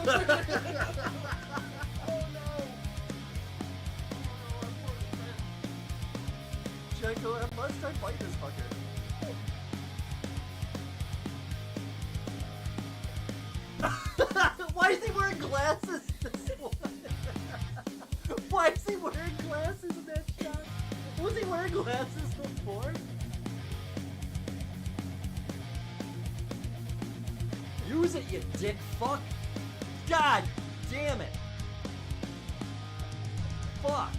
Should I go? Let's try to fight this fucker. Why is he wearing glasses? Why is he wearing glasses in that shot? Was he wearing glasses before? Use it, you dick fuck! God damn it! Fuck!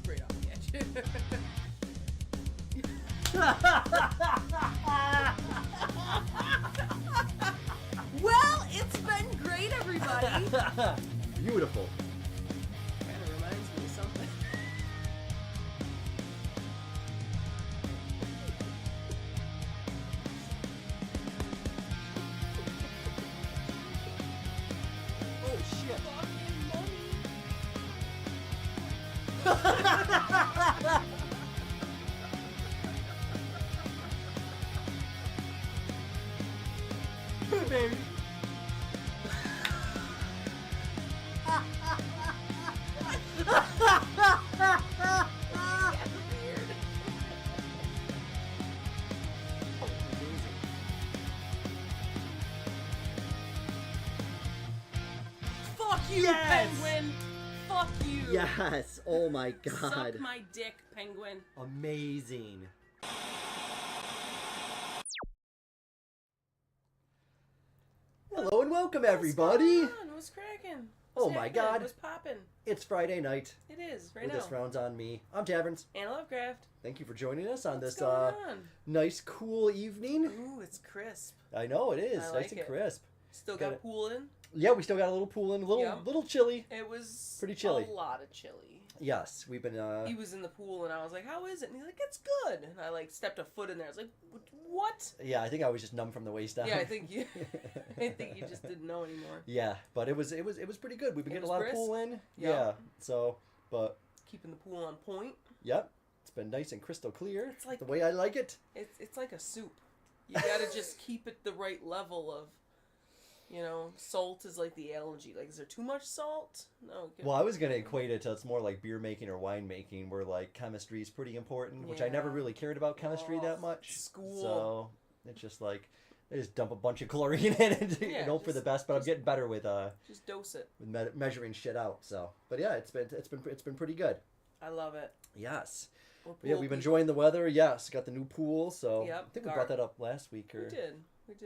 Right off the edge. Well, it's been great, everybody. Beautiful. Kind of reminds me of something. Oh shit. Hey, baby. Fuck you, Yes! penguin. Fuck you. Yes. Oh my god. Suck my dick, penguin. Amazing. Hello and welcome, everybody. What's going on? What's cracking? Oh my god. What's popping? It's Friday night. It is right With now. This round's on me. I'm Taverns. Anna Lovecraft. Thank you for joining us on What's this going on? nice, cool evening. Ooh, it's crisp. I know it is. I Nice like and it. crisp. Still Got got it. pool in. Yeah, we still got a little pool in, a little, Yeah. little chilly. It was Pretty chilly. A lot of chilly. Yes, we've been. He was in the pool and I was like, "How is it?" And he's like, "It's good." And I like stepped a foot in there. I was like, "What?" Yeah, I think I was just numb from the waist down. Yeah, I think you. I think you just didn't know anymore. Yeah, but it was pretty good. We've been It getting a was lot of pool in. Yep. Yeah. So, but Keeping the pool on point. yep, it's been nice and crystal clear. It's like the way I like it. It's like a soup. You gotta just keep it the right level of, salt is like the allergy. Like, is there too much salt? No. Well, I was gonna equate it to it's more like beer making or wine making, where like chemistry is pretty important, which I never Yeah. really cared about chemistry that much. School. So it's just like they just dump a bunch of chlorine in it and Yeah, hope for the best. But I'm getting better with Just dose it. measuring shit out. So, but yeah, it's been pretty good. I love it. Yes. We're But yeah, pool we've been people. enjoying the weather. Yes, got the new pool. So Yep, I think we Gar- brought that up last week. Or We did.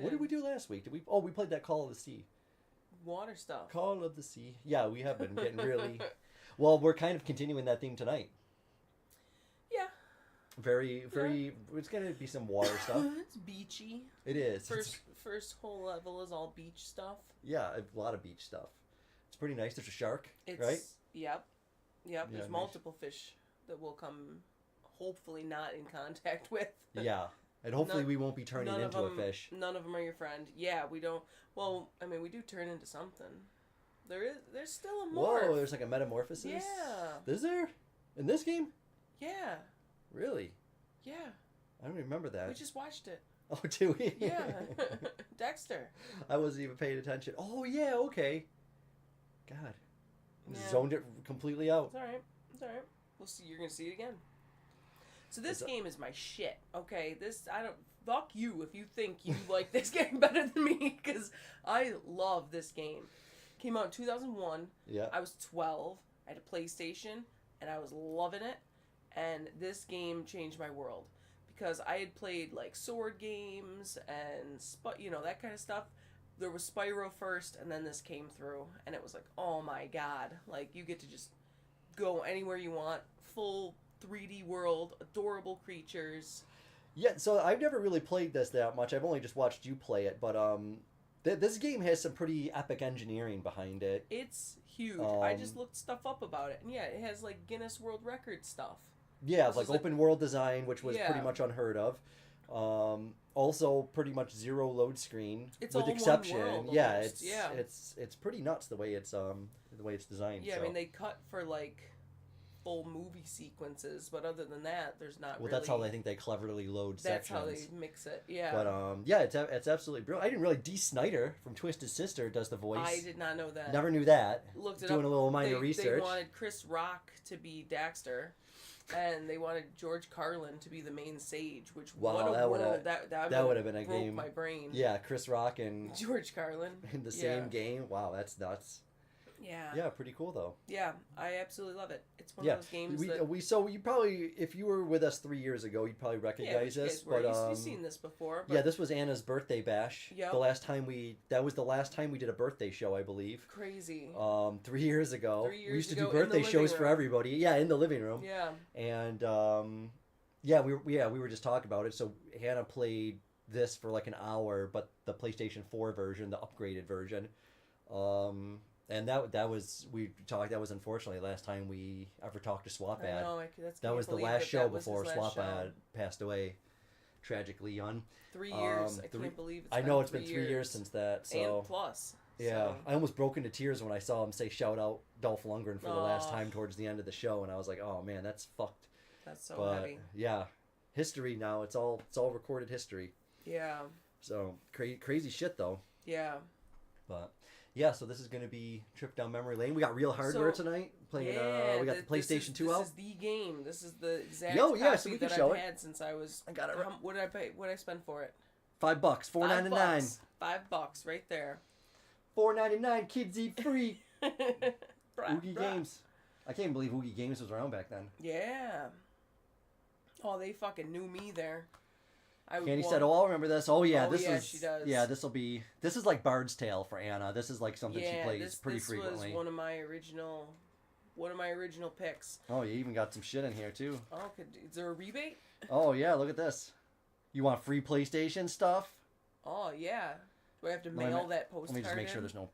what did we do last week? Did we? Oh, we played that Call of the Sea. Water stuff. Call of the Sea. Yeah, we have been getting really. Well, we're kind of continuing that theme tonight. Yeah. Very. It's gonna be some water stuff. It's beachy. It is. First whole level is all beach stuff. Yeah, a lot of beach stuff. It's pretty nice. There's a shark, It's right? Yep. Yeah, There's nice. multiple fish that will come, hopefully not in contact with. Yeah, and hopefully None- we won't be turning none into of them, a fish. None of them are your friend. Yeah, we don't. Well, I mean, we do turn into something. There's still a morph. Whoa, there's like a metamorphosis. Yeah. Is there? In this game? Yeah. Really? Yeah. I don't remember that. We just watched it. Oh, do we? Yeah. Dexter. I wasn't even paying attention. Oh yeah, okay. God, Yeah. zoned it completely out. It's alright. It's alright. We'll see. You're gonna see it again. So this It's game is my shit. Okay, I don't. Fuck you if you think you like this game better than me, because I love this game. Came out in 2001. Yeah. I was 12. I had a PlayStation, and I was loving it. And this game changed my world, because I had played like sword games and that kind of stuff. There was Spyro first, and then this came through, and it was like, oh my god! Like, you get to just go anywhere you want, full 3D world, adorable creatures. Yeah, so I've never really played this that much. I've only just watched you play it, but this game has some pretty epic engineering behind it. It's huge. I just looked stuff up about it, and yeah, it has like Guinness World Record stuff. Yeah, This like is like- open world design, which was pretty Yeah. much unheard of. Also, pretty much zero load screen It's with all one exception. world Yeah, almost, yeah. it's pretty nuts the way it's designed. Yeah, so. I mean they cut for like full movie sequences, but other than that, there's not. Well, really... that's how I think they cleverly load That's sections. how they mix it. Yeah. But yeah, it's absolutely brilliant. I didn't really. Dee Snider from Twisted Sister does the voice. I did not know that. Never knew that. Looked it Doing up. a little minor They research. wanted Chris Rock to be Daxter, and they wanted George Carlin to be the main sage. Which Wow, what a that world would've- that would have been a broke game. my brain. Yeah, Chris Rock and George Carlin in the Yeah. same game. Wow, that's nuts. Yeah. Yeah, pretty cool though. Yeah, I absolutely love it. It's one Yeah, of those games we that. so you probably, if you were with us 3 years ago, you'd probably Yeah, recognize you this. guys were. But You've seen this before. But yeah, this was Anna's birthday bash. Yep. The last time that was the last time we did a birthday show, I believe. Crazy. 3 years ago. 3 years we used to ago do in the birthday living shows for room. everybody. Yeah, in the living room. Yeah. And yeah, we were just talking about it. So Hannah played this for like an hour, but the PlayStation 4 version, the upgraded version. And that was unfortunately the last time we ever talked to I Swapad. know. That was the last show before Swapad passed away, tragically young. 3 years. I three- can't believe it's I been know it's 3 been 3 years since that. So and plus. yeah, So, I almost broke into tears when I saw him say "shout out Dolph Lundgren" for the last Aw. time towards the end of the show, and I was like, "Oh man, that's fucked." that's so But heavy. yeah, history now. It's all recorded history. Yeah. So crazy shit though. Yeah. But yeah, so this is gonna be trip down memory lane. We got real hardware So, tonight. Playing. Yeah. We got the PlayStation 2 out. This is the game. This is the exact Yo, yeah, copy so we can that show I've it. had since I was. I got it. What did I pay? What did I spend for it? $5, $4.99. $5. $5 right there. $4.99. Kids eat free. Brah, Oogie brah. Games. I can't believe Oogie Games was around back then. Yeah. Oh, they fucking knew me there. Candy said, "Oh, I'll remember this." Oh yeah, Oh, this yeah, is. she does. Yeah, this is like Bard's Tale for Anna. This is like something she plays this, pretty this frequently. was one of my original picks. Oh, you even got some shit in here too. Oh, is there a rebate? Oh yeah, look at this. You want free PlayStation stuff? Oh yeah. Do I have to Let me mail ma- that postcard? Let me just make sure in? there's no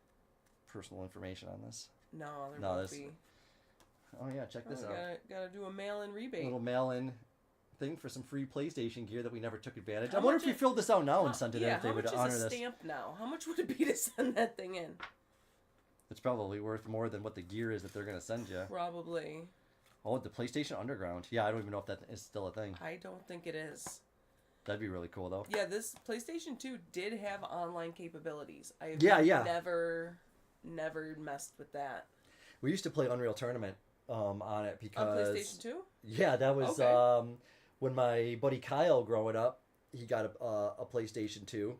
personal information on this. No, there No, won't this- be. Oh yeah, check this out. Gotta do a mail-in rebate. Little mail-in thing for some free PlayStation gear that we never took advantage. How I wonder much if we it- filled this out now and sent it in Yeah, if they how would much honor is a this. stamp now? How much would it be to send that thing in? It's probably worth more than what the gear is that they're gonna send you. Probably. Oh, the PlayStation Underground. Yeah, I don't even know if that is still a thing. I don't think it is. That'd be really cool though. Yeah, this PlayStation 2 did have online capabilities. I Yeah. never messed with that. We used to play Unreal Tournament on it because On PlayStation 2? yeah, that was Okay. when my buddy Kyle growing up, he got a PlayStation 2.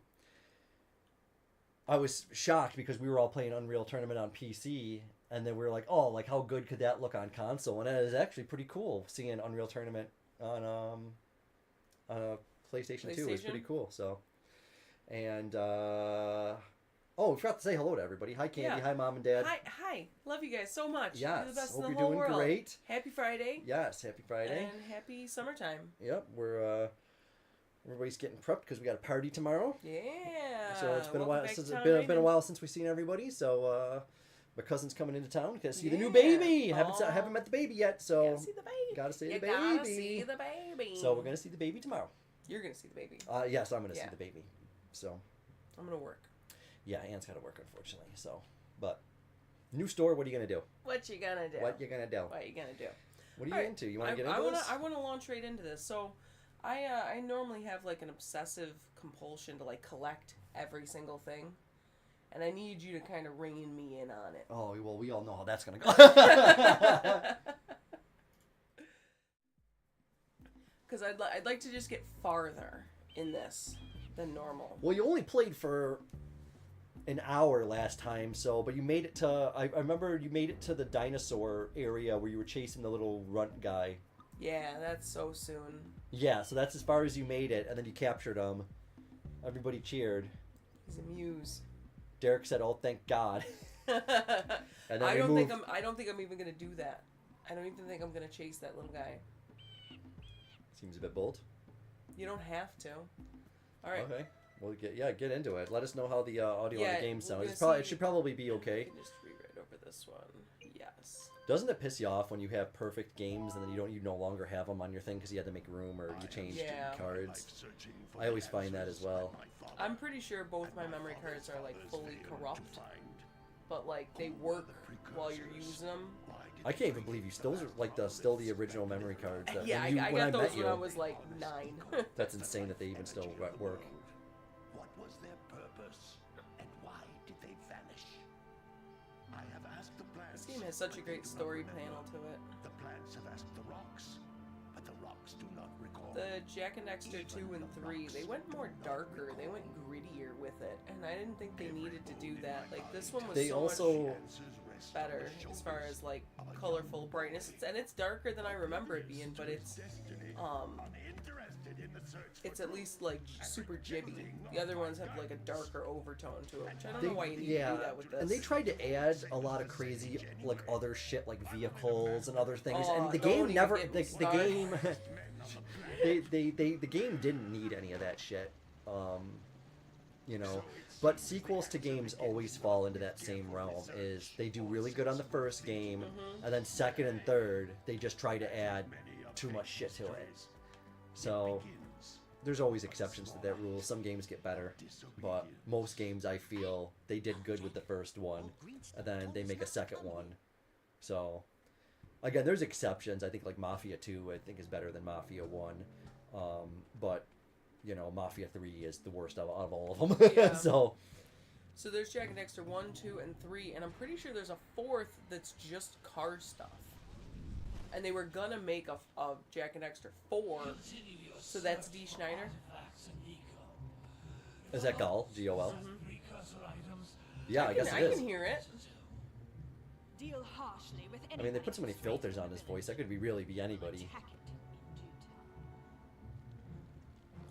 I was shocked because we were all playing Unreal Tournament on PC, and then we were like, "Oh, like how good could that look on console?" And it is actually pretty cool seeing Unreal Tournament on a PlayStation 2. It's pretty cool. So, and oh, we forgot to say hello to everybody. Hi, Candy. Yeah. Hi, Mom and Dad. Hi. Love you guys so much. Yes. You're the best Hope in the you're whole doing world. great. Happy Friday. Yes, happy Friday. And happy summertime. Yep, we're everybody's getting prepped because we got a party tomorrow. Yeah. So it's been a Welcome while back since to it's town, been a while Raymond. since we've seen everybody. So my cousin's coming into town to see the new Yeah. baby. Aw. Haven't met the baby yet, so Gotta see the baby. gotta see You the baby. gotta see the baby. So we're gonna see the baby tomorrow. You're gonna see the baby. Yes, I'm gonna see Yeah. the baby. So I'm gonna work. yeah, Anne's gotta work unfortunately. So, but new store. What are you gonna do? What you gonna do? What you gonna do? What you gonna do? What are you Alright, into? You want to get into this? I wanna launch right into this. So, I normally have like an obsessive compulsion to like collect every single thing, and I need you to kind of rein me in on it. Oh well, we all know how that's gonna go. Because I'd like to just get farther in this than normal. Well, you only played for an hour last time, but you made it to. I remember you made it to the dinosaur area where you were chasing the little runt guy. Yeah, that's so soon. Yeah, so that's as far as you made it, and then you captured him. Everybody cheered. He's a muse. Derek said, "Oh, thank God." And then I we don't moved. think I'm even gonna do that. I don't even think I'm gonna chase that little guy. Seems a bit bold. You don't have to. All right. Okay. Well, get into it. Let us know how the audio on Yeah, the game we're sounds. gonna It see- should probably be I okay. can just rewrite over this one. Yes. Doesn't it piss you off when you have perfect games and then you no longer have them on your thing because you had to make room or you changed cards? I always find that as well. I'm pretty sure both my memory cards are like fully corrupt, but like they work while you're using them. I can't even believe you still like still the original memory cards. That Yeah, when I when got those met when you, I was like 9. That's insane that they even still work. What was their purpose, and why did they vanish? I have asked the plants. This game has such a great story panel to it. The plants have asked the rocks, but the rocks do not recall. The Jak and Daxter 2 and 3, they went more darker, they went grittier with it, and I didn't think they needed to do that. Like, this one was They so also much better as far as, like, colorful brightness, and it's darker than I remember it being, but it's at least, like, super jibby. The other ones have, like, a darker overtone to it, which I don't know why you need to do that with this. And they tried to add a lot of crazy, like, other shit, like vehicles and other things. Oh, and the don't game even never, get me the game, the game didn't need any of that shit. You know, but sequels to games always fall into that same realm. Is they do really good on the first game, and then second and third, they just try to add too much shit to it. So there's always exceptions to that rule. Some games get better, but most games I feel they did good with the first one, and then they make a second one. So again, there's exceptions. I think like Mafia 2 I think is better than Mafia 1, but you know, Mafia 3 is the worst out of all of them. Yeah. So there's Jak and Daxter 1, 2, and 3, and I'm pretty sure there's a 4th that's just card stuff. And they were gonna make a Jak and Daxter 4, so that's D. Schneider. is that Gol? G-O-L? Yeah, I guess it I is. can hear it. Deal harshly with I mean, they put so many filters on his voice. That could really be anybody.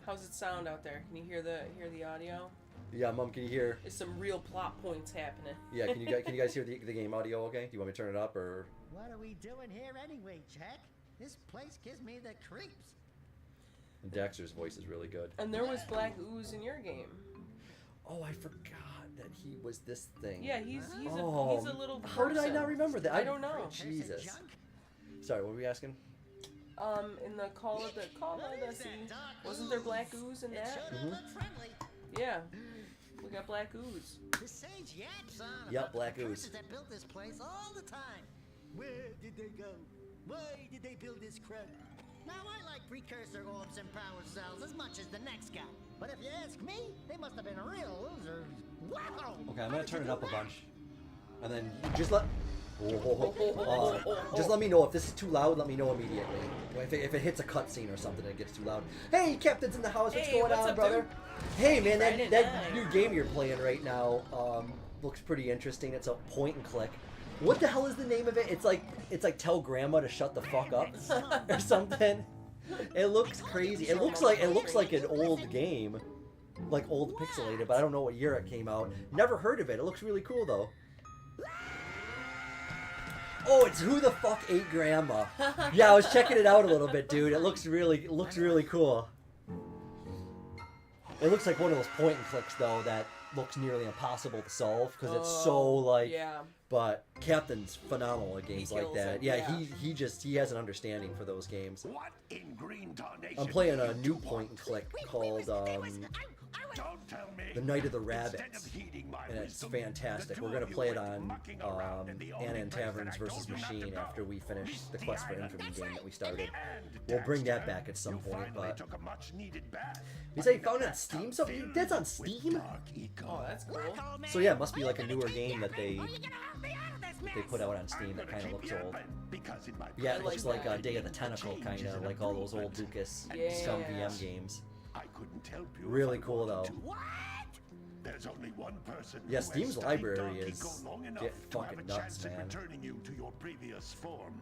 How's it sound out there? Can you hear the audio? Yeah, Mom, can you hear? There's some real plot points happening. Yeah, can you guys hear the game audio? Okay, do you want me to turn it up or? What are we doing here anyway, Jak? This place gives me the creeps. And Daxter's voice is really good. And there was Black Ooze in your game. Oh, I forgot that he was this thing. Yeah, he's Oh, a little person. how did I not remember that? I don't know. Jesus. Sorry, what were we asking? In the Call of the Sea, wasn't there Black Ooze in that? Yeah, we got Black Ooze. The sage yaps on Yep, about Black the Ooze. curses that built this place all the time. Where did they go? Why did they build this crap? Now I like precursor orbs and power cells as much as the next guy. But if you ask me, they must have been real losers. Wow! Okay, I'm gonna turn it up a bunch, and then just let. Just let me know if this is too loud. Let me know immediately. If it hits a cutscene or something, it gets too loud. Hey, Captain's in the house. What's Hey, going what's on, up, brother? dude? Hey, man, Friday that night. new game you're playing right now looks pretty interesting. It's a point and click. What the hell is the name of it? It's like tell grandma to shut the fuck up or something. It looks crazy. It looks like an old game, like old pixelated, but I don't know what year it came out. Never heard of it. It looks really cool though. Oh, it's Who the Fuck Ate Grandma. Yeah, I was checking it out a little bit, dude. It looks really cool. It looks like one of those point and clicks though that looks nearly impossible to solve because it's so like. Yeah. But Captain's phenomenal at games He like kills that. it, Yeah, yeah. he has an understanding for those games. What in green tarnation? I'm playing a do new you point and want? click called Don't tell me. The Night of the Instead Rabbits, of heeding my and it's wisdom, fantastic. the We're two gonna of you play it went on mucking around in the only Anna and place that Taverns I versus told you not to Machine go. after we finish the Misty Quest for Island. Infamy game that we started. And We'll bring that Daxter, back at some you point, finally but- took a much-needed bath. You say you But found it on that Steam? got So filled that's on with Steam? dark eco. Oh, that's cool. So yeah, it must be like a newer game that they put out on Steam that kind of looks old. Because it might Yeah, I it like looks like that. Day of the Tentacle, kind of like all those old Lucas Yeah. Scum VM games. I couldn't help you. Really if I cool, wanted though. to. There's only one person Yeah, who Steam's has studied library Dark is Eco long enough get to have fucking a nuts, chance at man. returning you to your previous form.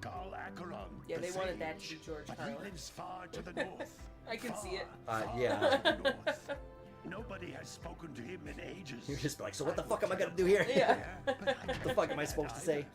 Carl Acheron, Yeah, the they wanted that to sage, be George but Carlin. he lives far to the north. I can see it. Yeah. Far to the north. Nobody has spoken to him in ages. You're just like, so what the fuck am I gonna do here? Yeah. What the fuck am I supposed to say?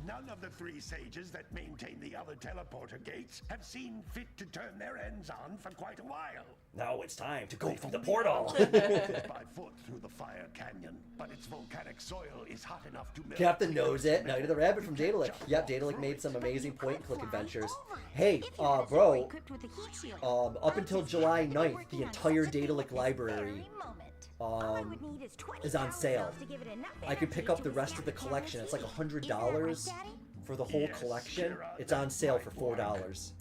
None of the 3 sages that maintain the other teleporter gates have seen fit to turn their ends on for quite a while. Now it's time to go through the portal. By foot through the fire canyon, but its volcanic soil is hot enough to melt. Captain knows it. Night of the Rabbit from Daedalic. Yep, Daedalic made some amazing point-and-click adventures. Hey, bro, up until July 9th, the entire Daedalic library is on sale. I could pick up the rest of the collection. It's like $100 for the whole collection. It's on sale for $4.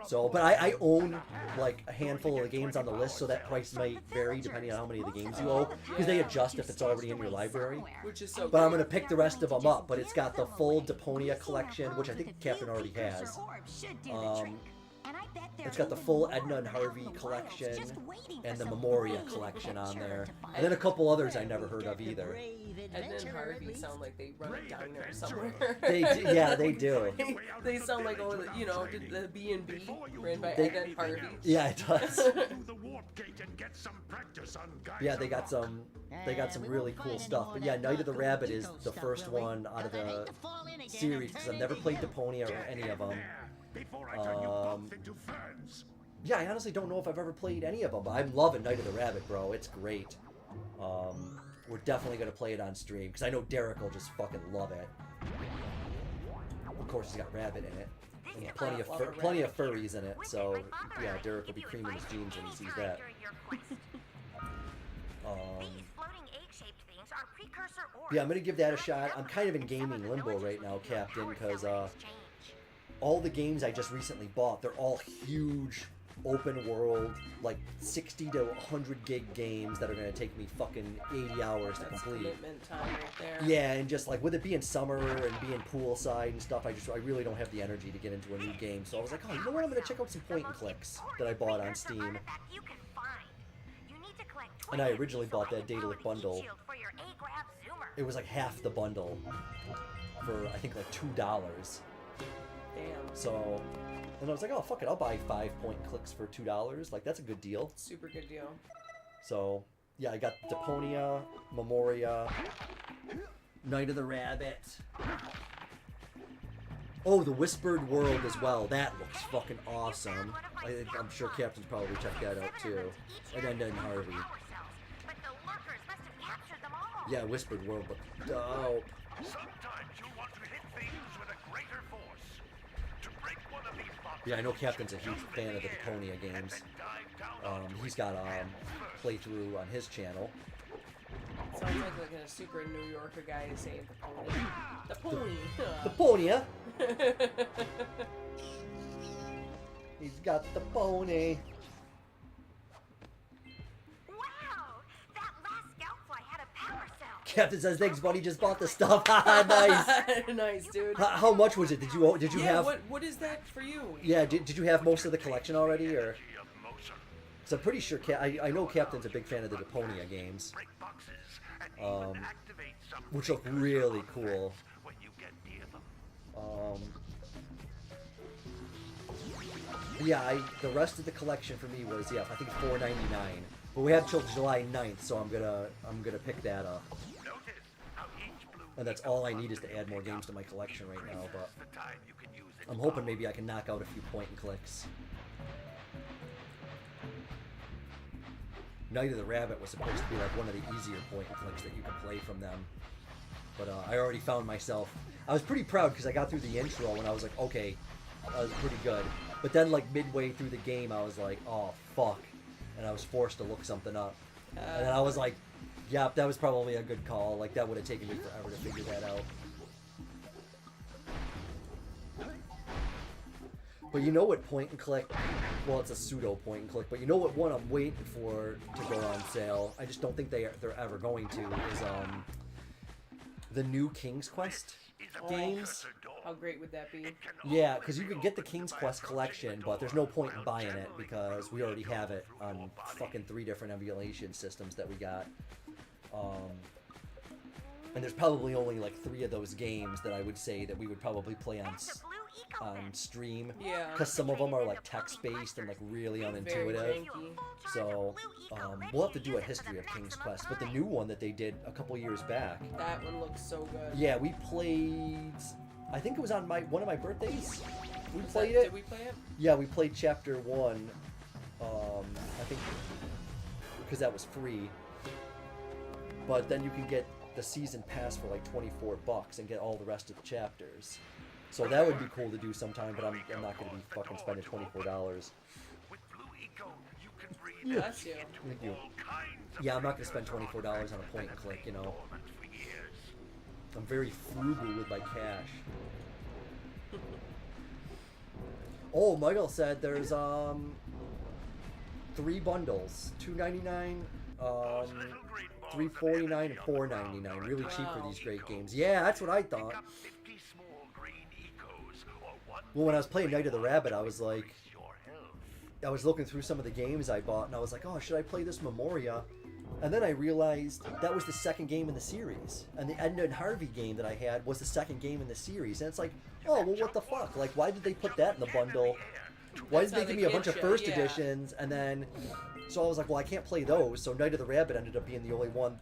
So, but I own like a handful of the games on the list, so that price might vary depending on how many of the games you own, because they adjust if it's already in your library. Which is so But I'm gonna pick the rest of them up. But it's got the full Deponia collection, which I think Captain already has. It's got the full Edna and Harvey collection and the Memoria collection on there, and then a couple others I never heard of either. Edna and Harvey sound like they run a diner somewhere. Yeah, they do. They sound like, you know, the B&B ran by Edna and Harvey. Yeah, it does. The warp gate and get some practice on Yeah, they got some really cool stuff. But yeah, Night of the Rabbit is the first one out of the series, because I've never played Deponia or any of them. Yeah, I honestly don't know if I've ever played any of them, but I'm loving Night of the Rabbit, bro. It's great. We're definitely going to play it on stream, because I know Derek will just fucking love it. Of course, he's got rabbit in it. And plenty of furries in it, so yeah, Derek will be creaming his jeans when he sees that. Yeah, I'm going to give that a shot. I'm kind of in gaming limbo right now, Captain, because all the games I just recently bought, they're all huge, open world, like 60 to 100 gig games that are going to take me fucking 80 hours to complete. Commitment time right there. Yeah, and just like with it being summer and being poolside and stuff, I really don't have the energy to get into a new game. So I was like, oh, you know what? I'm going to check out some point and clicks that I bought on Steam. And I originally bought that Daedalic bundle. It was like half the bundle for, I think, like $2. Damn. So, and I was like, oh, fuck it, I'll buy 5 point clicks for $2. Like, that's a good deal. Super good deal. So, yeah, I got Deponia, Memoria, Night of the Rabbit. Oh, the Whispered World as well. That looks fucking awesome. I'm sure Captain's probably checked that out too. And then Harvey. Yeah, Whispered World looked dope. Sometimes you want to hit things with a greater force. To break one of these boxes, Yeah, I know Captain's a huge fan of the Deponia games. He's got a playthrough on his channel. Sounds like a super New Yorker guy saying the pony. Deponia! He's got the pony. Captain says, thanks, buddy. Just bought the stuff. Nice. Nice, dude. How much was it? Did you have? What is that for you? Yeah. Did you have most of the collection already, or? Because I'm pretty sure. I know Captain's a big fan of the Deponia games, which look really cool. Yeah. The rest of the collection for me was I think $4.99. But we have till July 9th, so I'm gonna pick that up. And that's all I need is to add more games to my collection right now, but I'm hoping maybe I can knock out a few point and clicks. Night of the Rabbit was supposed to be like one of the easier point and clicks that you can play from them. But I already found myself... I was pretty proud because I got through the intro and I was like, okay, that was pretty good. But then like midway through the game, I was like, oh, fuck. And I was forced to look something up. And then I was like, yep, that was probably a good call. Like, that would have taken me forever to figure that out. But you know what point and click... Well, it's a pseudo point and click, but you know what one I'm waiting for to go on sale? I just don't think they're ever going to, is the new King's Quest games. How great would that be? Yeah, because you can get the King's Quest collection, but there's no point in buying it because we already have it on fucking 3 different emulation systems that we got. And there's probably only like 3 of those games that I would say that we would probably play on stream. Yeah. Because some of them are like text-based and like really unintuitive. So we'll have to do a history of King's Quest. But the new one that they did a couple years back. That one looks so good. Yeah, we played... I think it was on one of my birthdays. We Was played that- it. Did we play it? Yeah, we played chapter 1. I think because that was free. But then you can get the season pass for like $24 and get all the rest of the chapters. So that would be cool to do sometime, but I'm not going to be fucking spending $24. With Blue Eco, you can breathe Yeah. Bless you. Thank you. all kinds of Yeah, I'm not going to flavors spend $24 on a point and click, you know. dormant for years. I'm very frugal with my cash. Oh, Michael said there's 3 bundles, $2.99, $3.49, and $4.99. Really cheap for these great games. Yeah, that's what I thought. Pick up 50 small green ecos or one Well, when I was playing Night of the Rabbit, I was like, increase your health. I was looking through some of the games I bought, and I was like, oh, should I play this Memoria? And then I realized that was the second game in the series. And the Edna and Harvey game that I had was the second game in the series. And it's like, oh, well, what the fuck? Like, why did they put that in the bundle? Why did That's how they give they me a get bunch of ya, first yeah. editions? And then, so I was like, well, I can't play those. So Night of the Rabbit ended up being the only one.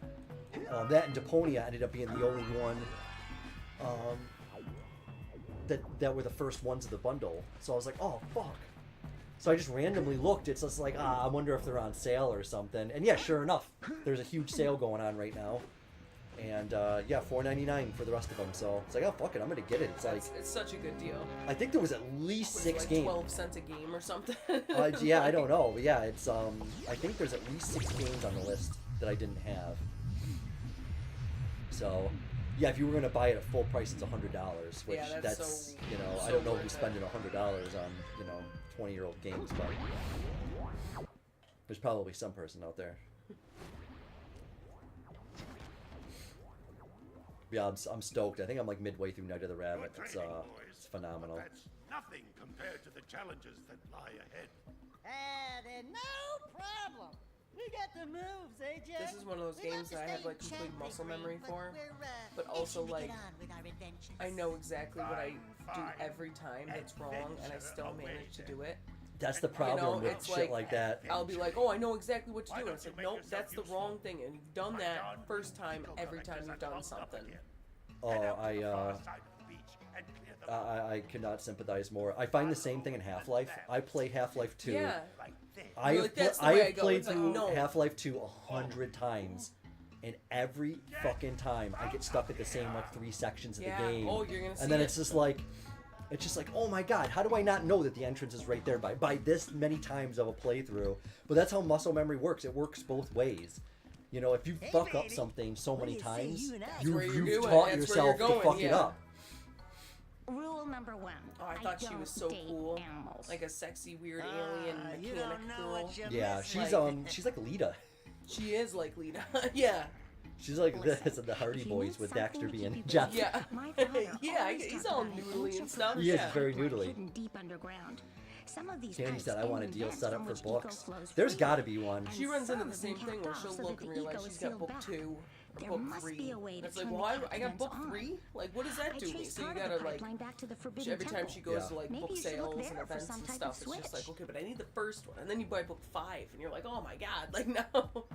That and Deponia ended up being the only one that were the first ones of the bundle. So I was like, oh, fuck. So I just randomly looked. It's just like, I wonder if they're on sale or something. And yeah, sure enough, there's a huge sale going on right now. And yeah, $4.99 for the rest of them. So it's like, oh, fuck it, I'm going to get it. It's like, It's such a good deal. I think there was at least Was it 6 like games. 12 cents a game or something. Yeah, I don't know. But yeah, it's I think there's at least 6 games on the list that I didn't have. So yeah, if you were gonna buy it at full price, it's $100, which Yeah, that's so- you know, I so don't know worth who's it. spending $100 on 20-year-old games, but there's probably some person out there. Yeah, I'm stoked. I think I'm like midway through Night of the Rabbit. Good It's training, boys. it's phenomenal. But that's nothing compared to the challenges that lie ahead. Then no problem. We got the moves, eh, Jack? This is one of those We love games to that I have, stay like, complete gently muscle green, memory but for, we're, but also, itching to like, get on with our adventures. I know exactly what I do Fine. every time that's wrong, and I still manage to do it. That's the problem with it's shit like that. I'll be like, oh, I know exactly what to Why do. And don't it's you like, make nope, yourself that's the useful? wrong thing. And you've done By that dawn, first time eco every time collectors you've are done 12 something. again. Oh, Head out to the far I side of the beach and clear them out. I cannot sympathize more. I find the same thing in Half-Life. I played Half-Life 2. Yeah. Like this. I You're have, like, that's the I way have I go. played It's like, through no. Half-Life 2 100 times, and every fucking time I get stuck at the same like 3 sections of Yeah. the game. Oh, you're gonna see and then it. it's just like, oh my god, how do I not know that the entrance is right there by this many times of a playthrough? But that's how muscle memory works. It works both ways. You know, if you Hey, fuck up baby. something so What do many you say times, you and I- That's where you're you've going. taught That's where yourself you're to going, fuck it yeah. up. Rule number 1. Oh, I thought she was so don't date cool. Animals. Like a sexy, weird Ah, alien you mechanic don't know girl. what you're Yeah, missing. she's like Lita. She is like Lita. Yeah. She's like Listen, this in the Hardy if you Boys need with something Daxter to being keep you Jeff. busy, Yeah. my father Yeah, always he's talked all about an noodly and ancient stuff. He is Yeah. very pipeline noodly. hidden deep underground. Some of these Candy pipes said, I want a end deal vents set up from for which eco books. flows There's freely, gotta be one. and She runs into some the have been same thing capped where off she'll so look that and the realize eco she's is got sealed book back. 2 or There book must 3. be a way to It's like, turn well, the I got pipelines book on. 3? Like, what does that I do me? traced So you part of gotta, the like, pipeline back to the Forbidden every time Temple. she goes Yeah. to, like, Maybe book you should look sales and there for events some and type stuff, of it's just like, switch. okay, but I need the first one. And then you buy book 5, and you're like, oh my god, like, no.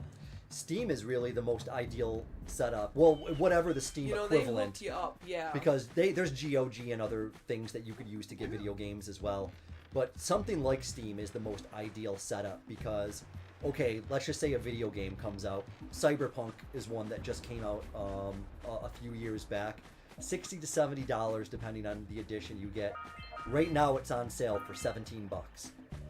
Steam is really the most ideal setup. Well, whatever the Steam You know, they equivalent. hook you up, yeah. Because there's GOG and other things that you could use to get video games as well. But something like Steam is the most ideal setup because, okay, let's just say a video game comes out. Cyberpunk is one that just came out a few years back. $60 to $70 depending on the edition you get. Right now it's on sale for $17.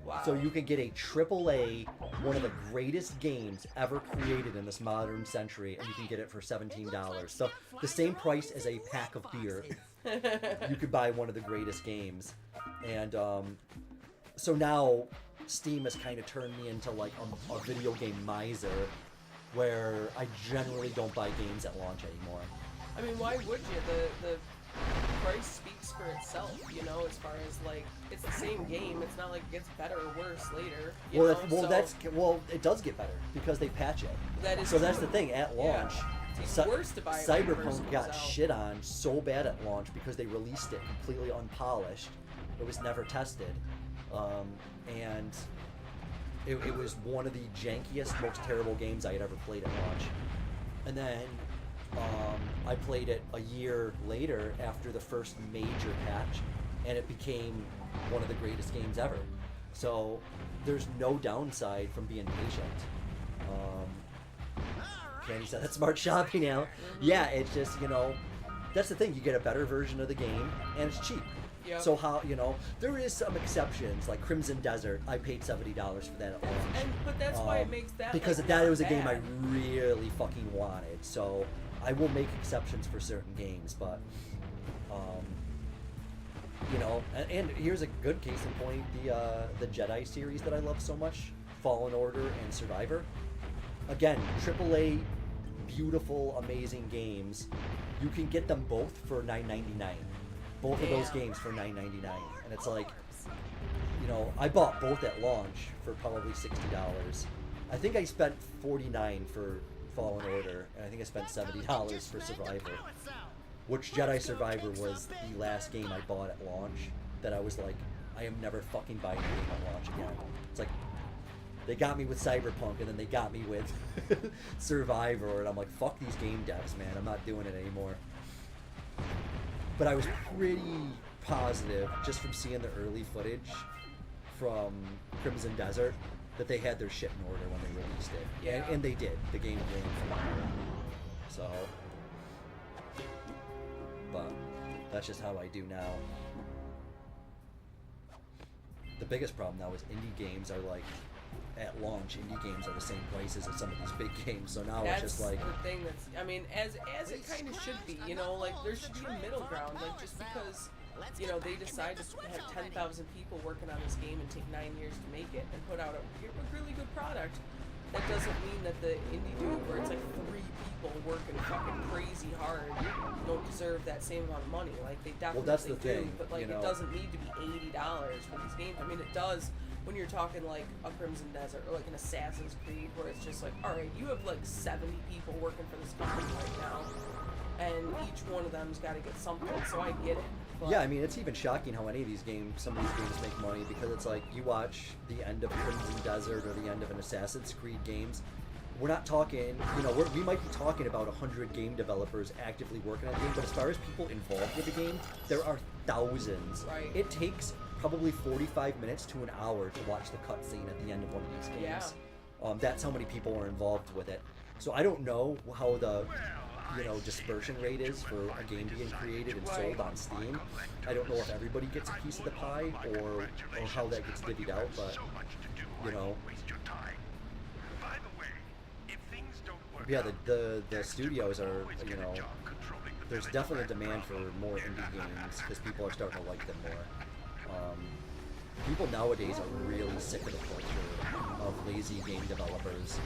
Wow. So you can get a AAA, one of the greatest games ever created in this modern century, and you can get it for $17. So the same price as a pack of beer, you could buy one of the greatest games. And so now Steam has kind of turned me into like a video game miser, where I generally don't buy games at launch anymore. I mean, why would you? The price speaks for itself, you know, as far as, like, it's the same game. It's not like it gets better or worse later. You Well, know? it does get better because they patch it. That is So that's true. the thing. At launch, It's even worse to buy it when it first Cyberpunk got comes out. shit on so bad at launch because they released it completely unpolished. It was never tested, and it was one of the jankiest, most terrible games I had ever played at launch. And then I played it a year later after the first major patch, and it became one of the greatest games ever. So there's no downside from being patient. Candy said that's smart shopping now. Yeah, it's just, you know, that's the thing. You get a better version of the game, and it's cheap. Yep. So how, you know, there is some exceptions, like Crimson Desert. I paid $70 for that at launch. But that's why it makes that, because like, that not was a game I bad. really fucking wanted. So I will make exceptions for certain games, but you know, and here's a good case in point: the Jedi series that I love so much, Fallen Order and Survivor. Again, AAA, beautiful, amazing games. You can get them both for $9.99. Both of those games for $9.99, and it's like, you know, I bought both at launch for probably $60. I think I spent $49 for Fallen Order, and I think I spent $70 for Survivor. Which Jedi Survivor was the last game I bought at launch that I was like, I am never fucking buying a game at launch again. It's like, they got me with Cyberpunk, and then they got me with Survivor, and I'm like, fuck these game devs, man. I'm not doing it anymore. But I was pretty positive, just from seeing the early footage from Crimson Desert, that they had their shit in order when they released it. Yeah. And they did. The game ran phenomenal. So, but that's just how I do now. The biggest problem now is indie games are like, at launch, indie games are the same prices as some of these big games. So now That's it's just like, the thing that's, I mean, as it kind of should be, you know, like there should be a middle ground. Like just because, you know, they decide to have 10,000 people working on this game and take 9 years to make it and put out a really good product, that doesn't mean that the indie dude where it's like 3 people working fucking crazy hard don't deserve that same amount of money. Like they definitely that's the do, thing, but like you know. it doesn't need to be $80 for these games. I mean, it does when you're talking like a Crimson Desert or like an Assassin's Creed, where it's just like, all right, you have like 70 people working for this company right now, and each one of them's got to get something. So I get it. But yeah, I mean, it's even shocking how any of these games, some of these games make money, because it's like, you watch the end of Crimson Desert or the end of an Assassin's Creed games, we're not talking, you know, we might be talking about 100 game developers actively working on the game, but as far as people involved with the game, there are thousands. Right. It takes probably 45 minutes to an hour to watch the cutscene at the end of one of these games. Yeah. That's how many people are involved with it. So I don't know how the, you know, dispersion rate is for a game being created and sold on Steam. I don't know if everybody gets a piece of the pie or how that gets divvied out, but, you know. Yeah, the studios are, you know, there's definitely a demand for more indie games because people are starting to like them more. People nowadays are really sick of the culture of lazy game developers.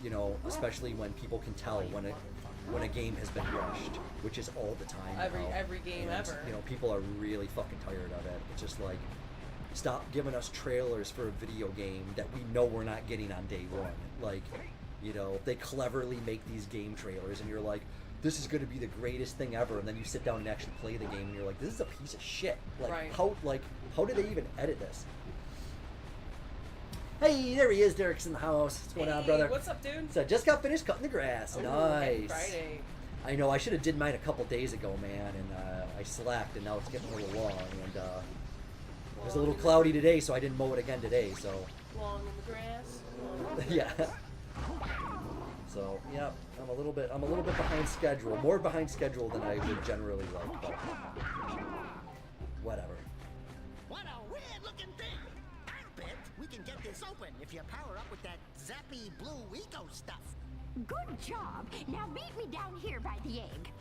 You know, especially when people can tell when a game has been rushed, which is all the time. Every game And, ever. You know, people are really fucking tired of it. It's just like, stop giving us trailers for a video game that we know we're not getting on day one. Like, you know, they cleverly make these game trailers, and you're like, this is going to be the greatest thing ever, and then you sit down and actually play the game, and you're like, this is a piece of shit. Like, Right. how did they even edit this? Hey, there he is. Derek's in the house. What's going on, brother? What's up, dude? So I just got finished cutting the grass. Ooh, Nice. happy Friday. I know, I should have did mine a couple days ago, man, and I slacked, and now it's getting a little long, and it was a little cloudy today, so I didn't mow it again today, so Long in the grass. Long in the yeah. So yeah, I'm a little bit behind schedule, more behind schedule than I would generally like, but whatever. What a weird looking thing! I bet we can get this open if you power up with that zappy blue eco stuff. Good job. Now meet me down here by the egg.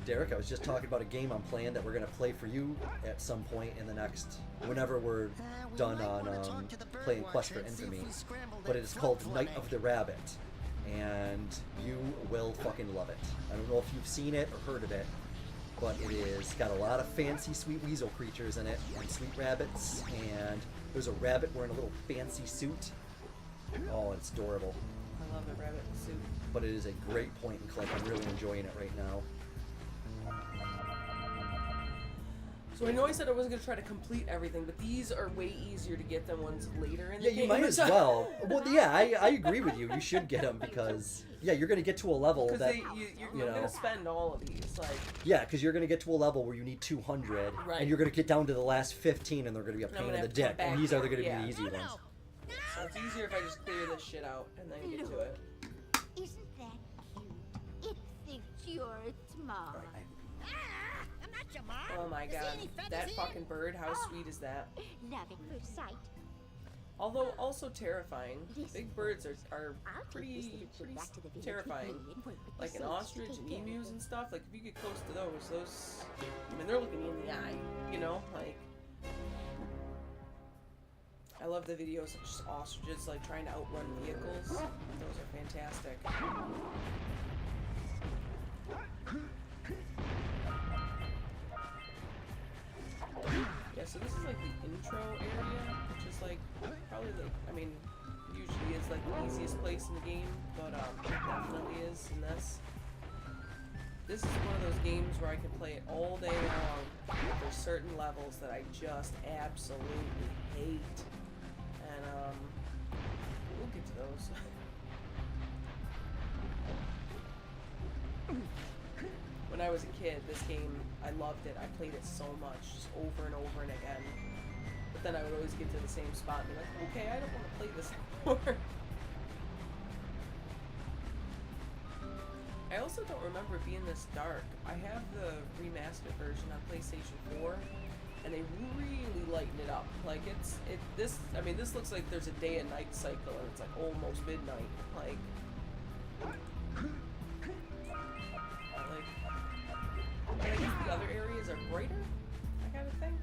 Derek, I was just talking about a game I'm playing that we're gonna play for you at some point in the next, whenever we're We done might on wanna talk to the bird playing Quest for watcher and see if Infamy, we scrambled but that it is called fruit Night fillet. of the Rabbit, and you will fucking love it. I don't know if you've seen it or heard of it, but it is got a lot of fancy sweet weasel creatures in it, and sweet rabbits, and there's a rabbit wearing a little fancy suit. Oh, it's adorable. I love the rabbit suit. But it is a great point and click. I'm really enjoying it right now. So I know I said I wasn't going to try to complete everything, but these are way easier to get than ones later in the Yeah, game. you might as well. Well, yeah, I agree with you. You should get them because, yeah, you're going to get to a level Because that, you're you know. going to spend all of these. Like, yeah, because you're going to get to a level where you need 200, Right. and you're going to get down to the last 15, and they're going to be a And I'm pain gonna in the have to come dick. back And these are going to be here, the yeah. easy ones. so it's easier if I just clear this shit out and then get to it. Isn't that cute? It thinks you're small. I'm not your mom. Oh my You see god. any feathers That here? fucking bird, how sweet is that? Love at first sight. Although also terrifying. Listen. Big birds are I'll take this pretty little kid back to the village terrifying. with me and work with Like the an saints to ostrich take and care of emus them. and stuff, like if you get close to those, I mean, they're looking you in the eye, you know? Like, I love the videos of just ostriches, like, trying to outrun vehicles. Those are fantastic. Yeah, so this is like the intro area, which is like, probably the, I mean, usually is like the easiest place in the game, but it definitely is in this. This is one of those games where I can play it all day long, but there's certain levels that I just absolutely hate. And, we'll get to those. When I was a kid, this game, I loved it. I played it so much, just over and over and again. But then I would always get to the same spot and be like, okay, I don't want to play this anymore. I also don't remember it being this dark. I have the remastered version on PlayStation 4, and they really lighten it up. Like this looks like there's a day and night cycle, and it's like almost midnight. Like I guess the other areas are brighter, I gotta think.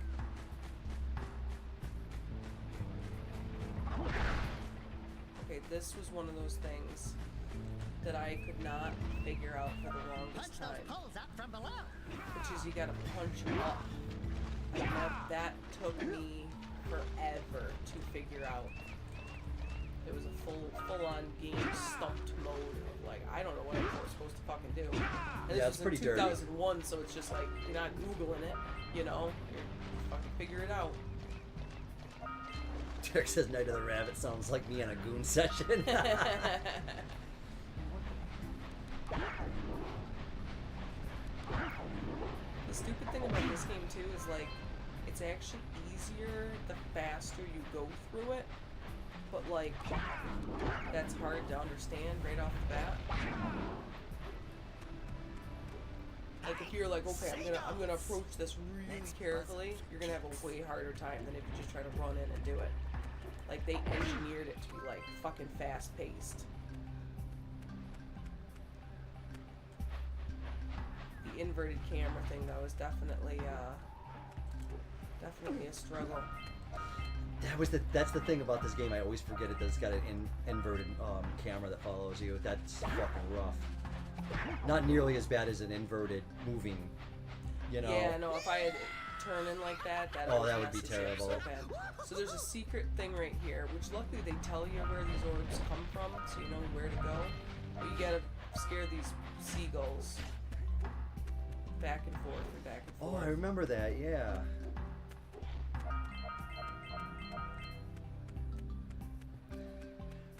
Okay, this was one of those things that I could not figure out for the Punch longest those time. poles out from below. Which is you gotta punch up. And that took me forever to figure out. It was a full-on game stumped mode of like, I don't know what I was supposed to fucking do. And Yeah, this it's was pretty in dirty. 2001, so it's just like, you're not Googling it, you know? You're fucking figure it out. Derek says Night of the Rabbit sounds like me on a goon session. The stupid thing about this game too is like, it's actually easier the faster you go through it, but like, that's hard to understand right off the bat. Like if you're like, okay, I'm gonna approach this really carefully, you're gonna have a way harder time than if you just try to run in and do it. Like they engineered it to be like fucking fast paced. The inverted camera thing though is definitely a struggle. That's the thing about this game. I always forget it. That it's got an inverted camera that follows you. That's fucking rough. Not nearly as bad as an inverted moving. You know. Yeah, no. If I had turning like that, that would be mess the shit up terrible. So bad. So there's a secret thing right here, which luckily they tell you where these orbs come from, so you know where to go. But you gotta scare these seagulls back and forth and back and Oh, forth. I remember that. Yeah.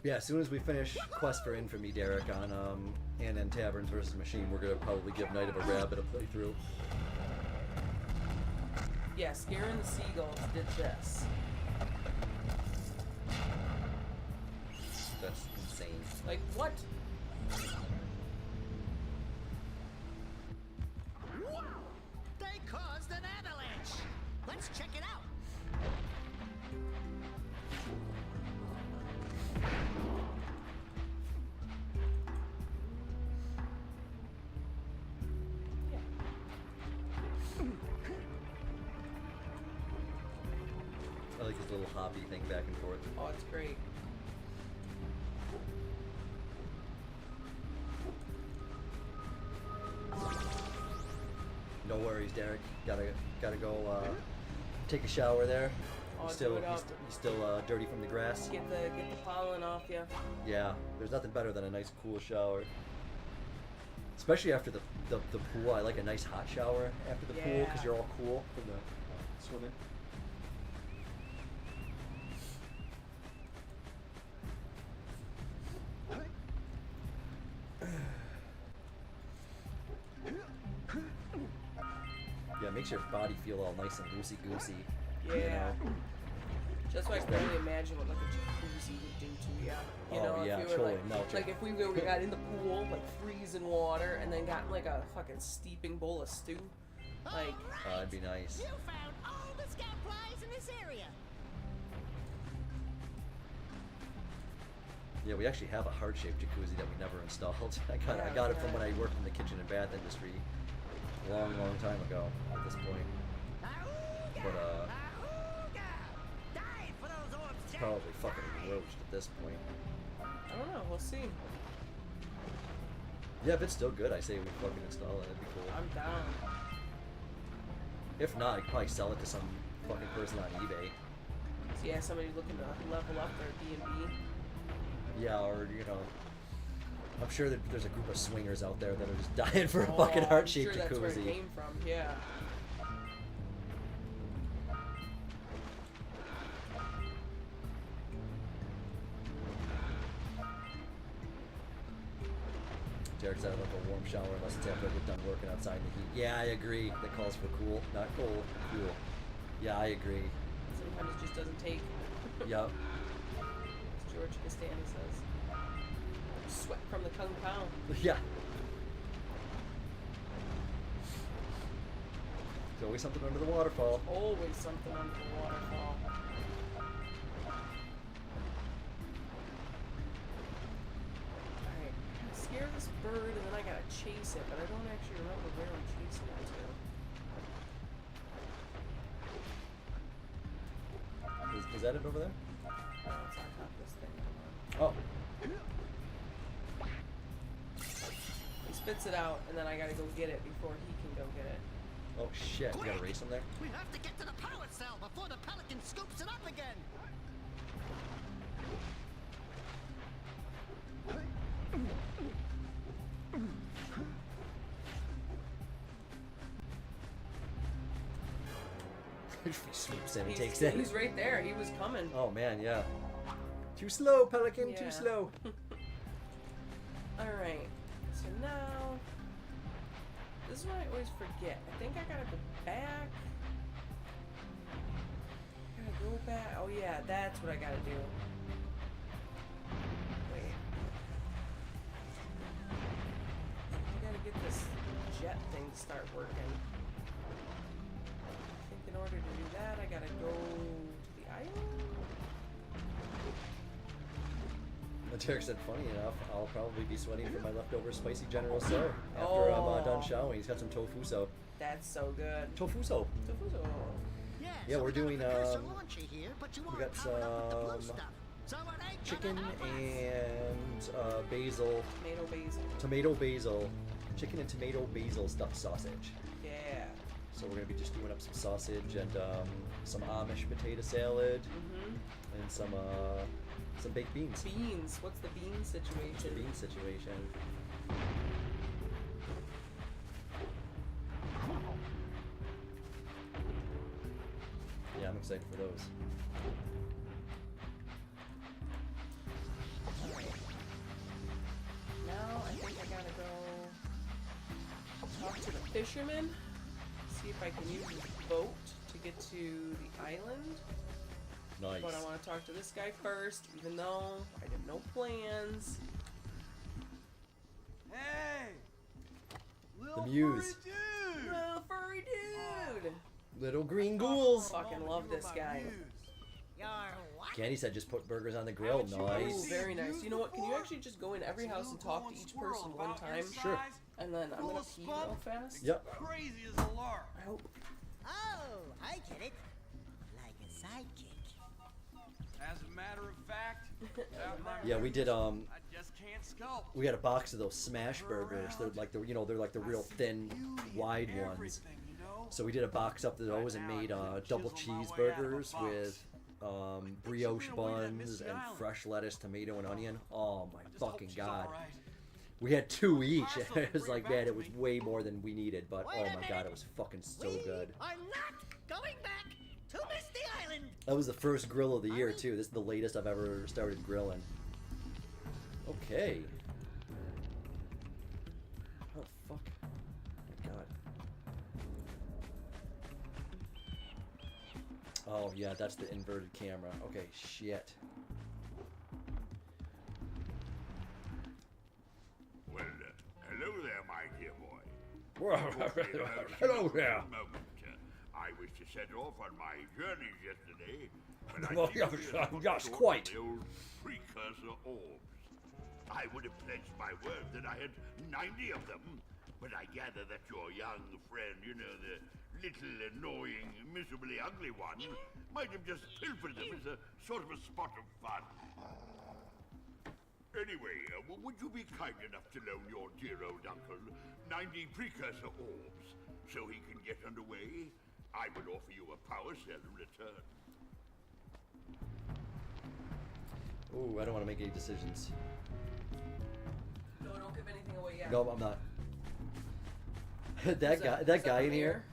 Yeah, as soon as we finish Quest for Infamy, Derek, on and Taverns versus Machine, we're gonna probably give Night of a Rabbit a playthrough. Yeah, scaring the seagulls did this. That's insane. Like, what? They caused an avalanche. Let's check it out. I like this little hoppy thing back and forth. Oh, it's great. No worries, Derek. Gotta go take a shower there. Oh, He's still do it up. he's still dirty from the grass. Get the pollen off you. Yeah, there's nothing better than a nice cool shower. Especially after the pool. I like a nice hot shower after the pool because Yeah. you're all cool from Swimming. Yeah, it makes your body feel all nice and loosey-goosey. Yeah. You know? That's why I can only imagine what like a jacuzzi would do to you. You know, Oh, yeah, if you were totally like, melt you. like if we got in the pool, like freezing water, and then got in like a fucking steeping bowl of stew, like. That'd be nice. You found all the scout flies in this area. Yeah, we actually have a heart-shaped jacuzzi that we never installed. I got it from when I worked in the kitchen and bath industry a long, long time ago at this point. But, Dive for those orbs, it's Jack. probably fucking roached at this point. I don't know. We'll see. Yeah, if it's still good, I say we fucking install it. That'd be cool. I'm down. If not, I'd probably sell it to some fucking person on eBay. So yeah, somebody looking to level up their D&B. Yeah, or, you know, I'm sure that there's a group of swingers out there that are just dying for a Oh, fucking I'm heart-shaped sure that's where it jacuzzi. came from. Yeah. Derek said I like a warm shower unless it's after I get done working outside in the heat. Yeah, I agree. That calls for cool, not cold, cool. Yeah, I agree. Sometimes it just doesn't take. Yep. As George Costanza says. Sweat from the Kung Pao. Yeah. There's always something under the waterfall. Always something under the waterfall. Alright, I scare this bird and then I gotta chase it, but I don't actually remember where I'm chasing it to. Is that it over there? No, it's on top of this thing. Oh. He spits it out and then I gotta go get it before he can go get it. Oh shit, we gotta race him there? We have to get to the power cell before the pelican scoops it up again. He swoops in and takes it. He's right there. He was coming. Oh man, yeah. Too slow, Pelican, Yeah. too slow. Alright, so now, this is what I always forget. I think I gotta go back. I gotta go back. Oh yeah, that's what I gotta do. Wait. I gotta get this jet thing to start working. I think in order to do that, I gotta go to the island. Derek said, funny enough, I'll probably be sweating for my leftover spicy General So after I'm done Oh. showering. He's got some tofu so. That's so good. Tofu so. Tofuzo. Yeah, so we're we got a doing, Precursor launcher here, but you we aren't got powered up with the blue some stuff. So it ain't chicken gonna help us. and basil, Tomato basil. tomato basil, chicken and tomato basil stuffed sausage. Yeah. So we're gonna be just doing up some sausage and some Amish potato salad Mm-hmm. and some baked beans. Beans. What's the bean situation? Bean situation. Yeah, I'm excited for those. Now I think I gotta go talk to the fisherman. See if I can use his boat to get to the island. Nice. But I want to talk to this guy first, even though I have no plans. Hey! Little Muse. furry dude! Little furry dude! Little green ghouls. Fucking love this guy. You're what? Candy said just put burgers on the grill. Haven't you Nice. Ooh, seen very nice. views You know what? Can you before? actually just go in every house and Little talk to glowing each squirrel person one about time? your Sure. size, And then I'm full gonna of pee spunk, real fast. Yep. Crazy as a lark. I hope. Oh, I get it. Like a sidekick. As a matter of fact, out in that Yeah, we did I just can't sculpt. we had a box of those smash burgers. They're like the they're like the real thin, wide ones. Everything, you know? So we did a box up of those and made double cheeseburgers with brioche buns and fresh lettuce, tomato, and onion. Oh my Just hope fucking she's god! all right. We had 2 each. It was like, man, it was way more than we needed, but Wait oh a my minute. god, it was fucking so We good. are not going back to Misty Island. That was the first grill of the year, too. This is the latest I've ever started grilling. Okay. Oh, fuck. Oh, God. Oh, yeah, that's the inverted camera. Okay, shit. Well, hello there, my dear boy. Hello there. Moment. I was to set off on my journeys yesterday, but I Oh, seem yes, to have come yes, short quite. of the old precursor orbs. I would have pledged my word that I had 90 of them, but I gather that your young friend, you know, the little annoying, miserably ugly one, might have just pilfered them as a sort of a spot of fun. Anyway, would you be kind enough to loan your dear old uncle 90 precursor orbs so he can get underway? I would offer you a power cell in return. Ooh, I don't want to make any decisions. No, don't give anything away yet. No, I'm not. Is that guy the in here,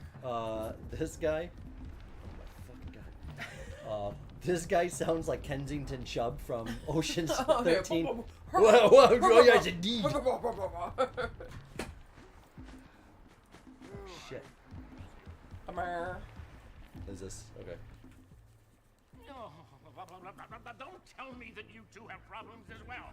this guy. Oh my fucking god. This guy sounds like Kensington Chubb from Ocean's 13. Whoa, whoa, oh yes, indeed. Shit. Is this okay? No, don't tell me that you two have problems as well.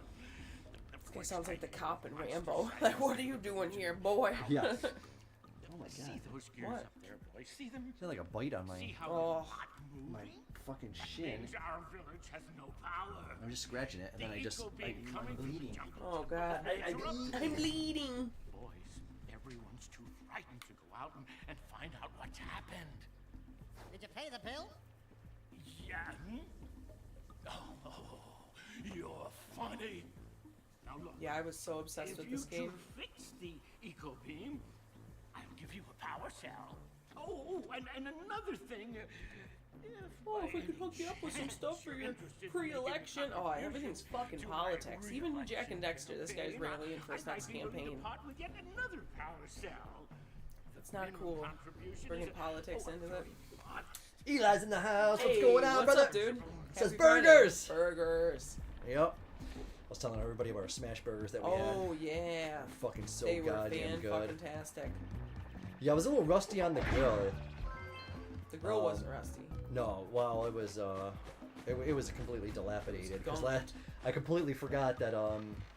This guy sounds like the cop in Rambo. Like, what are you doing here, boy? Yeah. Oh my See god. those gears What? up there, boy? See them? Is that like a bite on my See how Oh. hot my moving? fucking That shin? means our village has no power. I'm just scratching it, and then The I just eco beam I'm coming from the bleeding. jungle Oh took god, over and interrupted I'm it. bleeding. Boys, everyone's too frightened to go out and find out what's happened. Did you pay the bill? Yeah. Oh, you're funny. Now look. Yeah, I was so obsessed If with you this game. two fix the eco beam, I'll give you a power cell. Oh, and another thing. Oh, if we could hook you up with some stuff for your pre-election. Oh, everything's fucking politics. Even Jak and Daxter, this guy's rarely in for his next campaign. With yet another power cell. It's not cool bringing politics into it. Eli's in the house. What's Hey, going on, what's brother? up, dude? Says Happy Friday. burgers. Burgers. Yep. I was telling everybody about our smash burgers that we Oh had. yeah. Fucking so They were goddamn good. fan-fucking-tastic. Yeah, I was a little rusty on the grill. The grill wasn't rusty. No, well, it was it was completely dilapidated because gone. I completely forgot that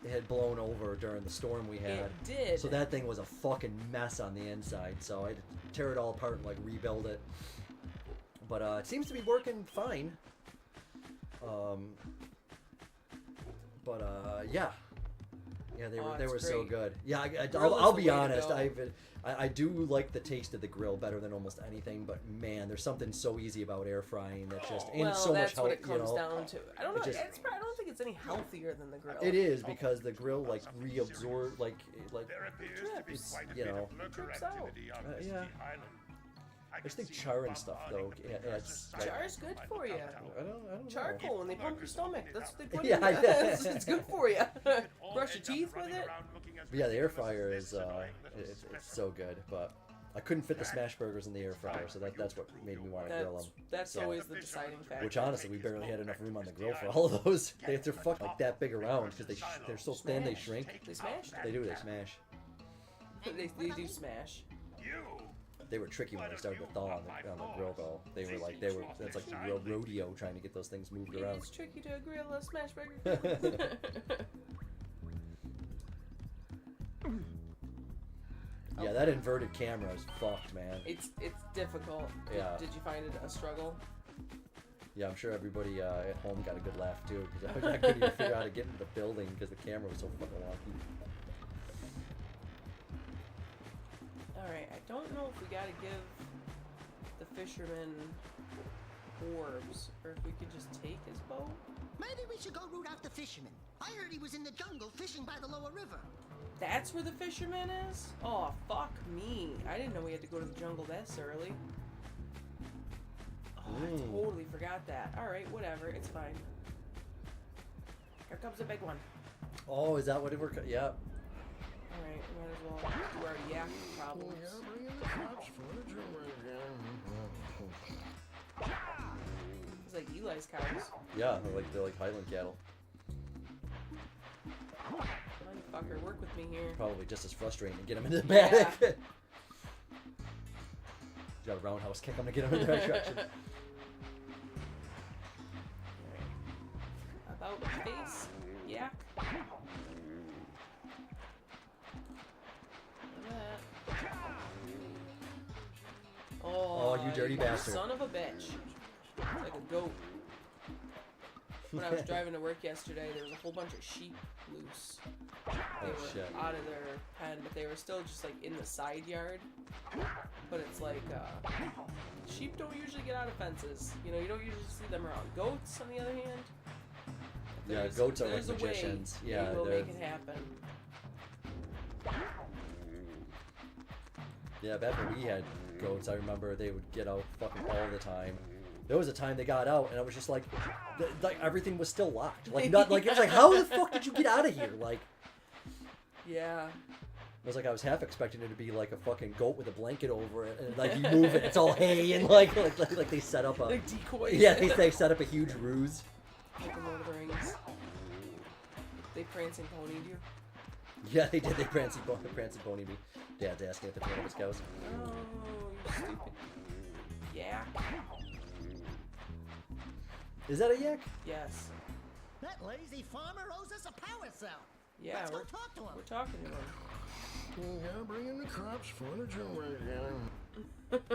it had blown over during the storm we had. It did. So that thing was a fucking mess on the inside. So I had to tear it all apart and like rebuild it. But it seems to be working fine. Yeah. Yeah, they it's were so great. good. Yeah, Grill is I'll the be way to honest. go. I do like the taste of the grill better than almost anything. But man, there's something so easy about air frying that's just and Well, so that's much what health. it comes you know, down to. I don't know. just- I don't think it's any healthier than the grill. it is because the grill like reabsorb like There appears to be Trips, quite a you bit know. of lurker Trips out. activity on Misty yeah. Island. I just think char and stuff though. It's like, Char's good for you. I don't know. Charcoal when they pump your stomach. That's what they put Yeah, in I you. guess. It's good for you. Brush your teeth with it. But yeah, the air fryer is it's so good, but I couldn't fit the smash burgers in the air fryer, so that's what made me want to grill them. That's So- always the deciding factor. Which honestly, we barely had enough room on the grill for all of those. They're fucking like that big around because they're so thin they shrink. They smash. They do. They smash. They do smash. They were tricky when they started to thaw on the grill though. That's like the rodeo trying to get those things moved around. It's tricky to grill a smash burger. Yeah, that inverted camera is fucked, man. It's difficult. Yeah. Did you find it a struggle? Yeah, I'm sure everybody at home got a good laugh too because I couldn't even figure out how to get into the building because the camera was so fucking wonky. Alright, I don't know if we gotta give the fisherman orbs, or if we could just take his boat. Maybe we should go root out the fisherman. I heard he was in the jungle fishing by the lower river. That's where the fisherman is? Oh, fuck me. I didn't know we had to go to the jungle this early. Oh, I totally forgot that. Alright, whatever, it's fine. Here comes the big one. Oh, is that what it were? Yeah. Alright, might as well do our yak problems. It's like Eli's cows. Yeah, they're like Highland cattle. Fucker, work with me here. Probably just as frustrating to get them into the paddock. Yeah. Got a roundhouse kick them to get them in the right direction. Alright. About face. Yak. Oh, you dirty bastard. Son of a bitch. Like a goat. When I was driving to work yesterday, there was a whole bunch of sheep loose. They were shit. out of their pen, but they were still just like in the side yard. But it's like, sheep don't usually get out of fences. You know, you don't usually see them around. Goats, on the other hand. Yeah, goats are like there's a way magicians. Yeah, they will they're... make it happen. Yeah, back when we had goats, I remember they would get out fucking all the time. There was a time they got out, and I was just like everything was still locked. Like, not like it was like, how the fuck did you get out of here? Like, yeah. It was like I was half expecting it to be like a fucking goat with a blanket over it, and like you move it, it's all hay, and like they set up a like decoys. Yeah, they set up a huge ruse. Like the Lord of the Rings. They prancing ponied you. Yeah, they did. They prancing pony me. Dad's asking if it's one of his cows. Oh, you stupid. Yak. Is that a yak? Yes. That lazy farmer owes us a power cell. Yeah, Let's go talk to him. We're talking to him. Yeah, bring in the crops for the generator.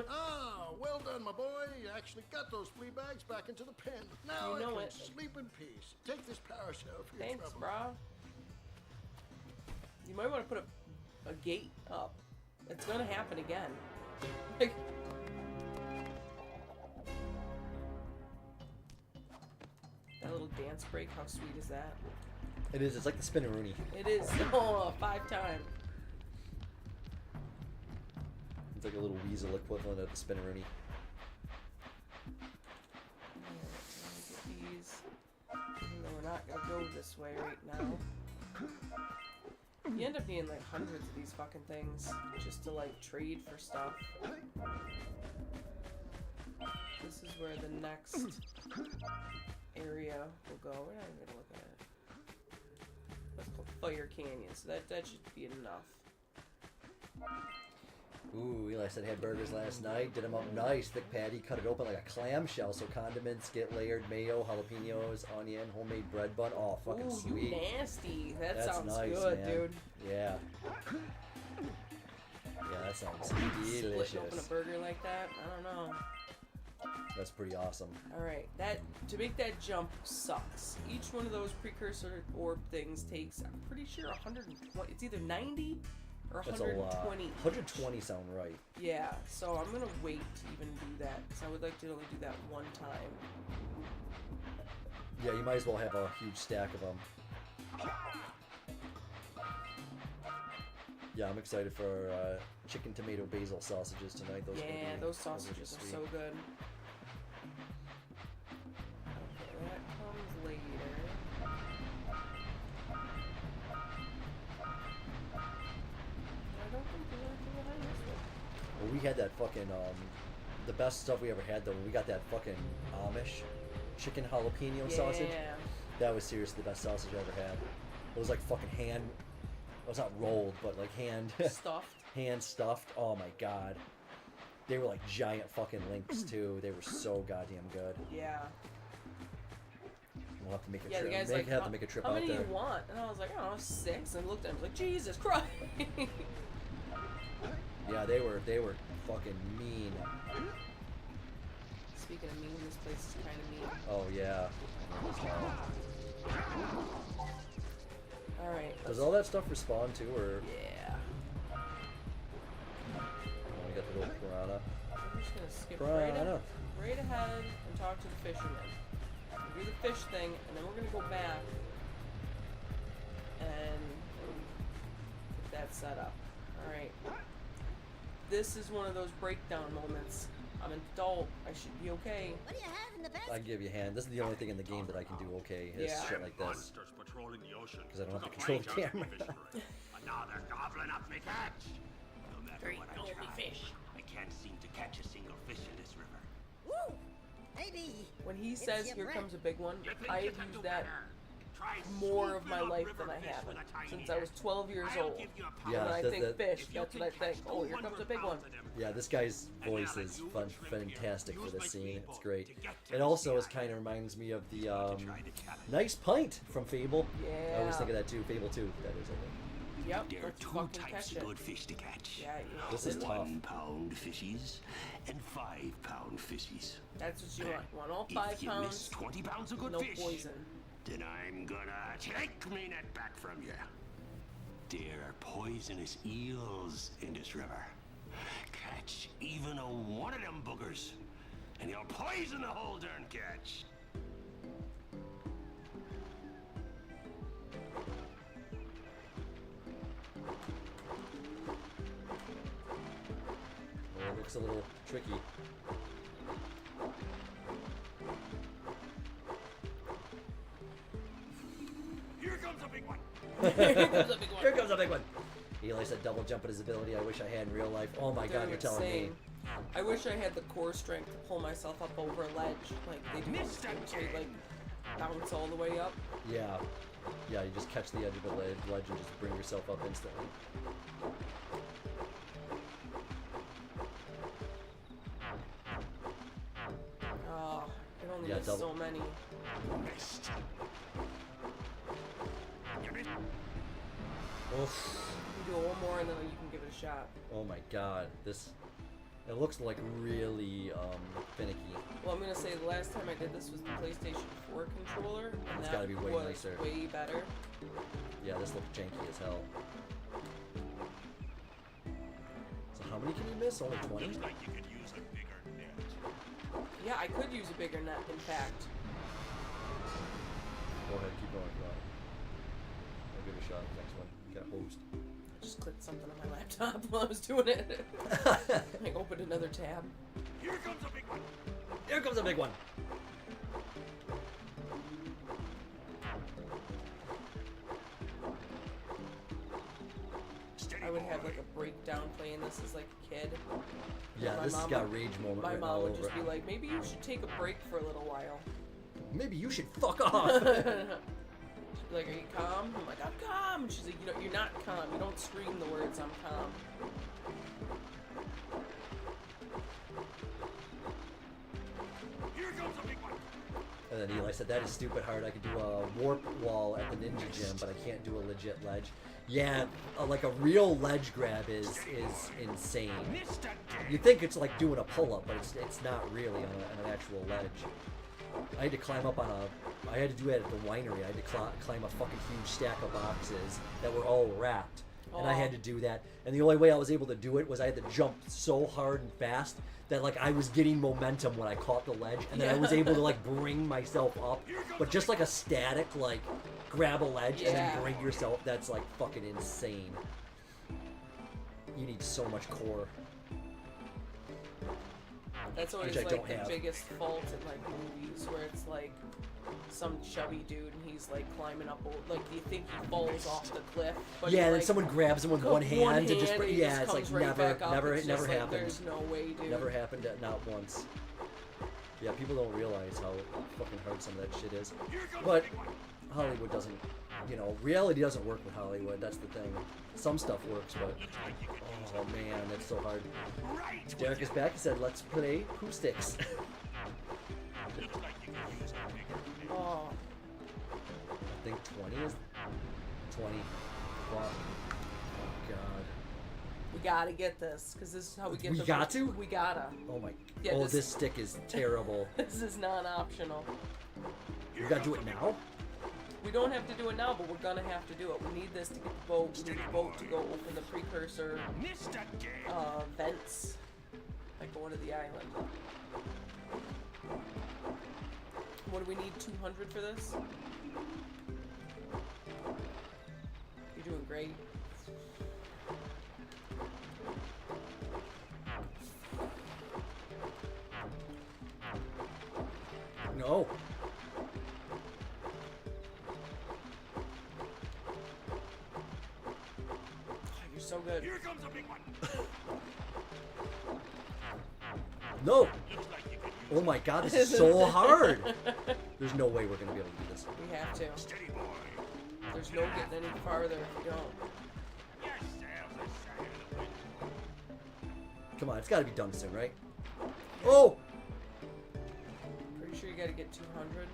Ah, well done, my boy. You actually got those flea bags back into the pen. Now You know I can it. sleep in peace. Take this power cell for your Thanks, trouble. brah. You might want to put a gate up. It's gonna happen again. Like, that little dance break, how sweet is that? It is. It's like the spinneroonie. It is. Oh, 5 times. It's like a little weasel equivalent of the spinneroonie. Get these. Even though we're not gonna go this way right now. You end up needing like hundreds of these fucking things just to like trade for stuff. This is where the next area will go. We're not even gonna look at it. That's called Fire Canyon, so that should be enough. Ooh, Eli said had burgers last night. Did them up nice. Thick patty. Cut it open like a clamshell. So condiments get layered. Mayo, jalapenos, onion, homemade bread bun. Oh, fucking Ooh, sweet. you nasty. That That's sounds nice, good, man. dude. Yeah. Yeah, that sounds Splitting delicious. open a burger like that? I don't know. That's pretty awesome. Alright, to make that jump sucks. Each one of those precursor orb things takes, I'm pretty sure 120, it's either 90 or That's a 120. lot. 120 sound right. Yeah, so I'm gonna wait to even do that, because I would like to only do that one time. Yeah, you might as well have a huge stack of them. Yeah, I'm excited for chicken, tomato, basil sausages tonight. Those Yeah, those sausages are so good. Okay, that comes later. I don't think there's anything behind this one. Well, we had that fucking the best stuff we ever had though. When we got that fucking Amish chicken jalapeno sausage. That was seriously the best sausage I ever had. It was like fucking hand. It was not rolled, but like hand Stuffed. hand stuffed. Oh my god. They were like giant fucking links too. They were so goddamn good. Yeah. We'll have to make a Yeah, the trip. guy's like, have to make a trip how out many there. do you want? And I was like, I don't know, 6. And looked at him, like, Jesus Christ. Yeah, they were fucking mean. Speaking of mean, this place is kind of mean. Oh yeah. Alright. Does all that stuff respawn too, or? Yeah. Oh, we got the little piranha. I'm just gonna skip Piranha. right ahead and talk to the fisherman. We'll do the fish thing, and then we're gonna go back and get that set up. Alright. This is one of those breakdown moments. I'm an adult. I should be okay. What do you have in the basket? I give you a hand. This is the only thing in the game that I can do okay. Is Yeah. shit like this. Monsters patrolling the ocean. Because I don't have to Took a control the range out of camera. fishery. I Now they're gobbling up my catch. No matter Great, what I only try, fish. I can't seem to catch a single fish in this river. Woo! Maybe. When he It's says, your "Here breath." comes a big one," You think I you have can do used that better? Try more of my scooping up life river than I fish haven't. with a tiny Since I was net. 12 years I'll old. give you a Yeah, When I the- think the- fish, If you that's what I can think. catch Oh, here comes a big 200 one. pounds of them. Yeah, this guy's voice is fantastic for this scene. It's great. It also kind of reminds me of the nice pint from Fable. I always think of that too. Fable 2, that is, I think. Yep, There are let's two fucking types catch of it. good fish to catch. Yeah, This is tough. 1 pound fishies and 5 pound fishies. That's what you want. You want all If 5 you pounds, miss 20 pounds of good no fish, poison. then I'm gonna take me net back from you. There are poisonous eels in this river. Catch even a one of them boogers, and you'll poison the whole darn catch. Well, it looks a little tricky. Here comes a big one. Here comes a big one. Here comes a big one. Eli said double jump at his ability. I wish I had in real life. Oh my god, They're you're telling me. insane. I wish I had the core strength to pull myself up over a ledge like they do. Missed that So you, kid. like bounce all the way up. Yeah. Yeah, you just catch the edge of the ledge and just bring yourself up instantly. Oh, it only Yeah, missed double. so many. Missed. Oof. You do one more and then you can give it a shot. Oh my god, this... It looks like really finicky. Well, I'm gonna say the last time I did this was the PlayStation 4 controller, and It's that gotta be way was nicer. way better. Yeah, this looks janky as hell. So how many can you miss? Only 20? Looks like you could use a bigger net. Yeah, I could use a bigger net, in fact. Go ahead, keep going, go on. I'll give it a shot. Next one. You got host. I just clicked something on my laptop while I was doing it. I opened another tab. Here comes a big one. Here comes a big one! Steady I would boy. have like a breakdown playing this as like a kid. Yeah, My this has mom got would- rage moment My written all mom would over just be it. like, maybe you should take a break for a little while. Maybe you should fuck off! She'd be like, are you calm? I'm like, I'm calm. And she's like, you know, you're not calm. You don't scream the words, I'm calm. Here comes a big one. And then Eli said, that is stupid hard. I could do a warp wall at the ninja gym, but I can't do a legit ledge. Yeah, like a real ledge grab is insane. Missed that game. You think it's like doing a pull-up, but it's not really on an actual ledge. I had to climb up on a... I had to do it at the winery. I had to climb a fucking huge stack of boxes that were all wrapped. And I had to do that. And the only way I was able to do it was I had to jump so hard and fast that like I was getting momentum when I caught the ledge. And then I was able to like bring myself up. But just like a static, like grab a ledge and then bring yourself. That's like fucking insane. You need so much core. That's always Which I like don't the have. biggest fault in like movies where it's like some chubby dude and he's like climbing up, like you think he falls off the cliff, but Yeah, he, and then like, someone grabs him with one hand and just and he yeah, it's like comes right never back up. never It's never just like, happened. There's no way, dude. Never happened not once. Yeah, people don't realize how fucking hard some of that shit is. But Hollywood doesn't, you know, reality doesn't work with Hollywood. That's the thing. Some stuff works, but oh man, it's so hard. Right. Derek is back. He said, "Let's play Who Sticks." Looks like you could use a bigger net. Oh, I think 20 is 20. Fuck. Oh god. we gotta get this because this is how we get. We the got to? We gotta. Oh my. Yeah, oh, this- this stick is terrible. This is non-optional. We gotta do it now. We don't have to do it now, but we're gonna have to do it. We need this to get the boat. We need the boat to go open the precursor Missed that game. vents. Like going to the island. What do we need? 200 for this? You're doing great. No. so good. Here comes a big one. No! Looks like you can use Oh my god, this is so hard! There's no way we're gonna be able to do this. We have to. steady boy. There's no getting any farther if we don't. Your sails are sagging in the wind. Come on, it's gotta be done soon, right? Oh! Pretty sure you gotta get 200.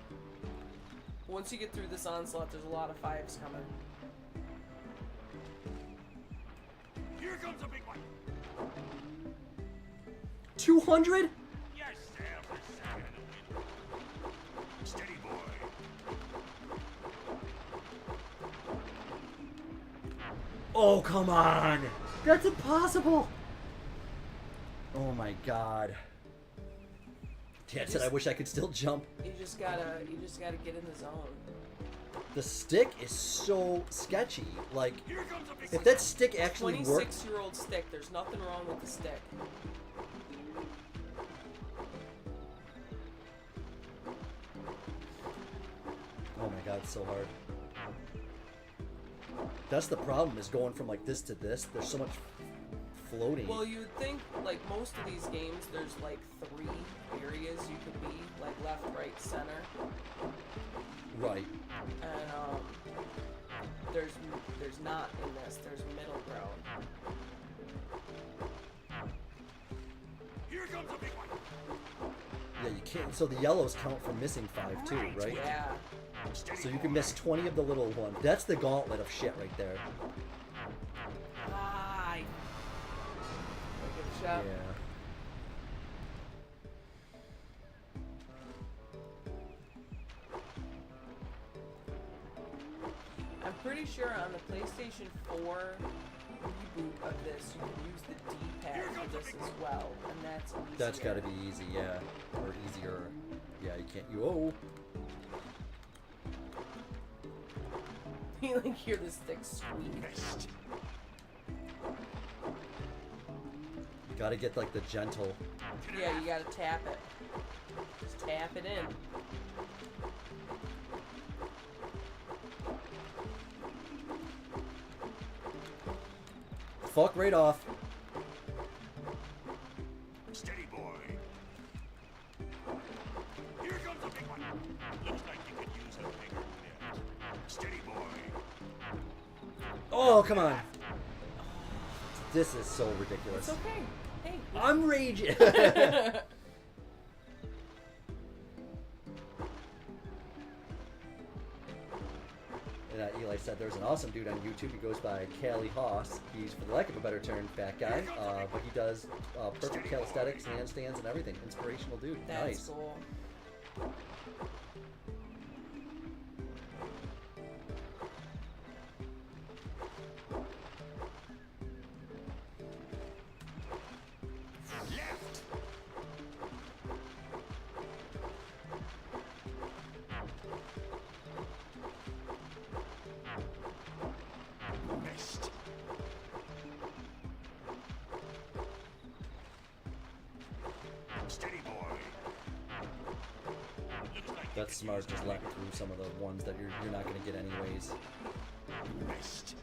Once you get through this onslaught, there's a lot of 5s coming. Here comes a big one. 200? Your sails are sagging in the wind. Steady boy. Oh, come on! That's impossible! Oh my god. Dad said I wish I could still jump. You just gotta get in the zone. The stick is so sketchy. Like, Here comes a big if one. that stick actually worked... 26-year-old stick. There's nothing wrong with the stick. Oh my god, it's so hard. That's the problem, is going from like this to this. There's so much floating. Well, you'd think, like, most of these games, there's, like, 3 areas you could be, like, left, right, center. Right. And, there's not in this. There's middle ground. Here comes a big one. Yeah, you can't. So the yellows count for missing 5 too, right? Yeah. So you can miss 20 of the little ones. That's the gauntlet of shit right there. Ah, give it a shot. Yeah. I'm pretty sure on the PlayStation 4 reboot of this, you can use the D-pad for this as well, and that's easier. That's got to be easy, yeah, or easier. Yeah, you can't. Oh. You like hear the stick squeak. You got to get like the gentle. Yeah, you gotta tap it. Just tap it in. Fuck right off. Steady boy. Here comes a big one. Looks like you could use a bigger pit. Steady boy. Oh, come on. This is so ridiculous. It's okay. Hey. I'm raging. And Eli said there's an awesome dude on YouTube. He goes by Callie Hoss. He's, for the lack of a better term, fat guy. But he does perfect calisthenics, handstands, and everything. Inspirational dude. That's Nice. cool. Left. Missed. Steady boy. Looks like you That's could smart, use just a letting bigger through some of the ones that you're not going to get anyways. Missed.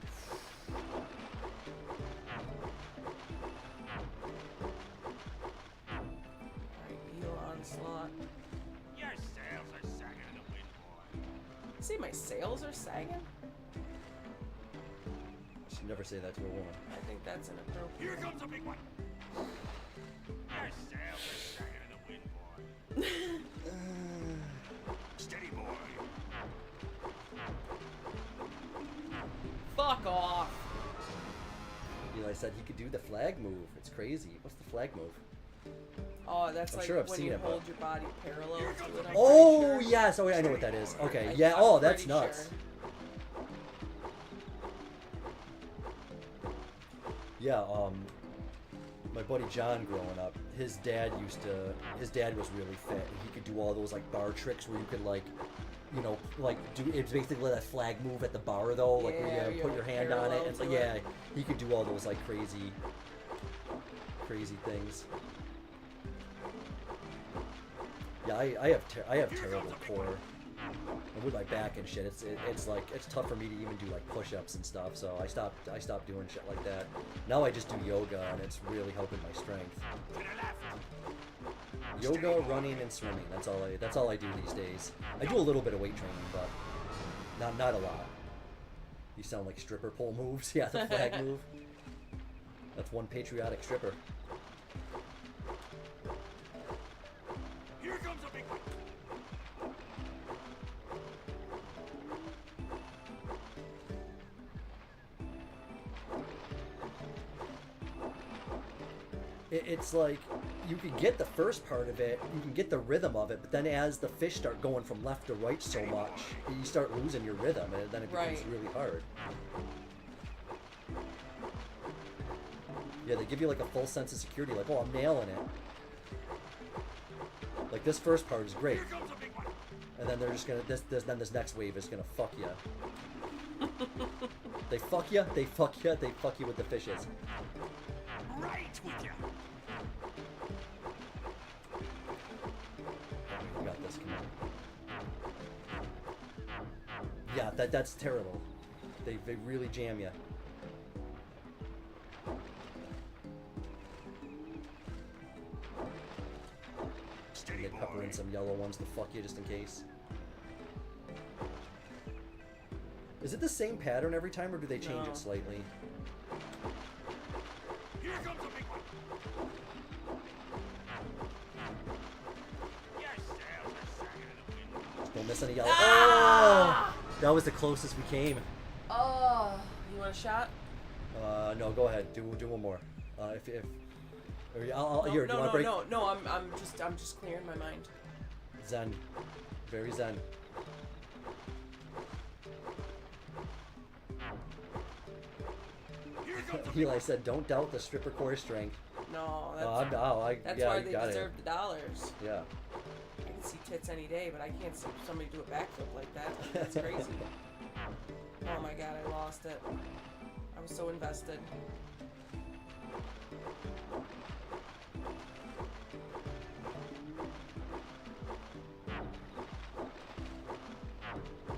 Alright, eel onslaught. Your sails are sagging in the wind, boy. See, my sails are sagging? You should never say that to a woman. I think that's inappropriate. Here comes a big one. Your sails are sagging in the wind, boy. Steady boy. Fuck off! Eli said he could do the flag move. It's crazy. What's the flag move? Oh, that's I'm like sure I've when seen you it, but- hold your body parallel to it. I'm Oh, pretty sure. yes. Oh, yeah, I know what that is. Okay, I- yeah. I'm Oh, that's pretty nuts. sure. Yeah, my buddy John growing up, his dad was really fit, and he could do all those like bar tricks where you could like, you know, like do, it's basically that flag move at the bar though, like Yeah, where you yeah, put your hand on it, parallel and to yeah, it. he could do all those like crazy things. Yeah, I have terrible core. And with my back and shit, it's like it's tough for me to even do like push-ups and stuff. So I stopped doing shit like that. Now I just do yoga, and it's really helping my strength. Yoga, running, and swimming. That's all I do these days. I do a little bit of weight training, but not a lot. You sound like stripper pole moves. Yeah, the flag move. That's one patriotic stripper. Here comes a big one. It's like you can get the first part of it, you can get the rhythm of it, but then as the fish start going from left to right so much, you start losing your rhythm, and then it becomes really hard. Yeah, they give you like a full sense of security, like, oh, I'm nailing it. Like this first part is great, and then they're just gonna this next wave is gonna fuck you. They fuck you, they fuck you, they fuck you with the fishes. Right with you. You got this, come on. Yeah, that's terrible. They really jam you. And they pepper in some yellow ones to fuck you just in case. Is it the same pattern every time, or do they change it slightly? Here comes a big one. Yes, there's a second in the wind. Just don't miss any yellow. Oh! That was the closest we came. Oh, you want a shot? No, go ahead. Do one more. If or No, here, do you want to break? no. I'm just clearing my mind. Zen, very zen. Eli said, "Don't doubt the stripper core strength." No, that's yeah, why you they got deserve it. the dollars. Yeah. I can see tits any day, but I can't see somebody do a backflip like that. That's crazy. Oh my god, I lost it. I was so invested.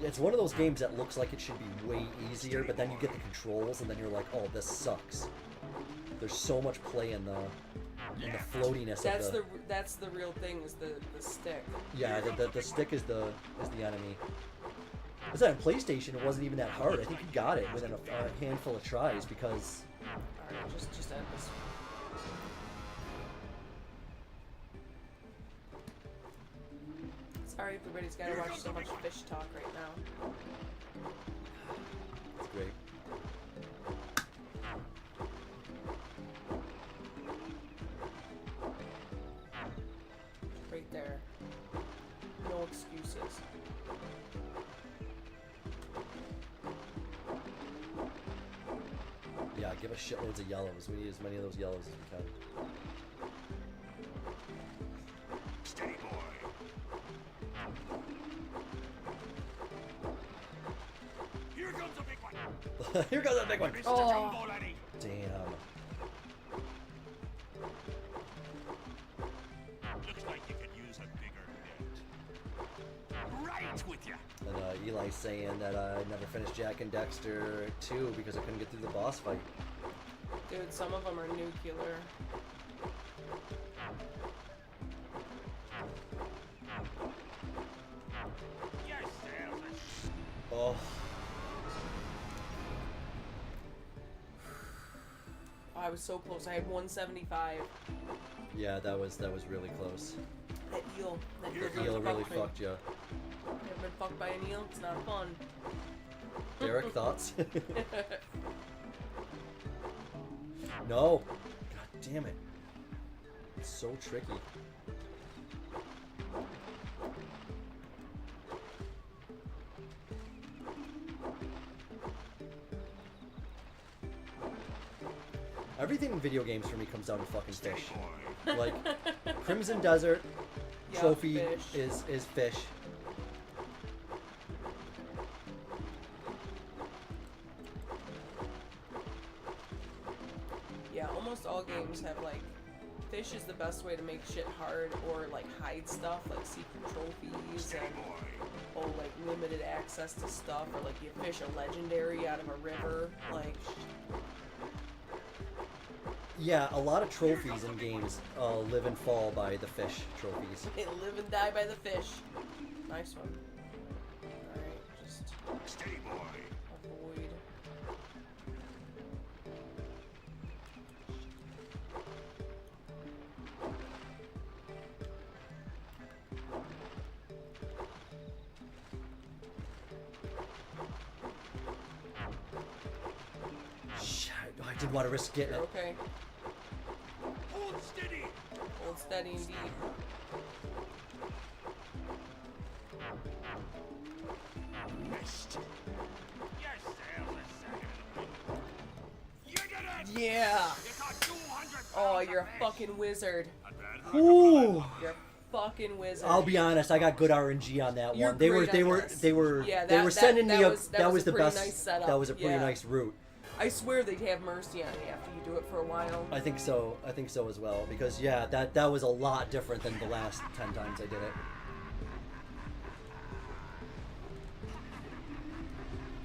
It's one of those games that looks like it should be way easier, but then you get the controls, and then you're like, "Oh, this sucks." There's so much play in the floatiness of the. That's the real thing, is the stick. Yeah, the stick is the enemy. I said on PlayStation, it wasn't even that hard. I think you got it within a handful of tries because. Alright, just end this. Sorry, everybody's gotta watch so much fish talk right now. It's great. Right there. No excuses. Yeah, give us shitloads of yellows. We need as many of those yellows as we can. Steady boy. Here comes a big one. Here goes that big one. Mr. Oh. Jumbo Laddie. Damn. Looks like you could use a bigger net. Right with you. And Eli's saying that I never finished Jak and Daxter 2 because I couldn't get through the boss fight. Dude, some of them are nuclear. Yes, there's a Oh. I was so close. I had 175. Yeah, that was really close. That eel. That Eel really me. fucked you. Ever been fucked by an eel? It's not fun. Derek, thoughts? No. God damn it. It's so tricky. Everything in video games for me comes down to fucking fish. Like, Crimson Desert Yeah, trophy fish. is fish. Yeah, almost all games have like fish is the best way to make shit hard or like hide stuff, like secret trophies and like limited access to stuff, or like you fish a legendary out of a river, like. Yeah, a lot of trophies in games live and fall by the fish trophies. They live and die by the fish. Nice one. Alright, just Steady boy. avoid. Shit, I didn't want to risk getting You're it. okay. Hold steady. Hold steady indeed. Missed. Your sails are set. You did it. Yeah! You got 200 Oh, pounds you're a of fish. fucking wizard. Ooh. You're a fucking wizard. I'll be honest, I got good RNG on that You're one. They were great they on were this. they were Yeah, they that- were that- sending that me was- up. that That was was a the pretty best. nice setup. That was a pretty Yeah. nice route. I swear they'd have mercy on you after you do it for a while. I think so. I think so as well. Because yeah, that was a lot different than the last 10 times I did it.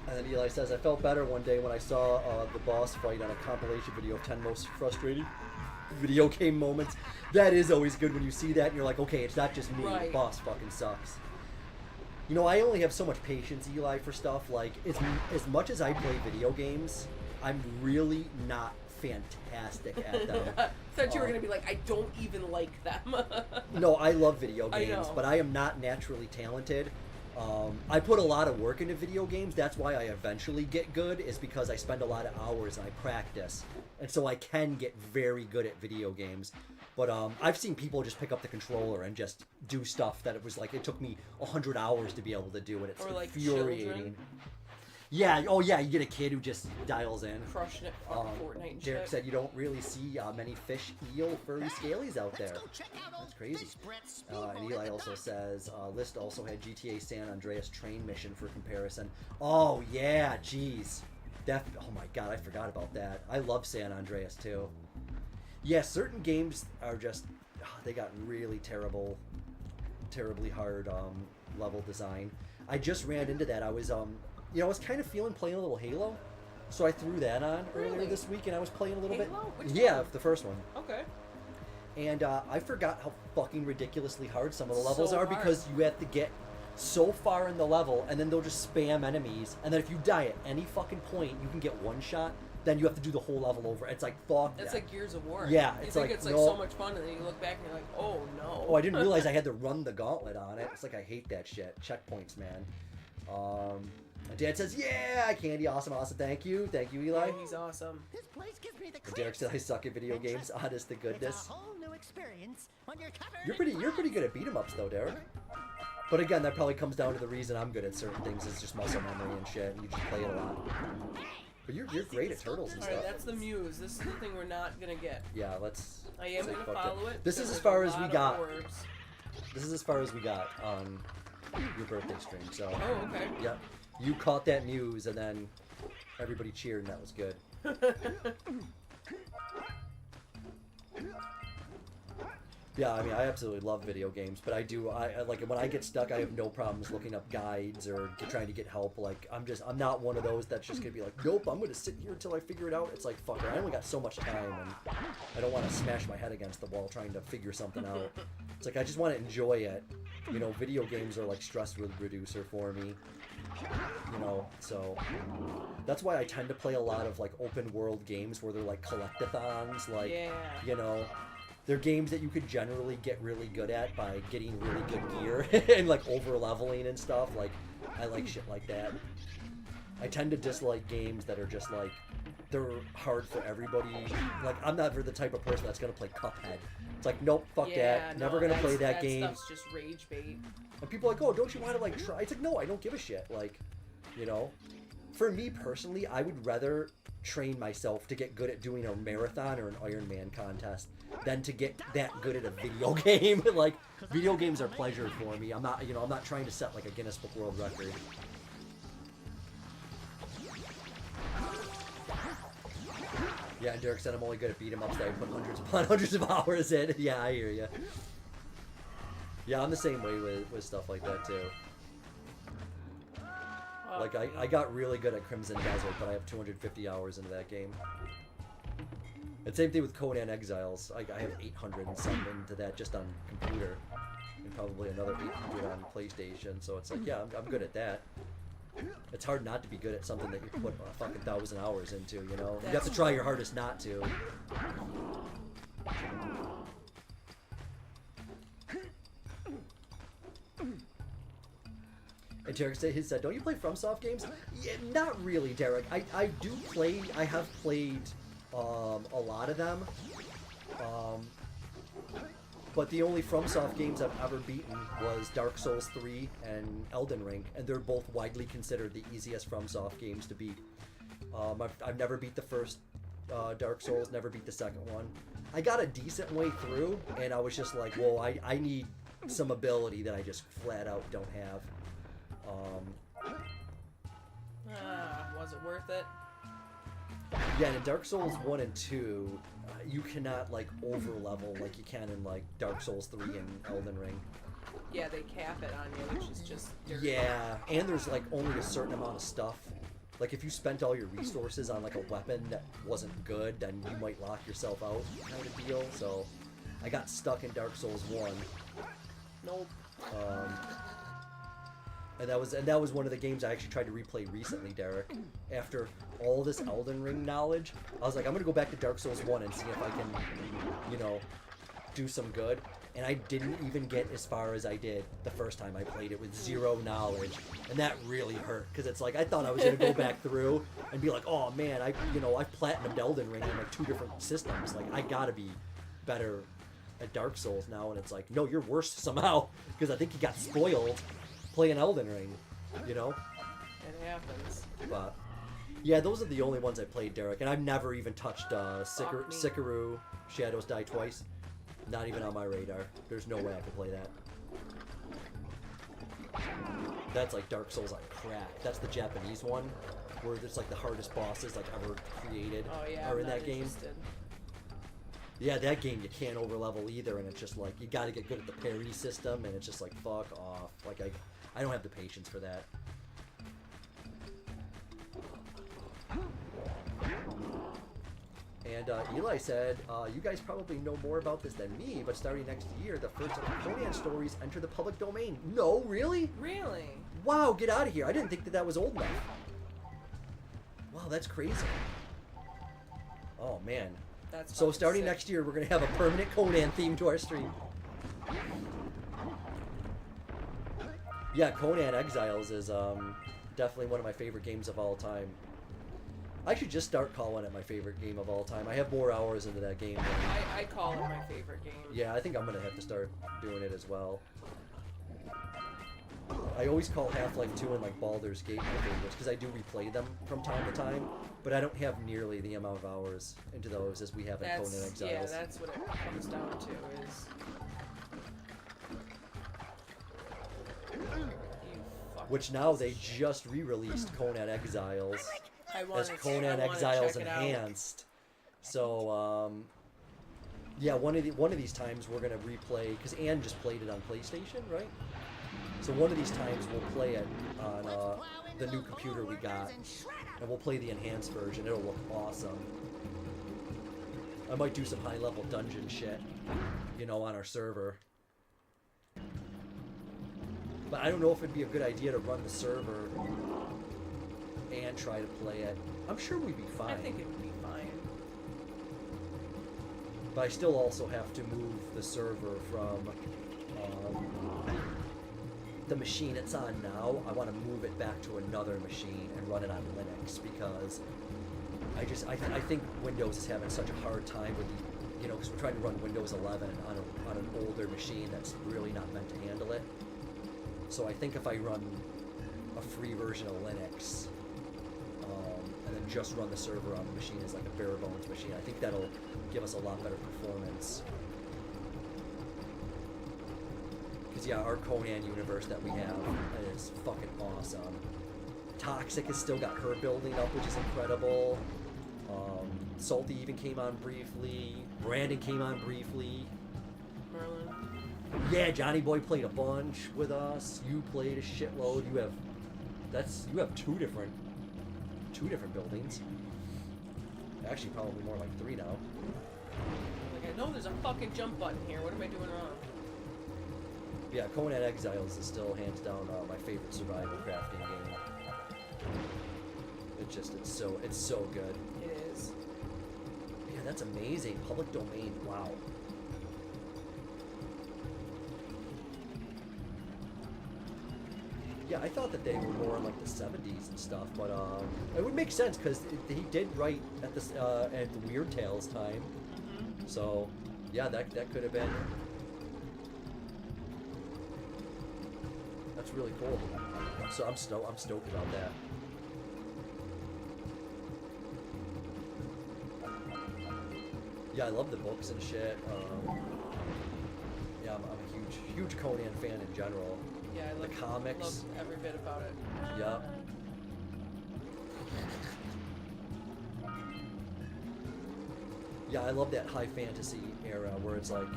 And then Eli says, I felt better one day when I saw the boss fight on a compilation video of 10 most frustrating video game moments. That is always good when you see that and you're like, okay, it's not just me. Right. The boss fucking sucks. You know, I only have so much patience, Eli, for stuff. Like, as much as I play video games, I'm really not fantastic at them. I thought you were gonna be like, I don't even like them. No, I love video I games, know. but I am not naturally talented. I put a lot of work into video games. That's why I eventually get good, is because I spend a lot of hours and I practice. And so I can get very good at video games. But I've seen people just pick up the controller and just do stuff that it was like, it took me 100 hours to be able to do it. It's Or like infuriating. children. Yeah, oh yeah, you get a kid who just dials in. Crushing it, fucking Fortnite and Derek shit. said you don't really see many fish, eel, furry scalies out there. Let's go check out old That's crazy. Fish Brett's And speedboat Eli at the also dock. says, List also had GTA San Andreas train mission for comparison. Oh yeah, jeez. Oh my god, I forgot about that. I love San Andreas too. Yeah, certain games are just, they got really terribly hard level design. I just ran into that. I was you know, I was kind of feeling playing a little Halo, so I threw that on earlier Really? this week, and I was playing a little Halo? bit. Which Yeah, one? the first one. Okay. And I forgot how fucking ridiculously hard some of the levels So are, hard. because you have to get so far in the level, and then they'll just spam enemies, and then if you die at any fucking point, you can get one shot. Then you have to do the whole level over. It's like fuck. It's that. like Gears of War. Yeah, you it's think like, it's like no. so much fun, and then you look back and you're like, oh no. Oh, I didn't realize I had to run the gauntlet on it. It's like I hate that shit. Checkpoints, man. My dad says, yeah, Candy, awesome, thank you, Eli. Yeah, he's awesome. This place gives me the And Derek said I creeps. suck at video And games. trust me, Honest to goodness. It's a whole new experience when you're covered You're in pretty good at beat 'em ups though, Derek. But again, that probably comes down to the reason I'm good at certain things is just muscle memory and shit. And you just play it a lot. But you're great at turtles and Alright, stuff. that's the muse. This is the thing we're not gonna get. Yeah, let's. I am say gonna fuck follow it. This because is as there's far a as we lot of got. orbs. This is as far as we got on your birthday stream. So. Oh, okay. Yep. You caught that news, and then everybody cheered, and that was good. Yeah, I mean, I absolutely love video games, but I like when I get stuck, I have no problems looking up guides or trying to get help. Like, I'm not one of those that's just gonna be like, nope, I'm gonna sit here until I figure it out. It's like, fuck it, I only got so much time, and I don't want to smash my head against the wall trying to figure something out. It's like, I just want to enjoy it. You know, video games are like stress reducer for me. You know, so that's why I tend to play a lot of like open world games where they're like collectathons, like, Yeah. you know, they're games that you could generally get really good at by getting really good gear and like over leveling and stuff. Like, I like shit like that. I tend to dislike games that are just like, they're hard for everybody. Like, I'm not the type of person that's gonna play Cuphead. It's like, nope, fuck Yeah, that. no, Never gonna play that that game. stuff's just rage bait. And people are like, oh, don't you want to like try? It's like, no, I don't give a shit. Like, you know, for me personally, I would rather train myself to get good at doing a marathon or an Ironman contest than to get that good at a video game. Like, video games are pleasure for me. I'm not, you know, I'm not trying to set like a Guinness Book World Record. Yeah, and Derek said I'm only good at beat 'em ups that I put hundreds upon hundreds of hours in. Yeah, I hear you. Yeah, I'm the same way with stuff like that too. Like I got really good at Crimson Desert, but I have 250 hours into that game. And same thing with Conan Exiles. I have 800 and something into that just on computer, and probably another 800 on PlayStation. So it's like, yeah, I'm good at that. It's hard not to be good at something that you put a fucking 1,000 hours into, you know? You have to try your hardest not to. And Derek said, don't you play FromSoft games? Yeah, not really, Derek. I have played a lot of them. But the only FromSoft games I've ever beaten was Dark Souls 3 and Elden Ring, and they're both widely considered the easiest FromSoft games to beat. I've never beat the first Dark Souls, never beat the second one. I got a decent way through, and I was just like, whoa, I need some ability that I just flat out don't have. Was it worth it? Yeah, and in Dark Souls 1 and 2, you cannot, like, over-level like you can in, like, Dark Souls 3 and Elden Ring. Yeah, they cap it on you, which is just dirty. Yeah, and there's, like, only a certain amount of stuff. Like, if you spent all your resources on, like, a weapon that wasn't good, then you might lock yourself out, kind of deal. So, I got stuck in Dark Souls 1. Nope. And that was one of the games I actually tried to replay recently, Derek. After all this Elden Ring knowledge, I was like, I'm gonna go back to Dark Souls 1 and see if I can, you know, do some good. And I didn't even get as far as I did the first time I played it with zero knowledge, and that really hurt because it's like I thought I was gonna go back through and be like, oh man, I've platinumed Elden Ring on like 2 different systems. Like I gotta be better at Dark Souls now, and it's like, no, you're worse somehow because I think you got spoiled playing Elden Ring, you know? It happens. But yeah, those are the only ones I played, Derek, and I've never even touched Sekiro Shadows Die Twice. Not even on my radar. There's no way I could play that. That's like Dark Souls on crack. That's the Japanese one, where it's like the hardest bosses like ever created are in that game. Yeah, that game you can't overlevel either, and it's just like you gotta get good at the parry system, and it's just like fuck off. Like I don't have the patience for that. And Eli said, you guys probably know more about this than me, but starting next year, the first of the Conan stories enter the public domain. No, really? Really? Wow, get out of here. I didn't think that was old enough. Wow, that's crazy. Oh, man. That's so starting sick. next year, we're going to have a permanent Conan theme to our stream. Yeah, Conan Exiles is definitely one of my favorite games of all time. I should just start calling it my favorite game of all time. I have more hours into that game. I call it my favorite game. Yeah, I think I'm going to have to start doing it as well. I always call Half-Life 2 and like Baldur's Gate my favorites because I do replay them from time to time, but I don't have nearly the amount of hours into those as we have in Conan Exiles. Yeah, that's what it comes down to is... Which now they just re-released Conan Exiles as Conan Exiles Enhanced. So, yeah, one of these times we're gonna replay because Anne just played it on PlayStation, right? So one of these times we'll play it on the new computer we got, and we'll play the enhanced version. It'll look awesome. I might do some high-level dungeon shit, you know, on our server. But I don't know if it'd be a good idea to run the server and try to play it. I'm sure we'd be fine. I think it would be fine. But I still also have to move the server from the machine it's on now. I want to move it back to another machine and run it on Linux because I think Windows is having such a hard time with the, you know, because we're trying to run Windows 11 on an older machine that's really not meant to handle it. So I think if I run a free version of Linux, and then just run the server on the machine as like a bare bones machine, I think that'll give us a lot better performance. Because yeah, our Conan universe that we have is fucking awesome. Toxic has still got her building up, which is incredible. Salty even came on briefly. Brandon came on briefly. Merlin. Yeah, Johnny Boy played a bunch with us. You played a shitload. You have two different buildings. Actually, probably more like 3 now. Like, I know there's a fucking jump button here. What am I doing wrong? Yeah, Conan Exiles is still hands down my favorite survival crafting game. It's so good. It is. Yeah, that's amazing. Public domain. Wow. Yeah, I thought that they were more in like the 70s and stuff, but it would make sense because he did write at the Weird Tales time. Mm-hmm. So, yeah, that could have been. That's really cool. I'm stoked about that. Yeah, I love the books and shit. Yeah, I'm a huge Conan fan in general. Yeah, I The comics. love every bit about it. Yeah. Yeah, I love that high fantasy era where it's like,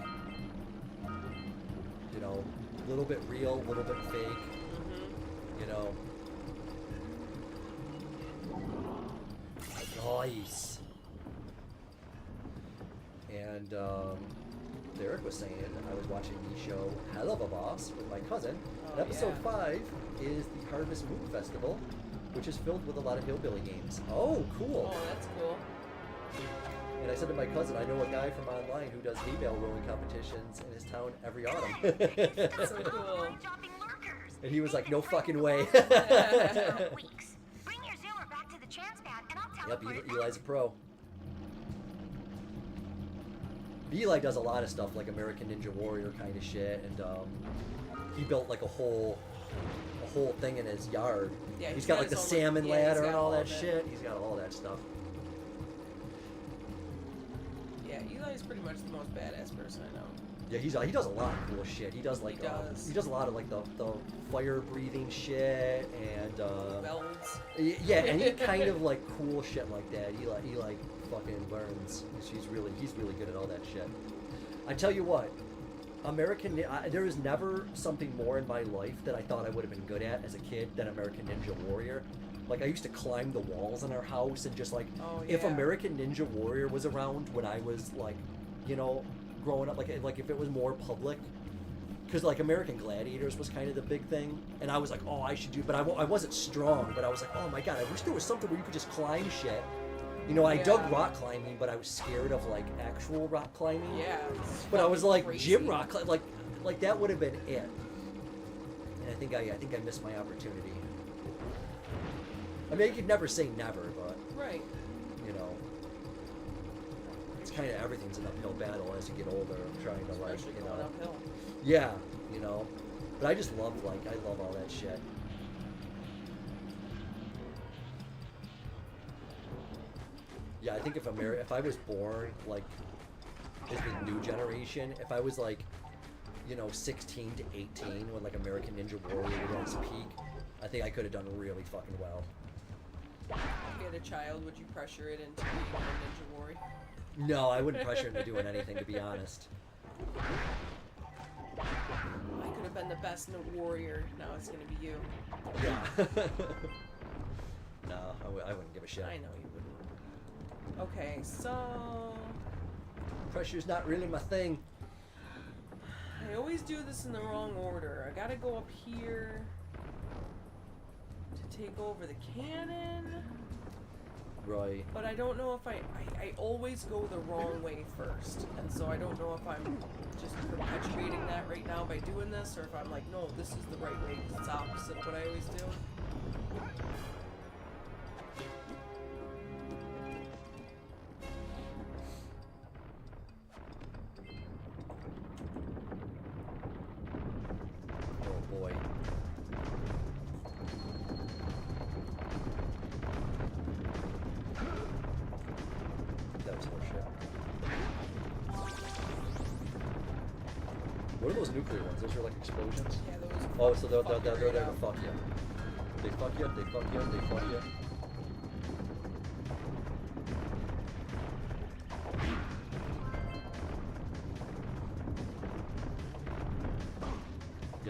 you know, a little bit real, a little bit fake, Mm-hmm. you know. Nice. And Derek was saying, I was watching the show Hell of a Boss with my cousin. Oh, And episode yeah. 5 is the Harvest Moon Festival, which is filled with a lot of hillbilly games. Oh, cool. Oh, that's cool. And I said to my cousin, I know a guy from online who does hay bale rowing competitions in his town every autumn. So cool. And he was like, no fucking way. Bring your zoomer back to the chance pad and I'll Yep, teleport it Eli's a pro. Eli does a lot of stuff like American Ninja Warrior kind of shit, and he built like a whole thing in his yard. Yeah, he's got like the his own, salmon yeah, he's ladder got and all all that of it. shit. He's got all that stuff. Yeah, Eli's pretty much the most badass person I know. Yeah, he does a lot of cool shit. He does like he does a lot of like the fire breathing shit and Welds. yeah, any kind of like cool shit like that. He like fucking learns. He's really good at all that shit. I tell you what, there is never something more in my life that I thought I would have been good at as a kid than American Ninja Warrior. Like I used to climb the walls in our house and just like if American Ninja Warrior was around when I was like, you know, growing up, like if it was more public. Because like American Gladiators was kind of the big thing, and I was like, oh, I should do, but I wasn't strong. But I was like, oh my god, I wish there was something where you could just climb shit. You know, I dug rock climbing, but I was scared of like actual rock climbing. Yeah. But I was like crazy. gym rock, like that would have been it. And I think I missed my opportunity. I mean, you could never say never, but Right. you know, it's kind of everything's an uphill battle as you get older. Trying to like, Especially you going know, uphill. yeah, you know. But I just love I love all that shit. Yeah, I think if I was born like as the new generation, if I was like, you know, 16 to 18 when like American Ninja Warrior was at its peak, I think I could have done really fucking well. If you had a child, would you pressure it into being a Ninja Warrior? No, I wouldn't pressure him to doing anything, to be honest. I could have been the best warrior. Now it's gonna be you. Yeah. No, I wouldn't give a shit. I know you wouldn't. Okay, so Pressure's not really my thing. I always do this in the wrong order. I gotta go up here to take over the cannon. Right. But I don't know if I always go the wrong way first. And so I don't know if I'm just perpetuating that right now by doing this, or if I'm like, no, this is the right way because it's opposite of what I always do. Oh boy. That was horseshit. What are those nuclear ones? Those are like explosions? Yeah, those. Oh, so they're fuck you there right to up. fuck you. They fuck you, they fuck you, they fuck you.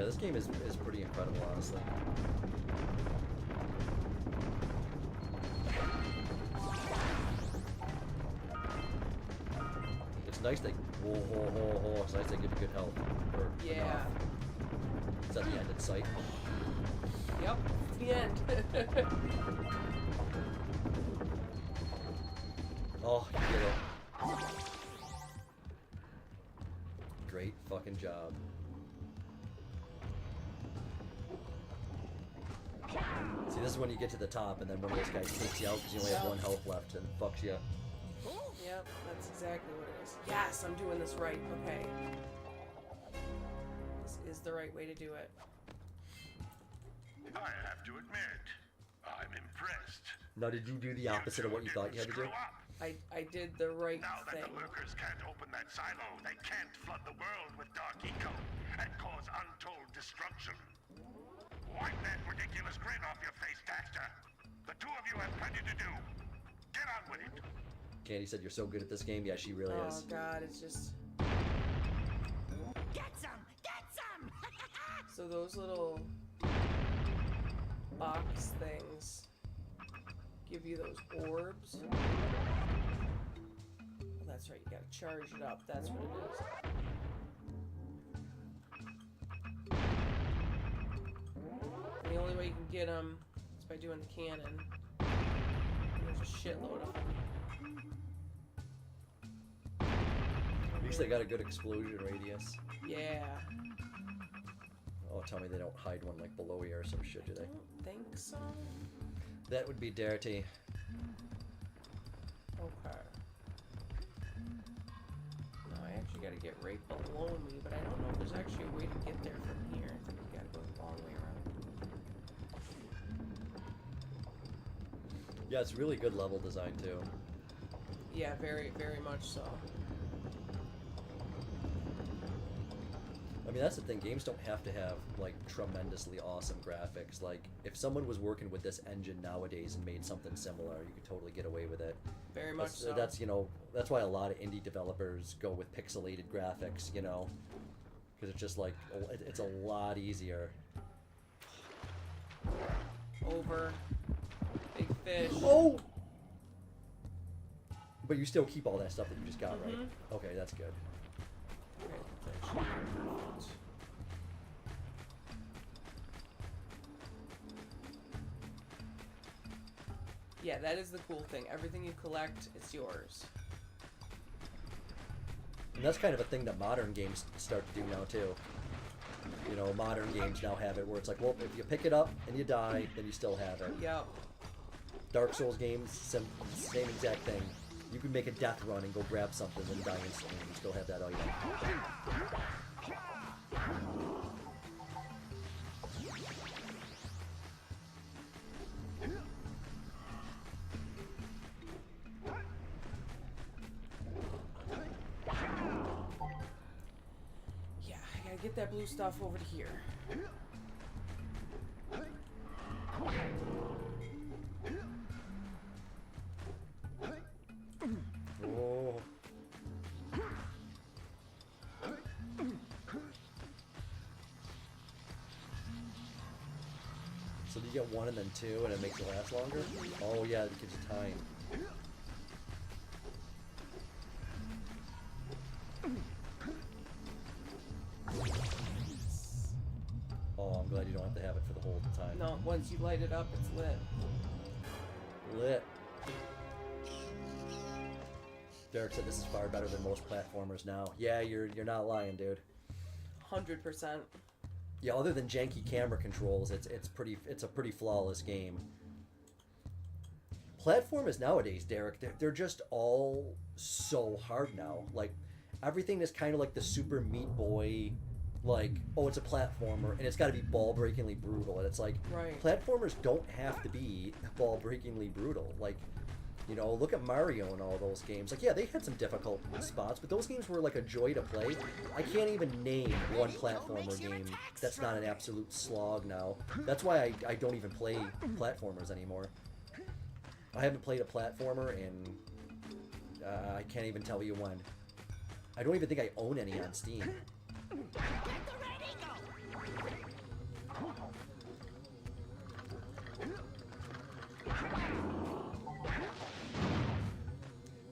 Yeah, this game is pretty incredible, honestly. It's nice they it's nice they give you good health. Or Yeah. enough. Is that the end in sight? Yep. The end. Oh, you did it. Great fucking job. See, this is when you get to the top, and then one of those guys takes you out because you only have one health left and fucks you. Yep, that's exactly what it is. Yes, I'm doing this right. Okay. This is the right way to do it. I have to admit, I'm impressed. Now, did you do the opposite of what you thought you had to do? I did the right Now that thing. the lurkers can't open that silo, they can't flood the world with dark eco and cause untold destruction. Wipe that ridiculous grin off your face, Daxter. The two of you have plenty to do. Get on with it. Candy said you're so good at this game. Yeah, she really is. Oh god, it's just... Get some! Get some! So those little box things give you those orbs. Well, that's right, you gotta charge it up. That's what it is. And the only way you can get them is by doing the cannon. And there's a shitload of them. At least they got a good explosion radius. Yeah. Oh, tell me they don't hide one like below you or some shit, do I they? don't think so. That would be dirty. Okay. No, I actually gotta get right below me, but I don't know if there's actually a way to get there from here. I think we gotta go the long way around. Yeah, it's really good level design too. Yeah, very, very much so. I mean, that's the thing. Games don't have to have like tremendously awesome graphics. Like, if someone was working with this engine nowadays and made something similar, you could totally get away with it. Very much so. That's you know, that's why a lot of indie developers go with pixelated graphics. You know, because it's just like it's a lot easier. Over. Big fish. Oh! But you still keep all that stuff that you just got, right? Okay, that's good. Okay, that should be perfect. Yeah, that is the cool thing. Everything you collect, it's yours. And that's kind of a thing that modern games start to do now too. You know, modern games now have it where it's like, well, if you pick it up and you die, then you still have it. Yep. Dark Souls games, same exact thing. You can make a death run and go grab something and die instantly and you still have that item. Yeah, I gotta get that blue stuff over to here. Oh. So do you get one and then two and it makes it last longer? Oh yeah, it gives you time. Oh, I'm glad you don't have to have it for the whole time. No, once you light it up, it's lit. Lit. Derek said this is far better than most platformers now. Yeah, you're not lying, dude. 100%. Yeah, other than janky camera controls, it's a pretty flawless game. Platformers nowadays, Derek, they're just all so hard now. Like, everything is kind of like the Super Meat Boy, like, oh, it's a platformer, and it's got to be ball-breakingly brutal. And it's like, Right. platformers don't have to be ball-breakingly brutal. Like, you know, look at Mario and all those games. Like, yeah, they had some difficult spots, but those games were like a joy to play. I can't even name one platformer game that's not an absolute slog now. That's why I don't even play platformers anymore. I haven't played a platformer in, I can't even tell you when. I don't even think I own any on Steam. Get the red eagle!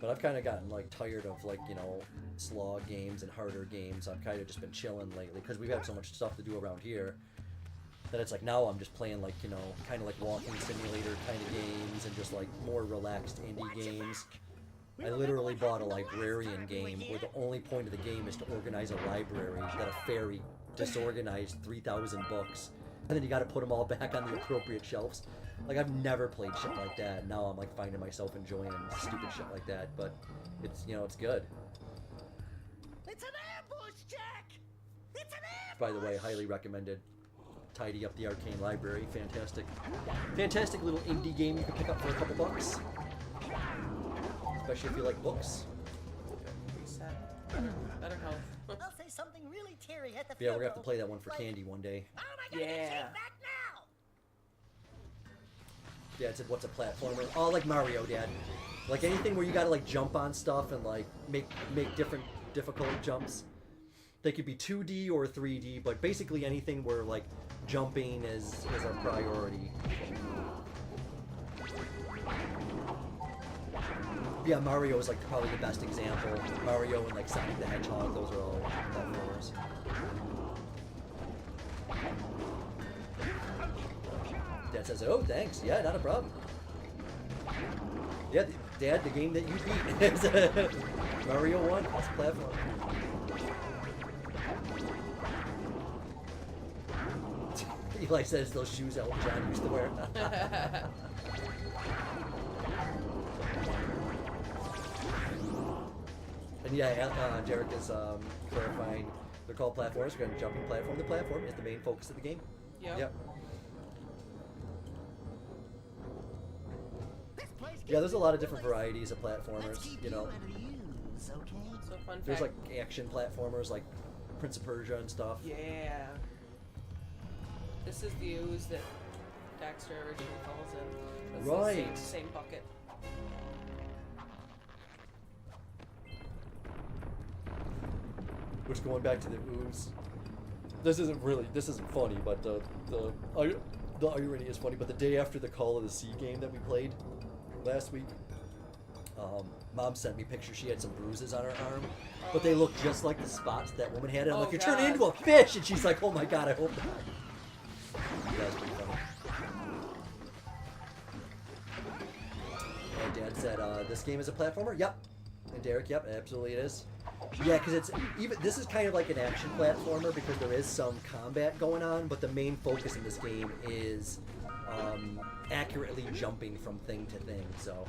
But I've kind of gotten like tired of like, you know, slog games and harder games. I've kind of just been chilling lately because we've had so much stuff to do around here that it's like now I'm just playing like, you know, kind of like walking simulator kind of games and just like more relaxed indie games. I literally bought a librarian game where the only point of the game is to organize a library that a fairy disorganized 3,000 books. And then you got to put them all back on the appropriate shelves. Like, I've never played shit like that. Now I'm like finding myself enjoying stupid shit like that. But it's, you know, it's good. It's an ambush, Jak! It's an ambush! By the way, highly recommended. Tidy up the arcane library. Fantastic. Fantastic little indie game you can pick up for a couple bucks. Especially if you like books. Reset. Better health. I'll say something really teary at the Yeah, we're gonna funeral. have to play that one for Candy one day. How am I gonna get Yeah. Jake back now? Yeah, it's what's a platformer? Oh, like Mario, Dad. Like anything where you gotta like jump on stuff and like make different difficult jumps. They could be 2D or 3D, but basically anything where like jumping is a priority. Yeah, Mario is like probably the best example. Mario and like Sonic the Hedgehog, those are all platformers. Dad says, "Oh, thanks. Yeah, not a problem." Yeah, Dad, the game that you beat is Mario 1. That's a platform. Eli says those shoes Elton John used to wear. And yeah, Derek is clarifying. They're called platforms. We're going to jumping platform. The platform is the main focus of the game. Yep. Yeah, there's a lot of different varieties of platformers, you know. So fun There's fact. like action platformers like Prince of Persia and stuff. Yeah. This is the ooze that Daxter originally falls in. That's Right. The same bucket. Which, going back to the ooze, this isn't funny, but the irony is funny. But the day after the Call of the Sea game that we played last week, Mom sent me pictures. She had some bruises on her arm, but they look just like the spots that woman had. And I'm Oh, like, "You're turning God. into a fish," and she's like, "Oh my God, I hope not." Yeah, that's pretty funny. And Dad said, "This game is a platformer." Yep. And Derek, yep, absolutely it is. Yeah, because it's even. This is kind of like an action platformer because there is some combat going on, but the main focus in this game is accurately jumping from thing to thing. So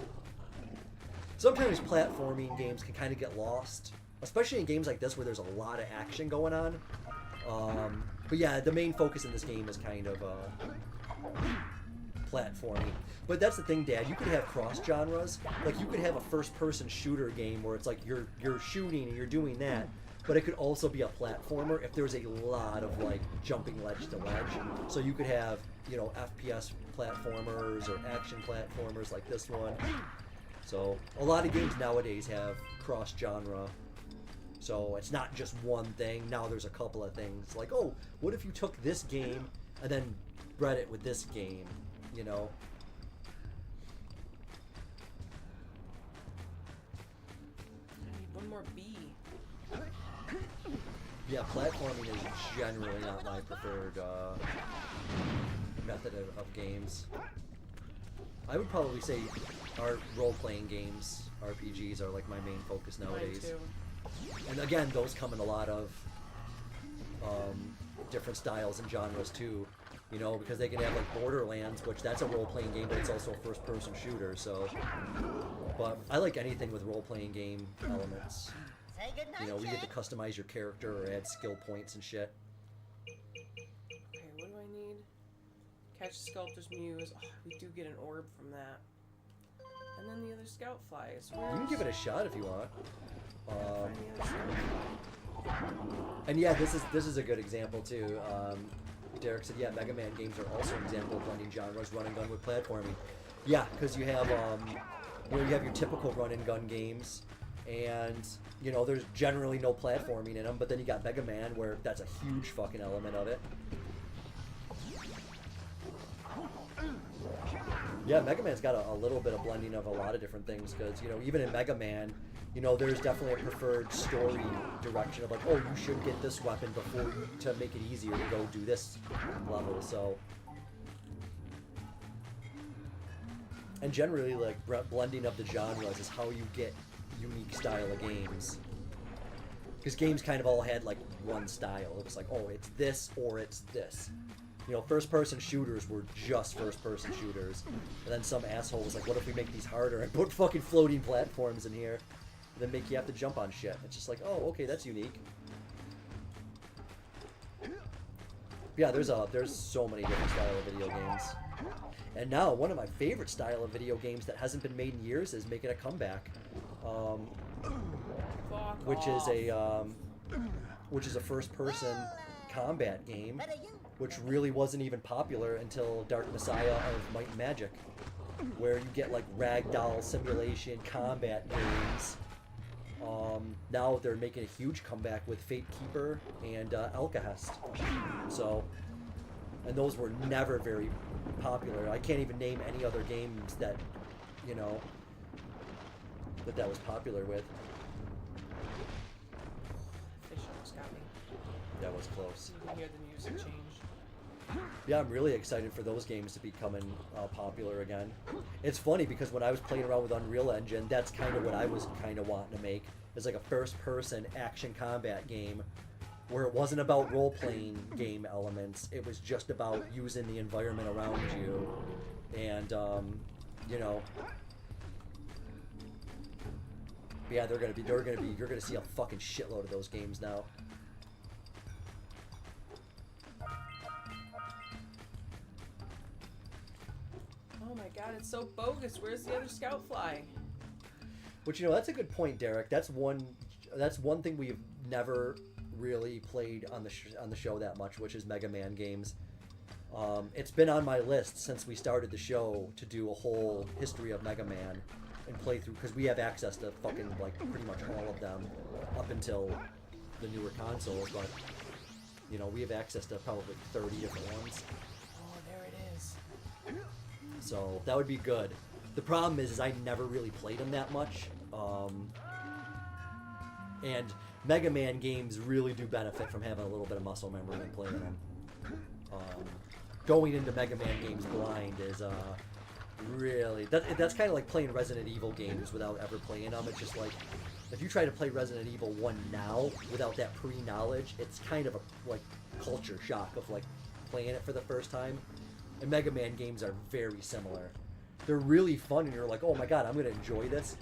sometimes platforming games can kind of get lost, especially in games like this where there's a lot of action going on. But yeah, the main focus in this game is kind of platforming. But that's the thing, Dad. You could have cross genres. Like you could have a first-person shooter game where it's like you're shooting and you're doing that, but it could also be a platformer if there's a lot of like jumping ledge to ledge. So you could have, you know, FPS platformers or action platformers like this one. So a lot of games nowadays have cross genre. So it's not just one thing. Now there's a couple of things. Like, oh, what if you took this game and then bred it with this game? You know? I need one more B. Yeah, platforming is generally not my preferred method of games. I would probably say our role-playing games, RPGs, are like my main focus nowadays. Mine too. And again, those come in a lot of different styles and genres too. You know, because they can have like Borderlands, which that's a role-playing game, but it's also a first-person shooter. So, but I like anything with role-playing game elements. Say goodnight, You know, where you get to Jak. customize your character or add skill points and shit. Okay, what do I need? Catch Sculptor's Muse. Oh, we do get an orb from that. And then the other scout flies. You can give it a shot if you want. Find the other scout. And yeah, this is a good example too. Derek said, yeah, Mega Man games are also an example of blending genres, run and gun with platforming. Yeah, because you have you have your typical run and gun games, and you know there's generally no platforming in them. But then you got Mega Man, where that's a huge fucking element of it. Yeah, Mega Man's got a little bit of blending of a lot of different things, because, you know, even in Mega Man, you know, there's definitely a preferred story direction of like, oh, you should get this weapon before to make it easier to go do this level, so. And generally, like, blending of the genres is how you get unique style of games. Because games kind of all had, like, one style. It was like, oh, it's this or it's this. You know, first-person shooters were just first-person shooters. And then some asshole was like, what if we make these harder and put fucking floating platforms in here? And then make you have to jump on shit. It's just like, oh, okay, that's unique. Yeah, there's so many different style of video games. And now, one of my favorite style of video games that hasn't been made in years is making a comeback. Which is a first-person combat game, which really wasn't even popular until Dark Messiah of Might and Magic, where you get like ragdoll simulation combat games. Now they're making a huge comeback with Fate Keeper and Alcahest. So, and those were never very popular. I can't even name any other games that, you know, that was popular with. Fish almost got me. That was close. You can hear the music change. Yeah, I'm really excited for those games to be coming popular again. It's funny because when I was playing around with Unreal Engine, that's kind of what I was kind of wanting to make. It's like a first-person action combat game where it wasn't about role-playing game elements. It was just about using the environment around you, and you know. Yeah, you're gonna see a fucking shitload of those games now. Oh my god, it's so bogus. Where's the other scout fly? Which, you know, that's a good point, Derek. That's one thing we've never really played on the show that much, which is Mega Man games. It's been on my list since we started the show to do a whole history of Mega Man and play through, because we have access to fucking like pretty much all of them up until the newer consoles, but you know, we have access to probably 30 different ones. Oh, there it is. So that would be good. The problem is I never really played them that much, and Mega Man games really do benefit from having a little bit of muscle memory when playing them. Going into Mega Man games blind is really, that's kind of like playing Resident Evil games without ever playing them. It's just like, if you try to play Resident Evil 1 now without that pre-knowledge, it's kind of a like culture shock of like playing it for the first time. And Mega Man games are very similar. They're really fun, and you're like, oh my god, I'm gonna enjoy this.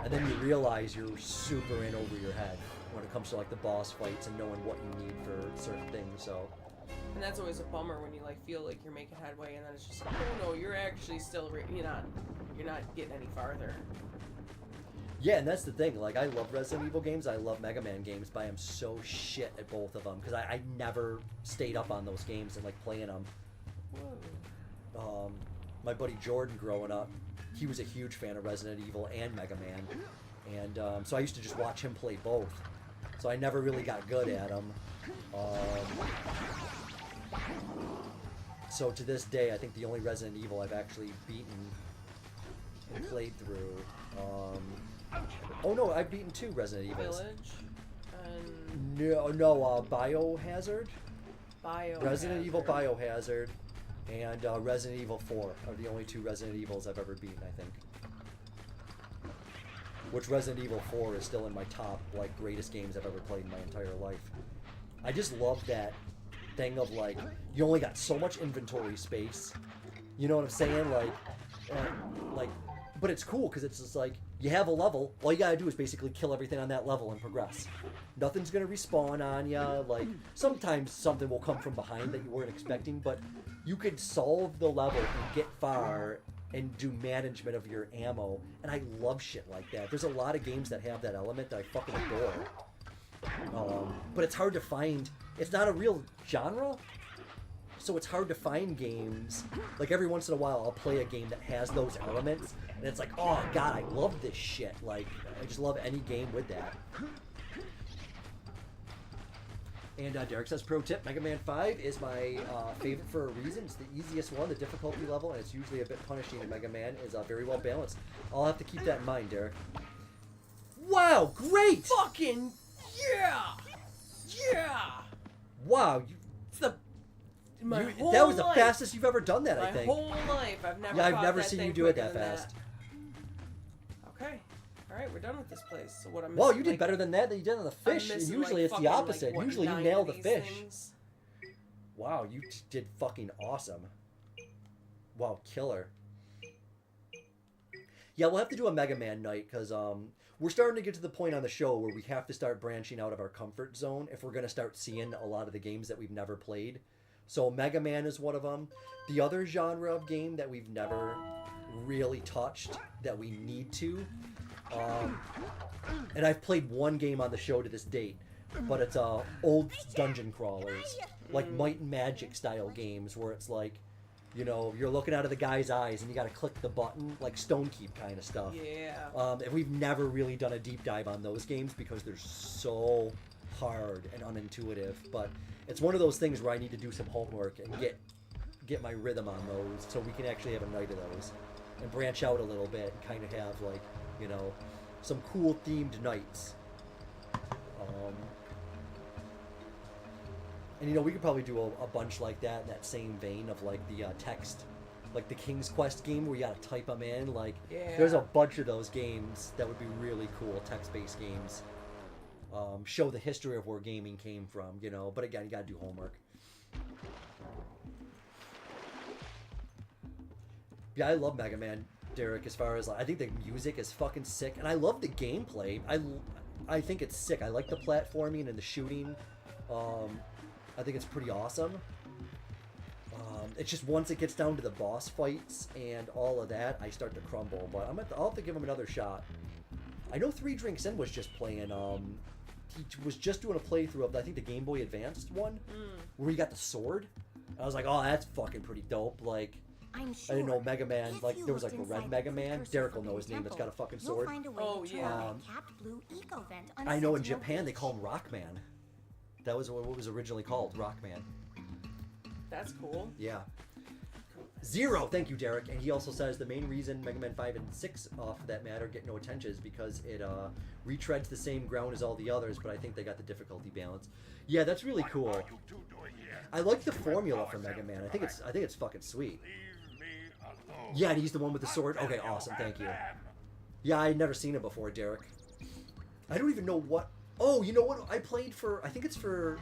And then you realize you're super in over your head when it comes to like the boss fights and knowing what you need for certain things. So. And that's always a bummer when you like feel like you're making headway, and then it's just like, oh no, you're actually still you're not getting any farther. Yeah, and that's the thing. Like, I love Resident Evil games, I love Mega Man games, but I am so shit at both of them because I never stayed up on those games and like playing them. Whoa. My buddy Jordan, growing up, he was a huge fan of Resident Evil and Mega Man, and so I used to just watch him play both. So I never really got good at them. So to this day, I think the only Resident Evil I've actually beaten and played through. Oh no, I've beaten 2 Resident Evils. Village. No, Biohazard. Biohazard. Resident Evil Biohazard and Resident Evil 4 are the only 2 Resident Evils I've ever beaten, I think. Which Resident Evil 4 is still in my top like greatest games I've ever played in my entire life. I just love that thing of like, you only got so much inventory space. You know what I'm saying? Like, but it's cool because it's just like, you have a level, all you gotta do is basically kill everything on that level and progress. Nothing's gonna respawn on ya. Like, sometimes something will come from behind that you weren't expecting, but you could solve the level and get far and do management of your ammo, and I love shit like that. There's a lot of games that have that element that I fucking adore. But it's hard to find. It's not a real genre, so it's hard to find games. Like, every once in a while I'll play a game that has those elements, and it's like, oh god, I love this shit. Like, I just love any game with that. And Derek says, pro tip, Mega Man 5 is my favorite for a reason. It's the easiest one, the difficulty level, and it's usually a bit punishing. And Mega Man is very well balanced. I'll have to keep that in mind, Derek. Wow, great! Fucking yeah! Yeah! Wow, It's the my whole that was the life. fastest you've ever done that, I My think. whole life, I've never. Yeah, I've caught never that seen thing you do it quicker that than fast. Okay, all right, we're done with this place. So what I'm Wow, missing, you did like, better than that you did on the I'm fish. And missing, usually like, it's fucking, the opposite. Like, what, Usually you 9 nail of the these fish. things? Wow, you did fucking awesome. Wow, killer. Yeah, we'll have to do a Mega Man night because we're starting to get to the point on the show where we have to start branching out of our comfort zone if we're going to start seeing a lot of the games that we've never played. So Mega Man is one of them. The other genre of game that we've never really touched that we need to, and I've played one game on the show to this date, but it's old dungeon crawlers, like Might and Magic style games where it's like, you know, you're looking out of the guy's eyes and you got to click the button, like Stone Keep kind of stuff. Yeah. And we've never really done a deep dive on those games because they're so hard and unintuitive. But it's one of those things where I need to do some homework and get my rhythm on those so we can actually have a night of those and branch out a little bit and kind of have, like, you know, some cool themed nights. And, you know, we could probably do a bunch like that in that same vein of, like, the text, like the King's Quest game where you gotta type them in. Like, Yeah. there's a bunch of those games that would be really cool, text-based games. Show the history of where gaming came from, you know. But again, you gotta do homework. Yeah, I love Mega Man, Derek, as far as, like, I think the music is fucking sick. And I love the gameplay. I think it's sick. I like the platforming and the shooting. I think it's pretty awesome. It's just once it gets down to the boss fights and all of that, I start to crumble. But I'll have to give him another shot. I know 3 Drinks In was just playing. He was just doing a playthrough of, I think, the Game Boy Advanced one, where he got the sword. I was like, oh, that's fucking pretty dope. Like, I'm I sure didn't know Mega Man. if Like, you there was like looked a red inside Mega the Man. precursor Derek will know forbidden his name. That's got a temple, fucking you'll sword. find a way Oh, to yeah. turn that capped blue eco vent on I know in Sentinel Japan they Beach. call him Rockman. That was what was originally called, Rockman. That's cool. Yeah. Zero, thank you, Derek. And he also says the main reason Mega Man 5 and 6, for that matter, get no attention is because it retreads the same ground as all the others, but I think they got the difficulty balance. Yeah, that's really cool. I like the formula for Mega Man. I think it's fucking sweet. Yeah, and he's the one with the sword. Okay, awesome, thank you. Yeah, I'd never seen it before, Derek. I don't even know what... Oh, you know what I played for... I think it's for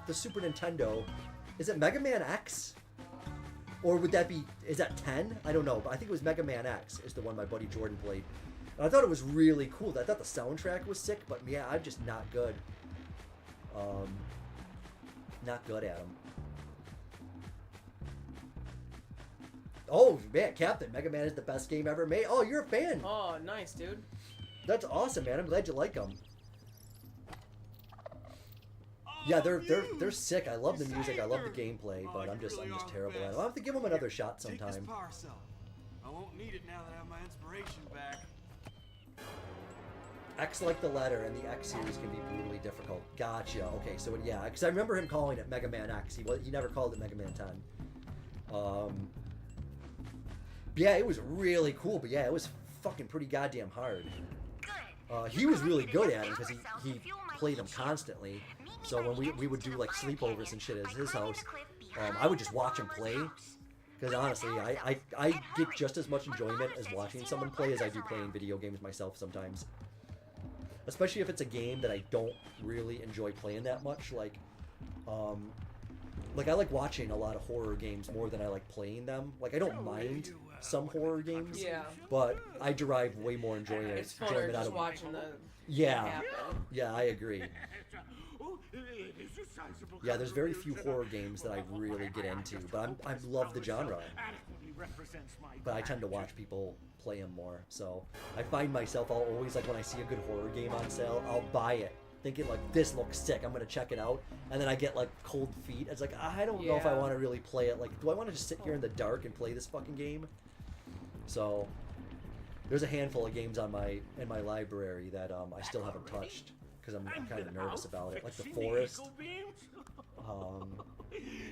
the Super Nintendo. Is it Mega Man X? Or would that be... Is that 10? I don't know, but I think it was Mega Man X is the one my buddy Jordan played. And I thought it was really cool. I thought the soundtrack was sick, but yeah, I'm just not good. Not good at them. Oh, man, Captain, Mega Man is the best game ever made. Oh, you're a fan. Oh, nice, dude. That's awesome, man. I'm glad you like them. Yeah, they're sick. I love the music. I love the gameplay, but I'm just terrible at it. I'll have to give them another shot Take this sometime. power cell. I won't need it now that I have my inspiration back. X like the letter, and the X series can be brutally difficult. Gotcha. Okay, so yeah, because I remember him calling it Mega Man X. He never called it Mega Man 10. Yeah, it was really cool, but yeah, it was fucking pretty goddamn hard. He was really good at it because he played them constantly. So when we would do like sleepovers and shit at his house, I would just watch him play. Because honestly, I get just as much enjoyment as watching someone play as I do playing video games myself sometimes. Especially if it's a game that I don't really enjoy playing that much. Like I like watching a lot of horror games more than I like playing them. Like, I don't mind some horror games, Yeah. but I derive way more enjoyment It's funner out just of watching the Yeah. happen. Yeah, I agree. Yeah, there's very few horror games that I really get into, but I love the genre. But I tend to watch people play them more, so I find myself, I'll always, like, when I see a good horror game on sale, I'll buy it, thinking, like, this looks sick, I'm gonna check it out, and then I get, like, cold feet. It's like, I don't know if I Yeah. want to really play it. Like, do I want to just sit here in the dark and play this fucking game? So there's a handful of games in my library that I still haven't touched, because I'm kind of nervous about it. Like the forest.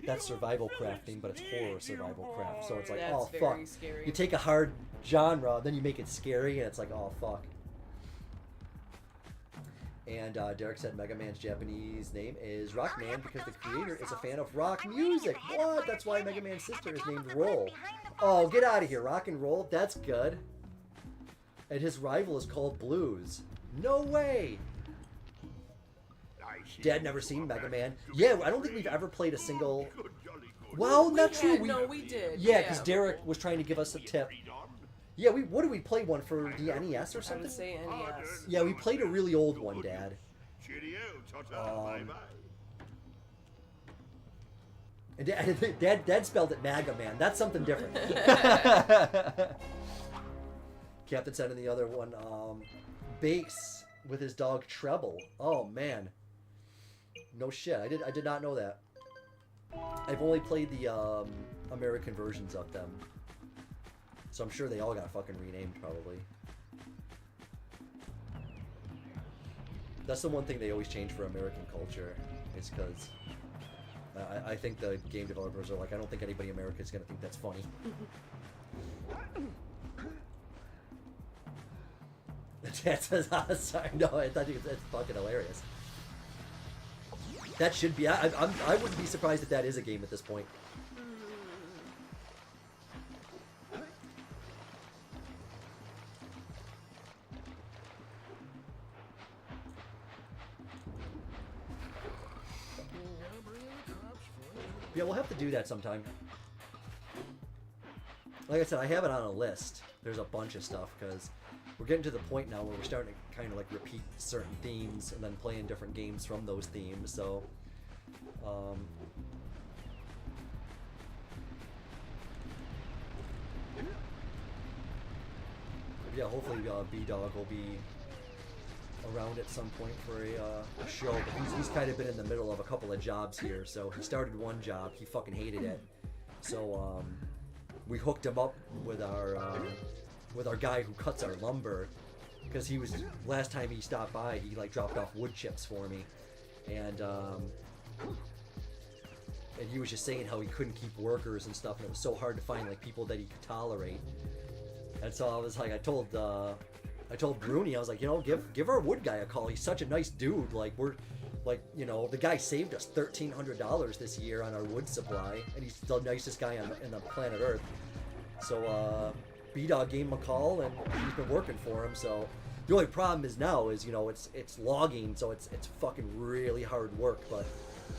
That's survival crafting, but it's horror survival craft. So it's like, That's oh fuck. very scary. You take a hard genre, then you make it scary, and it's like, oh fuck. And Derek said Mega Man's Japanese name is Rockman because the creator is a fan of rock music. What? That's why Mega Man's sister is named Roll. Oh, get out of here. Rock and Roll? That's good. And his rival is called Blues. No way. Dad never seen Mega Man. Yeah, I don't think we've ever played a single... Well, not true. No, we did. Yeah, because Derek was trying to give us a tip. Yeah, what did we play one for the NES or I something? would say NES. Yeah, we played a really old one, Dad. And Dad spelled it Maga Man. That's something different. Captain said in the other one, bass with his dog Treble. Oh man, no shit. I did not know that. I've only played the American versions of them. So I'm sure they all got fucking renamed, probably. That's the one thing they always change for American culture, is because I think the game developers are like, I don't think anybody in America is going to think that's funny. Dad says, sorry, no, I thought it's fucking hilarious. That should be, I wouldn't be surprised if that is a game at this point. Yeah, we'll have to do that sometime. Like I said, I have it on a list. There's a bunch of stuff, because we're getting to the point now where we're starting to kind of like repeat certain themes and then playing different games from those themes, so... yeah, hopefully B-Dog will be around at some point for a show, but he's kind of been in the middle of a couple of jobs here. So he started one job, he fucking hated it, so we hooked him up with our guy who cuts our lumber, because he was, last time he stopped by, he like dropped off wood chips for me, and he was just saying how he couldn't keep workers and stuff, and it was so hard to find like people that he could tolerate. And so I was like, I told Bruni, I was like, you know, give our wood guy a call. He's such a nice dude. Like, we're, like, you know, the guy saved us $1,300 this year on our wood supply, and he's the nicest guy on the planet Earth. So, B-Dog gave him a call, and he's been working for him. So, the only problem is now is, you know, it's logging, so it's fucking really hard work. But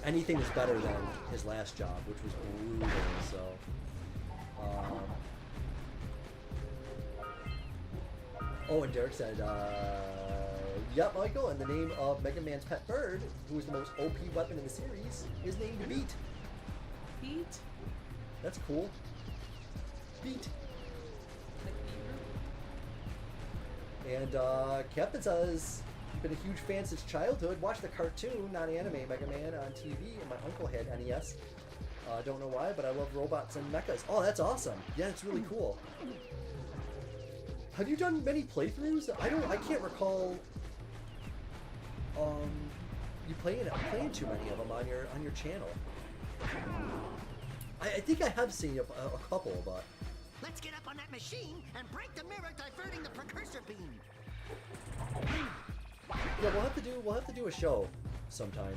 anything is better than his last job, which was brutal. So, oh, and Derek said, yeah, Michael, and the name of Mega Man's pet bird, who is the most OP weapon in the series, is named Beat. Beat? That's cool. Beat. And Captain says, he's been a huge fan since childhood. Watched the cartoon, not anime, Mega Man on TV, and my uncle had NES. Don't know why, but I love robots and mechas. Oh, that's awesome. Yeah, it's really cool. Have you done many playthroughs? I can't recall you playing too many of them on your channel. I think I have seen a couple, but Let's get up on that machine and break the mirror, diverting the precursor beam. yeah, we'll have to do a show sometime.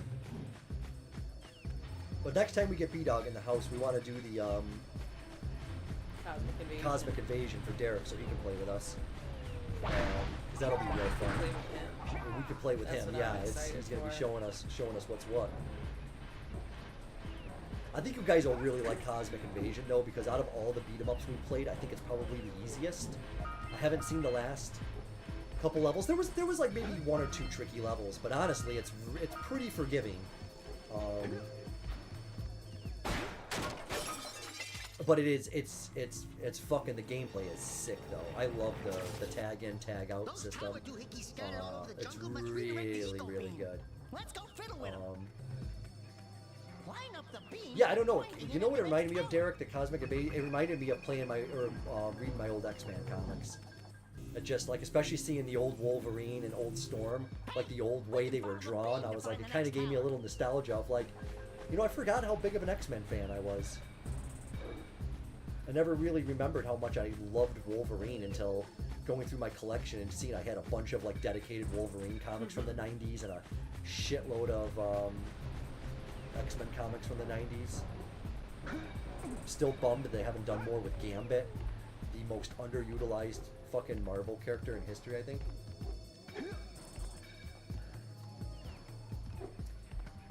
But next time we get B-Dog in the house, we want to do the Cosmic Invasion for Derek, so he can play with us. Because that'll be real fun. We could play with him. Yeah, he's gonna be showing us what's what. I think you guys will really like Cosmic Invasion though, because out of all the beat 'em ups we played, I think it's probably the easiest. I haven't seen the last couple levels. There was like maybe one or two tricky levels, but honestly, it's pretty forgiving. But it's fucking, the gameplay is sick though. I love the tag in, tag out system. It's really good. Let's go fiddle with 'em. Line up the beam. Yeah, I don't know. You know what it reminded me of, Derek? The Cosmic Invasion. It reminded me of reading my old X-Men comics. It just like, especially seeing the old Wolverine and old Storm, like the old way they were drawn, I was like, it kind of gave me a little nostalgia of like, you know, I forgot how big of an X-Men fan I was. I never really remembered how much I loved Wolverine until going through my collection and seeing I had a bunch of like dedicated Wolverine comics from the 90s and a shitload of X-Men comics from the 90s. Still bummed that they haven't done more with Gambit, the most underutilized fucking Marvel character in history, I think.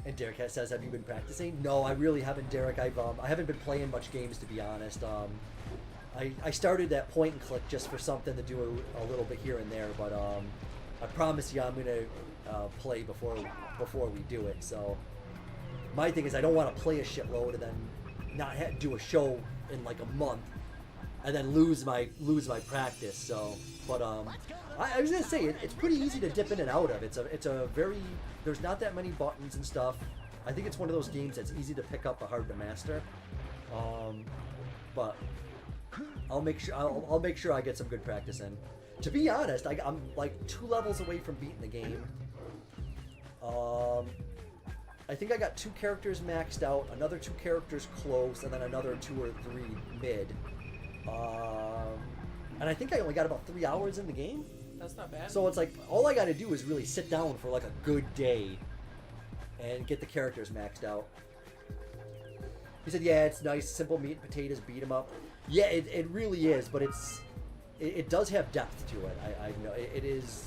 And Derek says, "Have you been practicing?" No, I really haven't, Derek. I haven't been playing much games, to be honest. I started that point and click just for something to do a little bit here and there, but I promise you I'm gonna play before we do it. So my thing is I don't want to play a shitload and then not do a show in like a month and then lose my practice. So, but I was gonna say it's pretty easy to dip in and out of. It's a very, there's not that many buttons and stuff. I think it's one of those games that's easy to pick up but hard to master. But I'll make sure I get some good practice in. To be honest, I'm like 2 levels away from beating the game. I think I got 2 characters maxed out, another 2 characters close, and then another 2 or 3 mid. And I think I only got about 3 hours in the game. That's not bad. So it's like, all I gotta do is really sit down for like a good day and get the characters maxed out. He said, yeah, it's nice, simple meat and potatoes, beat 'em up. Yeah, it really is, but it does have depth to it. I know it is,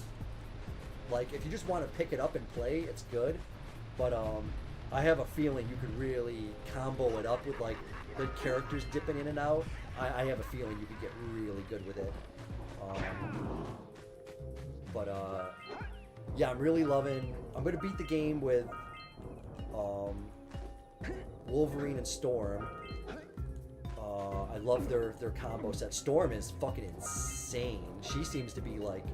like, if you just want to pick it up and play, it's good. But I have a feeling you could really combo it up with like the characters dipping in and out. I have a feeling you could get really good with it. Yeah, I'm really loving. I'm gonna beat the game with Wolverine and Storm. I love their combo set. Storm is fucking insane. She seems to be like,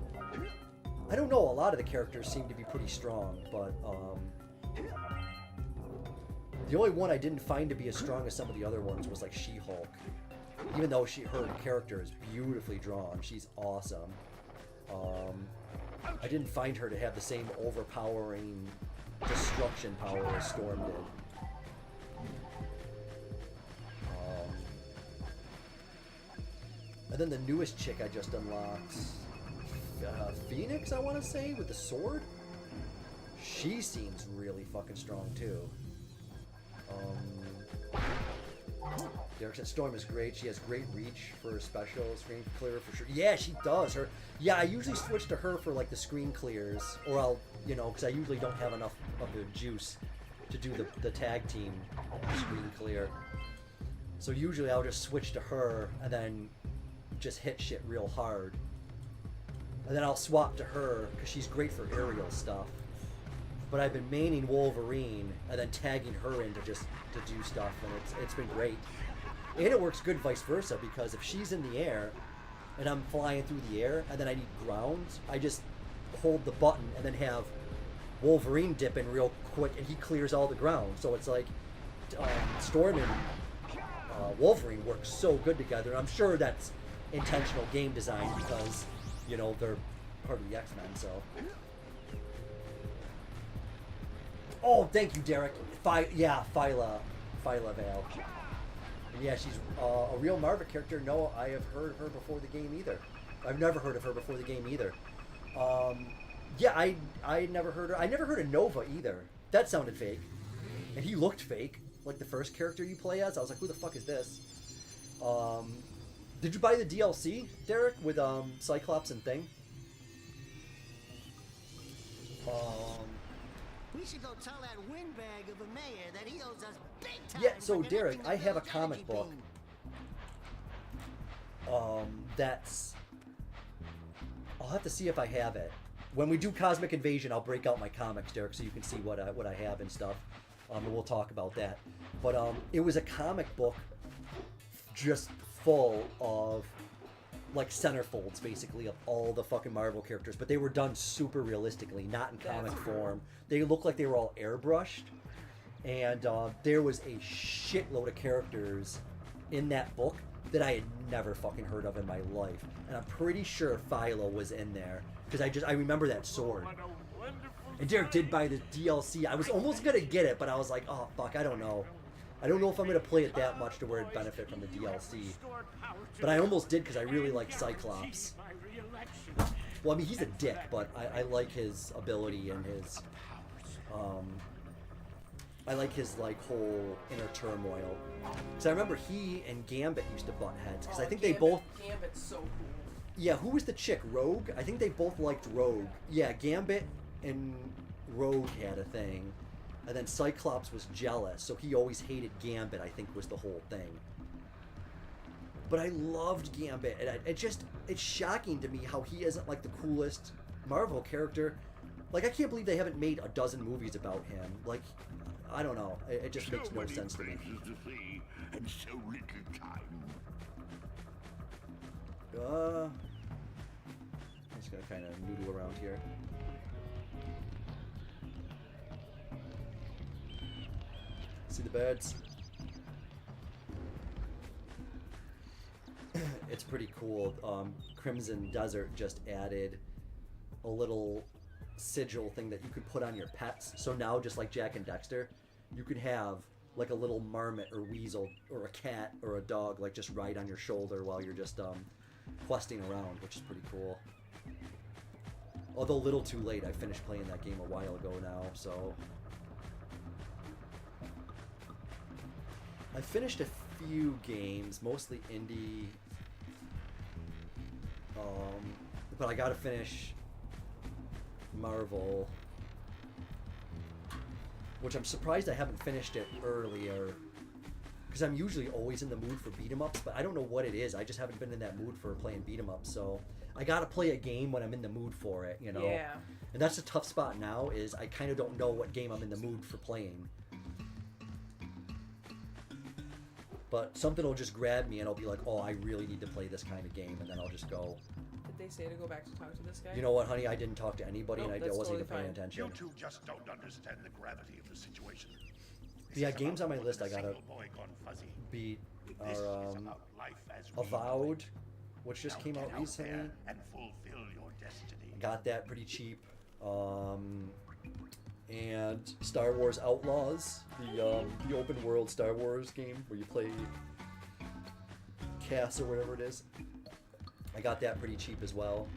I don't know, a lot of the characters seem to be pretty strong, but the only one I didn't find to be as strong as some of the other ones was like She-Hulk. Even though her character is beautifully drawn, she's awesome. I didn't find her to have the same overpowering destruction power as Storm did. And then the newest chick I just unlocked, Phoenix, I want to say, with the sword. She seems really fucking strong too. Derek said Storm is great. She has great reach for her special screen clear for sure. Yeah, she does. I usually switch to her for like the screen clears, or I'll, because I usually don't have enough of the juice to do the tag team screen clear. So usually I'll just switch to her and then just hit shit real hard. And then I'll swap to her because she's great for aerial stuff. But I've been maining Wolverine and then tagging her in to do stuff, and it's been great. And it works good vice versa, because if she's in the air and I'm flying through the air and then I need ground, I just hold the button and then have Wolverine dip in real quick and he clears all the ground. So it's like Storm and Wolverine work so good together. And I'm sure that's intentional game design because, they're part of the X-Men, so... Oh, thank you, Derek. Phyla Vale. And yeah, she's a real Marvel character. No, I have heard of her before the game either. I've never heard of her before the game either. Yeah, I never heard her. I never heard of Nova either. That sounded fake. And he looked fake, like the first character you play as. I was like, who the fuck is this? Did you buy the DLC, Derek, with Cyclops and Thing? We should go tell that windbag of a mayor that he owes us big time. Yeah, so for Derek, connecting I the have a village comic energy book. beam. That's... I'll have to see if I have it. When we do Cosmic Invasion, I'll break out my comics, Derek, so you can see what I have and stuff. And we'll talk about that. But it was a comic book just full of like centerfolds, basically, of all the fucking Marvel characters, but they were done super realistically, not in comic form. They looked like they were all airbrushed, and there was a shitload of characters in that book that I had never fucking heard of in my life, and I'm pretty sure Philo was in there because I remember that sword. And Derek did buy the DLC. I was almost gonna get it, but I was like, oh fuck, I don't know. I don't know if I'm gonna play it that much to where it'd benefit from the DLC. But I almost did because I really like Cyclops. Well, I mean, he's a dick, but I like his ability and his I like his like whole inner turmoil. Because I remember he and Gambit used to butt heads. Because I think they both. Gambit's so cool. Yeah, who was the chick? Rogue? I think they both liked Rogue. Yeah, Gambit and Rogue had a thing. And then Cyclops was jealous, so he always hated Gambit, I think was the whole thing. But I loved Gambit, and it's shocking to me how he isn't like the coolest Marvel character. Like, I can't believe they haven't made a dozen movies about him. Like, I don't know. It just makes no sense to me. To see, and so little time. I'm just gonna kind of noodle around here. See the birds? It's pretty cool. Crimson Desert just added a little sigil thing that you could put on your pets. So now, just like Jak and Daxter, you could have like a little marmot or weasel or a cat or a dog like just ride on your shoulder while you're just questing around, which is pretty cool. Although a little too late, I finished playing that game a while ago now, so... I finished a few games, mostly indie, but I gotta finish Marvel, which I'm surprised I haven't finished it earlier, because I'm usually always in the mood for beat-em-ups, but I don't know what it is. I just haven't been in that mood for playing beat-em-ups, so I gotta play a game when I'm in the mood for it, you know? Yeah. And that's the tough spot now, is I kind of don't know what game I'm in the mood for playing. But something will just grab me and I'll be like, oh, I really need to play this kind of game, and then I'll just go. Did they say to go back to talk to this guy? You know what, honey? I didn't talk to anybody, Nope, and I that's wasn't even totally paying fine. attention. You two just don't understand the gravity of the situation. But yeah, games on my list I gotta beat This is are about life as we Avowed, know it. which just Now came get out recently. there and fulfill your destiny. Got that pretty cheap. And Star Wars Outlaws, the open world Star Wars game where you play Cass or whatever it is. I got that pretty cheap as well.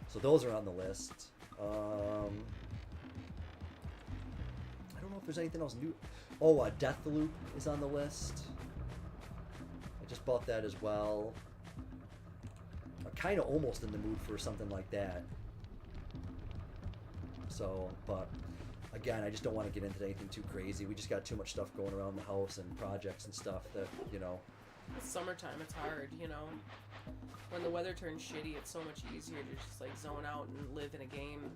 So those are on the list. I don't know if there's anything else new. Oh, Deathloop is on the list. I just bought that as well. I'm kind of almost in the mood for something like that. So, but again, I just don't want to get into anything too crazy. We just got too much stuff going around the house and projects and stuff that, you know. It's summertime, it's hard, you know? When the weather turns shitty, it's so much easier to just like zone out and live in a game.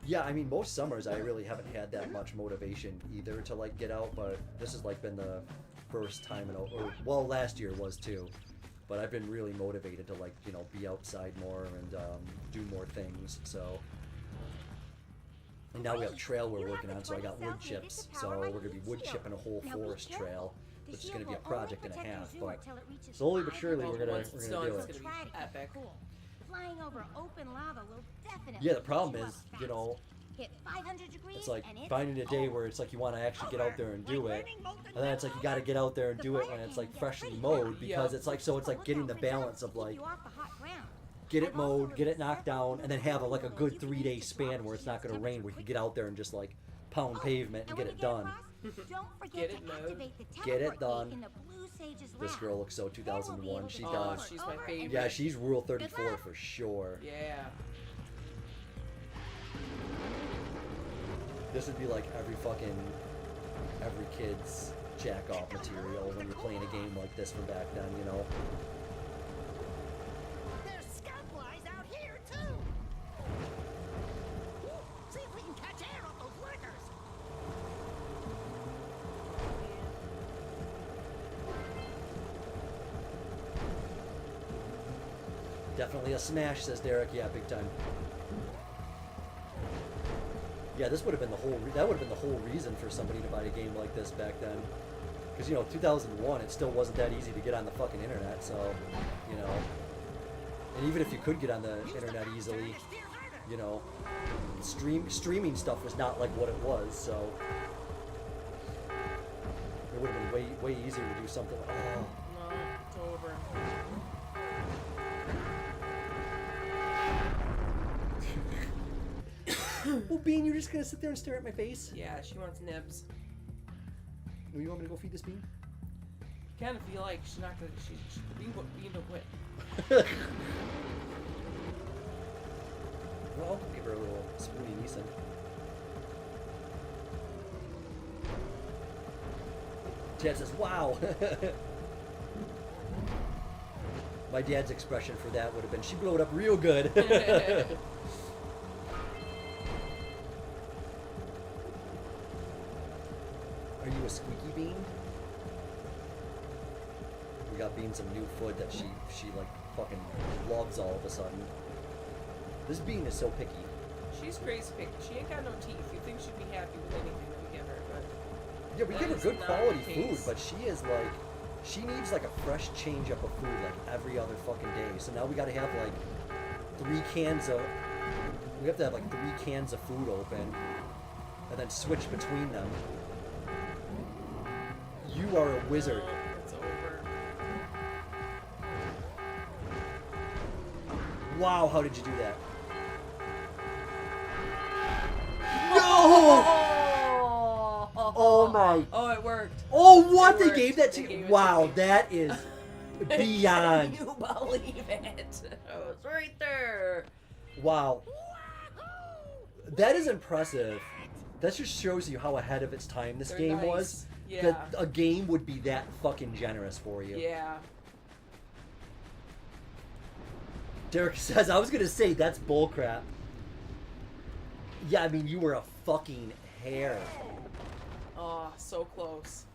Yeah, I mean, most summers I really haven't had that much motivation either to like get out, but this has like been the first time well, last year was too. But I've been really motivated to like, you know, be outside more and do more things, so. And now we have a trail we're working on, so I got wood chips, so we're going to be wood chipping a whole forest trail, which is going to be a project and a half, but slowly but surely we're going Once to it's do done, it. it's gonna be epic. Flying over open lava will definitely Yeah, the problem get you is, up you fast. know, Hit 500 degrees it's like and it's finding a day over. where it's like you want to actually get out there and do it, and then it's like you got to get out there and do it when it's like freshly mowed, because it's like, so it's like getting the balance of like, get it mowed, get it knocked down, and then have like a good 3-day span where it's not going to rain, where you can get out there and just like pound pavement and get it done. Get it mowed. Get it done. This girl looks so 2001. She Oh, does. she's my favorite. Yeah, she's Rule 34 for sure. Yeah. This would be like every kid's jack-off material when you're playing a game like this from back then, you know? There's scoutflies out here, too! See if we can catch air off those lurkers! Definitely a smash, says Derek. Yeah, big time. Yeah, this would have been the whole. That would have been the whole reason for somebody to buy a game like this back then. Because, you know, 2001, it still wasn't that easy to get on the fucking internet, so, you know. And even if you could get on the internet easily, you know, streaming stuff was not like what it was, so. It would have been way easier to do something. Oh. No, it's over. Well, Bean, you're just gonna sit there and stare at my face? Yeah, she wants nibs. Do you want me to go feed this Bean? Kind of feel like she's not gonna. Bean don't quit. Well, I'll give her a little spoony Neeson. Dad says, wow. My dad's expression for that would have been, she blew it up real good. Are you a squeaky Bean? We got Bean some new food that she like fucking loves all of a sudden. This Bean is so picky. She's crazy picky. She ain't got no teeth. You think she'd be happy with anything that we give her, but yeah, we that give her is good not quality the food, case. but she is like, she needs like a fresh change up of food like every other fucking day. So now we gotta have like 3 cans of, we have to have like 3 cans of food open and then switch between them. You are a wizard. No, it's over. Wow, how did you do that? No! Oh my. Oh, it worked. Oh, what? It They worked. gave that They to gave you? it to Wow, me. that is beyond. Can you believe it? I was right there. Wow. That is impressive. That just shows you how ahead of its time this They're game nice. was. Yeah. That a game would be that fucking generous for you. Yeah. Derek says, I was gonna say that's bullcrap. Yeah, I mean you were a fucking hair. Oh, so close.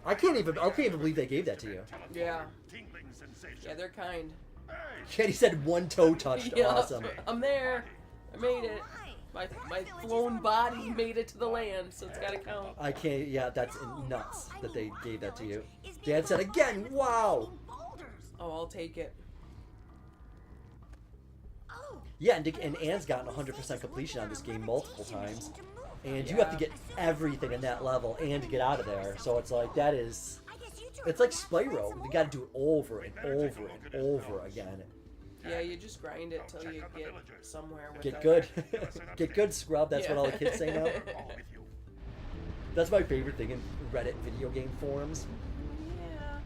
I can't even believe they gave that to you. Yeah. Tingling sensation. Yeah, they're kind. Yeah, he said one toe touched. Yeah, Awesome. I'm there. I made it. My flown body made it to the land, so it's gotta count. I can't. Yeah, that's nuts that they gave that to you. Dad said again. Wow. Oh, I'll take it. Yeah, and Anne's gotten 100% completion on this game multiple times, and you have to get everything in that level and to get out of there. So it's like that is, it's like Spyro. You got to do it over and over and over again. Yeah, you just grind it till you get somewhere with Get it. good, get good, scrub. That's Yeah. what all the kids say now. That's my favorite thing in Reddit video game forums, Yeah.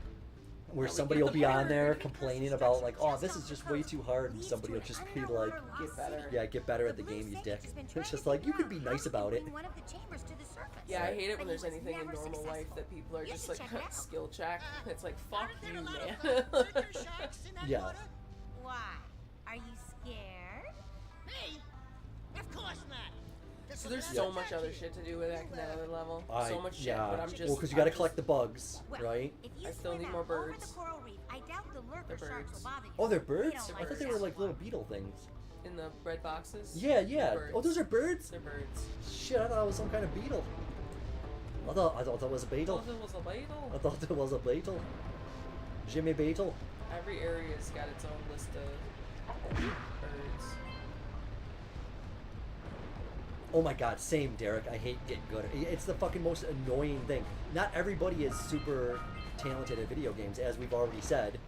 where we somebody get will the be on hard. there complaining about like, oh, this is just way too hard, and somebody will just be like, Get better. yeah, get better at the game, you dick. It's just like you could be nice about it. Yeah, I hate it when there's anything in normal life that people are just like skill check. It's like fuck you, man. Yeah. Why? Are you scared? Me? Of course not. So there's so much other shit to do with that other level. So much shit, yeah. but I'm just. Well, because you got to I'm collect the bugs, right? I still need more birds. The birds. Oh, they're birds? I thought they were like little beetle things. In the red boxes. Yeah, yeah. Birds. Oh, those are birds? They're birds. Shit, I thought it was some kind of beetle. I thought it was a beetle. Oh, there was a ladle. I thought it was a beetle. Jimmy Beetle. Every area's got its own list of birds. Oh my god, same, Derek. I hate Get Good. It's the fucking most annoying thing. Not everybody is super talented at video games, as we've already said.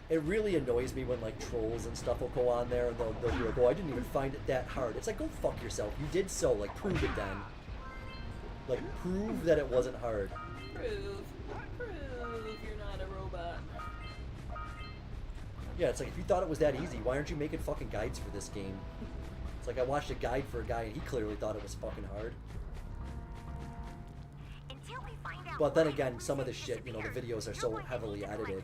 It really annoys me when like trolls and stuff will go on there and they'll be like, oh, I didn't even find it that hard. It's like, go fuck yourself. You did so. Like, prove it then. Like, prove that it wasn't hard. Prove you're not a robot. Yeah, it's like, if you thought it was that easy, why aren't you making fucking guides for this game? It's like, I watched a guide for a guy and he clearly thought it was fucking hard. But then again, some of the shit, you know, the videos are so heavily edited.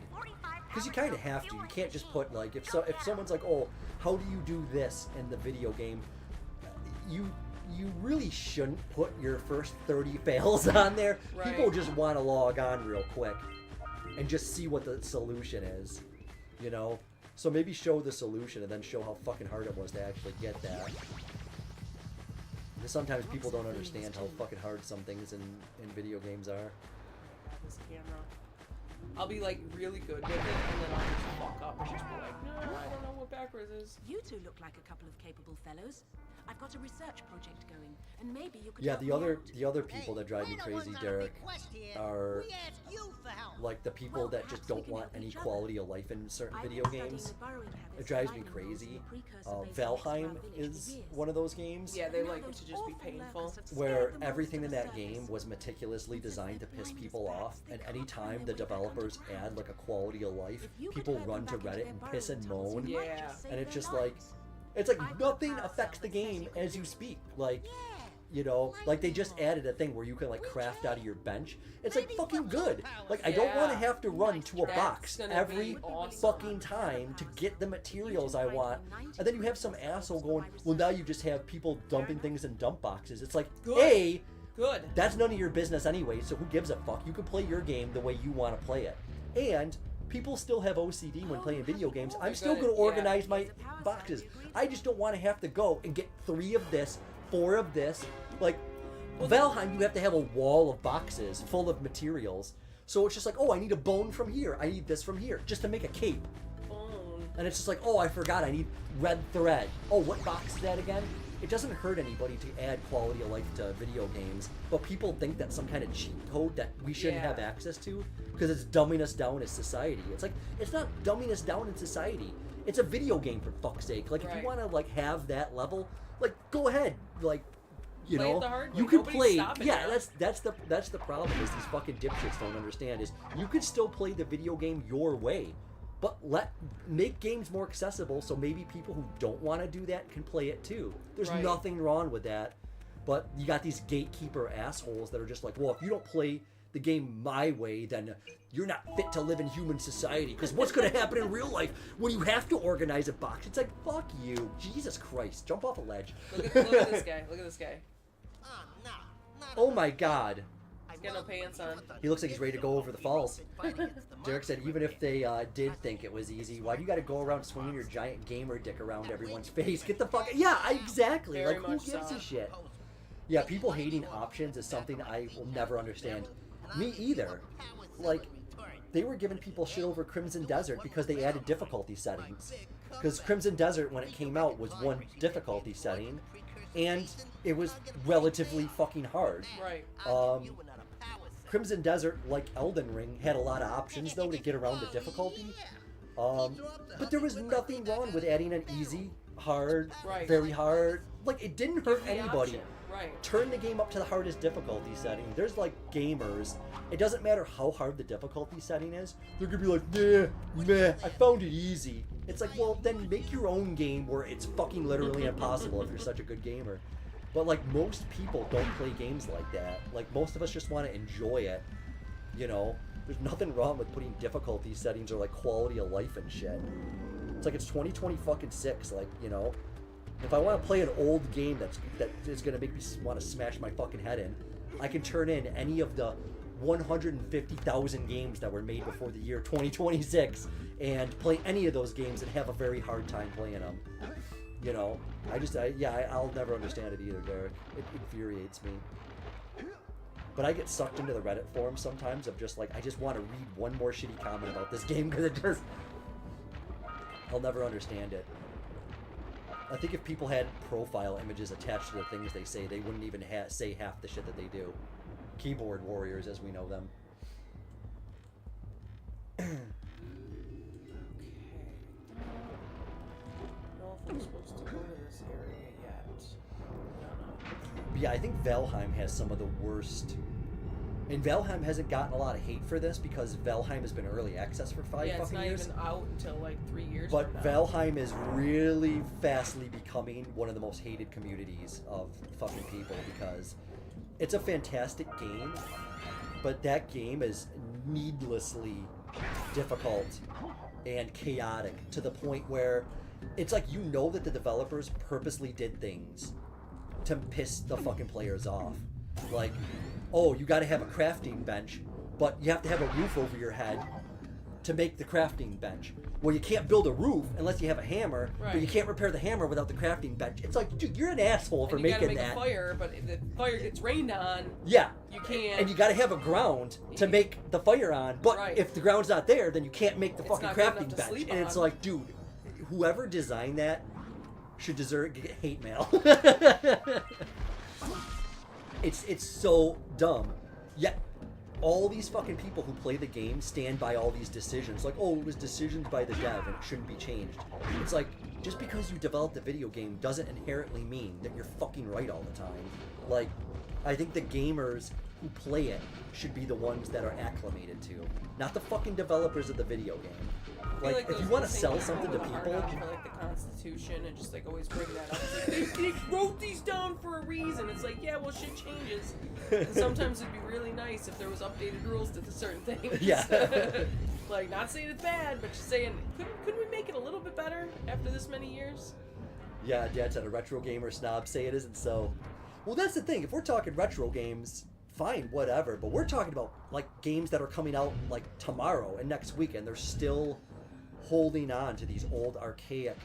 Because you kind of have to. You can't just put, like, if someone's like, oh, how do you do this in the video game? You really shouldn't put your first 30 fails on there. Right. People just want to log on real quick and just see what the solution is, you know? So maybe show the solution and then show how fucking hard it was to actually get that. Sometimes people don't understand how fucking hard some things in video games are. This camera. I'll be like really good with it, and then I'll just fuck up and just be like, no, I don't know what backwards is. You two look like a couple of capable fellows. I've got a research project going, and maybe you could. Yeah, help the me other out. the other people that drive me crazy, Derek, are like the people that just don't want any quality of life in certain video games. It drives me crazy. Valheim is one of those games Yeah, they like it to just be painful. where everything in that game was meticulously designed to piss people off, and anytime the developers add like a quality of life, people run to Reddit and piss and moan. Yeah. And it's just like, it's like nothing affects the game as you speak. Like, you know, like they just added a thing where you can like craft out of your bench. It's like fucking good. Like I don't want to have to run to a box every fucking time to get the materials I want. And then you have some asshole going, well, now you just have people dumping things in dump boxes. It's like, Good. Good. That's none of your business anyway, so who gives a fuck? You can play your game the way you want to play it. And people still have OCD when playing video games. I'm still going to organize my boxes. I just don't want to have to go and get 3 of this, 4 of this. Like, Valheim, you have to have a wall of boxes full of materials. So it's just like, oh, I need a bone from here. I need this from here, just to make a cape. And it's just like, oh, I forgot, I need red thread. Oh, what box is that again? It doesn't hurt anybody to add quality of life to video games, but people think that's some kind of cheat code that we shouldn't have access to because it's dumbing us down as society. It's like, it's not dumbing us down in society. It's a video game, for fuck's sake. Like, if you want to like have that level, like, go ahead. Like, you play know, it the hard way. you can Nobody's play. stopping Yeah, you. that's the problem is these fucking dipshits don't understand is you could still play the video game your way. But make games more accessible so maybe people who don't want to do that can play it too. There's nothing wrong with that. But you got these gatekeeper assholes that are just like, well, if you don't play the game my way, then you're not fit to live in human society. Because what's going to happen in real life when you have to organize a box? It's like, fuck you. Jesus Christ. Jump off a ledge. Look at this guy. Look at this guy. Oh my God. He's got no pants on. He looks like he's ready to go over the falls. Derek said, even if they did think it was easy, why do you got to go around swinging your giant gamer dick around everyone's face? Get the fuck... Yeah, exactly. Very like, who much gives so. a shit? Yeah, people hating options is something I will never understand. Me either. Like, they were giving people shit over Crimson Desert because they added difficulty settings. Because Crimson Desert, when it came out, was one difficulty setting, and it was relatively fucking hard. Right. Crimson Desert, like Elden Ring, had a lot of options, though, to get around the difficulty. But there was nothing wrong with adding an easy, hard, very hard. Like, it didn't hurt anybody. Right. Turn the game up to the hardest difficulty setting. There's, like, gamers. It doesn't matter how hard the difficulty setting is. They're gonna be like, meh, I found it easy. It's like, well, then make your own game where it's fucking literally impossible if you're such a good gamer. But, like, most people don't play games like that. Like, most of us just want to enjoy it, you know? There's nothing wrong with putting difficulty settings or, like, quality of life and shit. It's like, it's 2026, like, you know? If I want to play an old game that is going to make me want to smash my fucking head in, I can turn in any of the 150,000 games that were made before the year 2026 and play any of those games and have a very hard time playing them. You know, I'll never understand it either, Derek. It infuriates me. But I get sucked into the Reddit forums sometimes of just like, I just want to read one more shitty comment about this game because it just... I'll never understand it. I think if people had profile images attached to the things they say, they wouldn't even say half the shit that they do. Keyboard warriors, as we know them. I'm supposed to go to this area yet. But yeah, I think Valheim has some of the worst. And Valheim hasn't gotten a lot of hate for this because Valheim has been early access for 5 fucking years. Yeah, it's not even out until like 3 years But from now. Valheim is really fastly becoming one of the most hated communities of fucking people because it's a fantastic game, but that game is needlessly difficult and chaotic to the point where it's like, you know, that the developers purposely did things to piss the fucking players off. Like, oh, you gotta have a crafting bench, but you have to have a roof over your head, to make the crafting bench. Well, you can't build a roof unless you have a hammer, but you Right. can't repair the hammer without the crafting bench. It's like, dude, you're an asshole for And you gotta making make that. a fire, but if the fire gets rained on, Yeah. you can't. And you got to have a ground to make the fire on. But Right. if the ground's not there, then you can't make the It's fucking not good enough crafting to bench. sleep And it's on. like, dude, whoever designed that should deserve get hate mail. It's so dumb. Yet all these fucking people who play the game stand by all these decisions. Like, oh, it was decisions by the dev and it shouldn't be changed. It's like, just because you developed a video game doesn't inherently mean that you're fucking right all the time. Like, I think the gamers who play it should be the ones that are acclimated to, not the fucking developers of the video game. I feel Like, if those you want to things sell are something to hard people, on for like the Constitution and just like always bring that up. It's like, they wrote these down for a reason. It's like, yeah, well, shit changes. And sometimes it'd be really nice if there was updated rules to the certain things. Yeah. Like, not saying it's bad, but just saying, couldn't we make it a little bit better after this many years? yeah, Dad said a retro gamer snob say it isn't so. Well, that's the thing. If we're talking retro games, fine, whatever. But we're talking about like games that are coming out like tomorrow and next week, and they're still holding on to these old archaic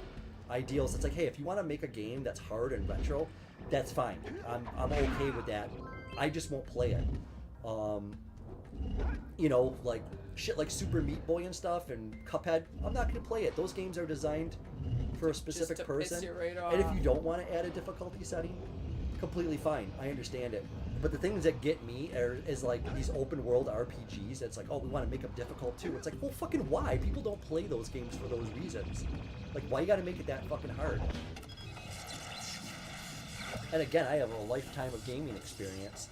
ideals. It's like, hey, if you want to make a game that's hard and retro, that's fine. I'm okay with that. I just won't play it. You know, like shit like Super Meat Boy and stuff and Cuphead, I'm not going to play it. Those games are designed for a specific Just to piss person. you right And if off. you don't want to add a difficulty setting, completely fine. I understand it. But the things that get me is like these open world RPGs. It's like, oh, we want to make them difficult too. It's like, well, fucking why? People don't play those games for those reasons. Like, why you got to make it that fucking hard? And again, I have a lifetime of gaming experience.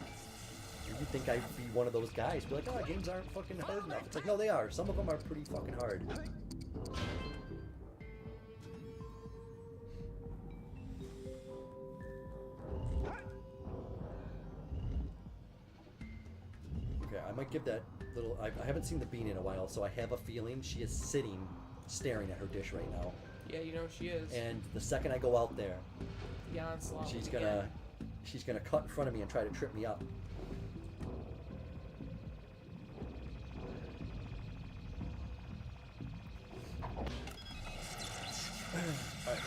You'd think I'd be one of those guys. Be like, oh, games aren't fucking hard enough. It's like, no, they are. Some of them are pretty fucking hard. Okay, I might give that little... I haven't seen the bean in a while, so I have a feeling she is sitting, staring at her dish right now. Yeah, you know she is. And the second I go out there, The onslaught. she's will gonna cut in front of me and try to trip me up. Alright.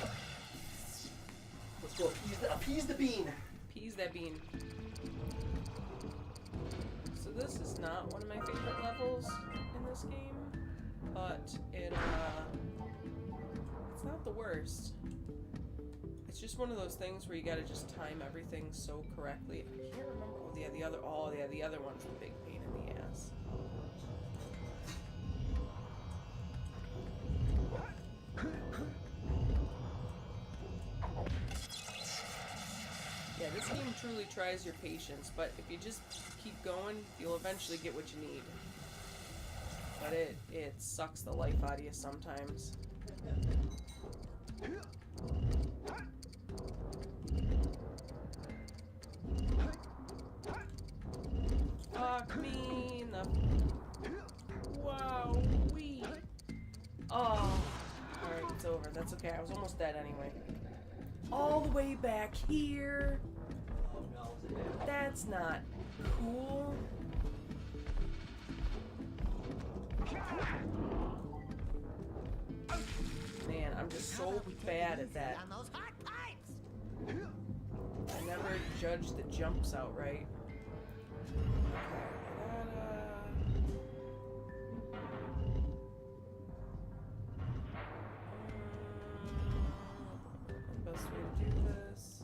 Let's go appease the bean. Peas that bean. So this is not one of my favorite levels in this game, but it's not the worst. It's just one of those things where you gotta just time everything so correctly. I can't remember. Oh yeah, the other one's the big pain in the ass. Yeah, this game truly tries your patience, but if you just keep going, you'll eventually get what you need. But it sucks the life out of you sometimes. Fuck me in the... Wow, wee. Oh. Alright, it's over. That's okay. I was almost dead anyway. All the way back here. That's not cool. Man, I'm just so bad at that. On those hot pipes. I never judged the jumps out right. Best way to do this.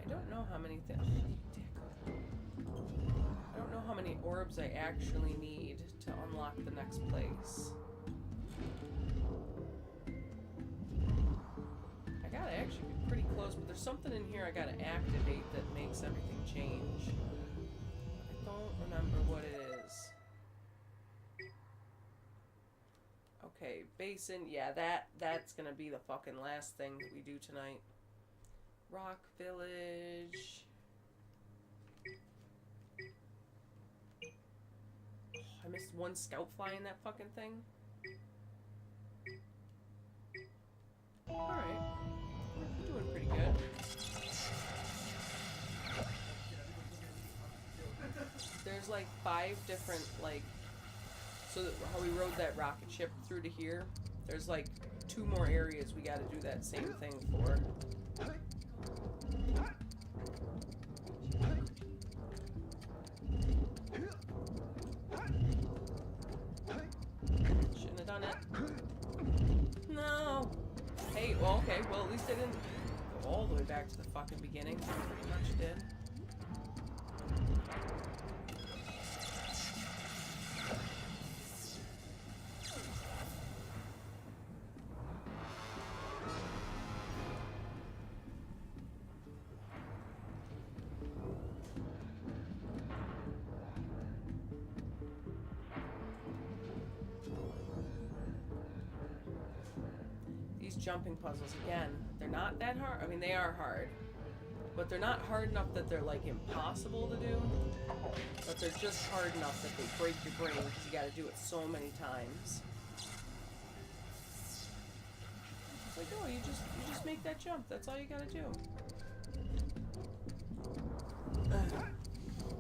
I don't know how many things. I don't know how many orbs I actually need to unlock the next place. I gotta actually be pretty close, but there's something in here I gotta activate that makes everything change. I don't remember what it is. Okay, basin. Yeah, that's gonna be the fucking last thing that we do tonight. Rock Village. I missed one scout fly in that fucking thing. Alright. We're doing pretty good. There's like 5 different, like, so that how we rode that rocket ship through to here, there's like 2 more areas we gotta do that same thing for. Shouldn't have done it. No! Hey, well, okay, well, at least I didn't go all the way back to the fucking beginning. I pretty much did. Jumping puzzles, again, they're not that hard. I mean, they are hard, but they're not hard enough that they're like impossible to do, but they're just hard enough that they break your brain because you got to do it so many times. It's like, oh, you just make that jump. That's all you got to do.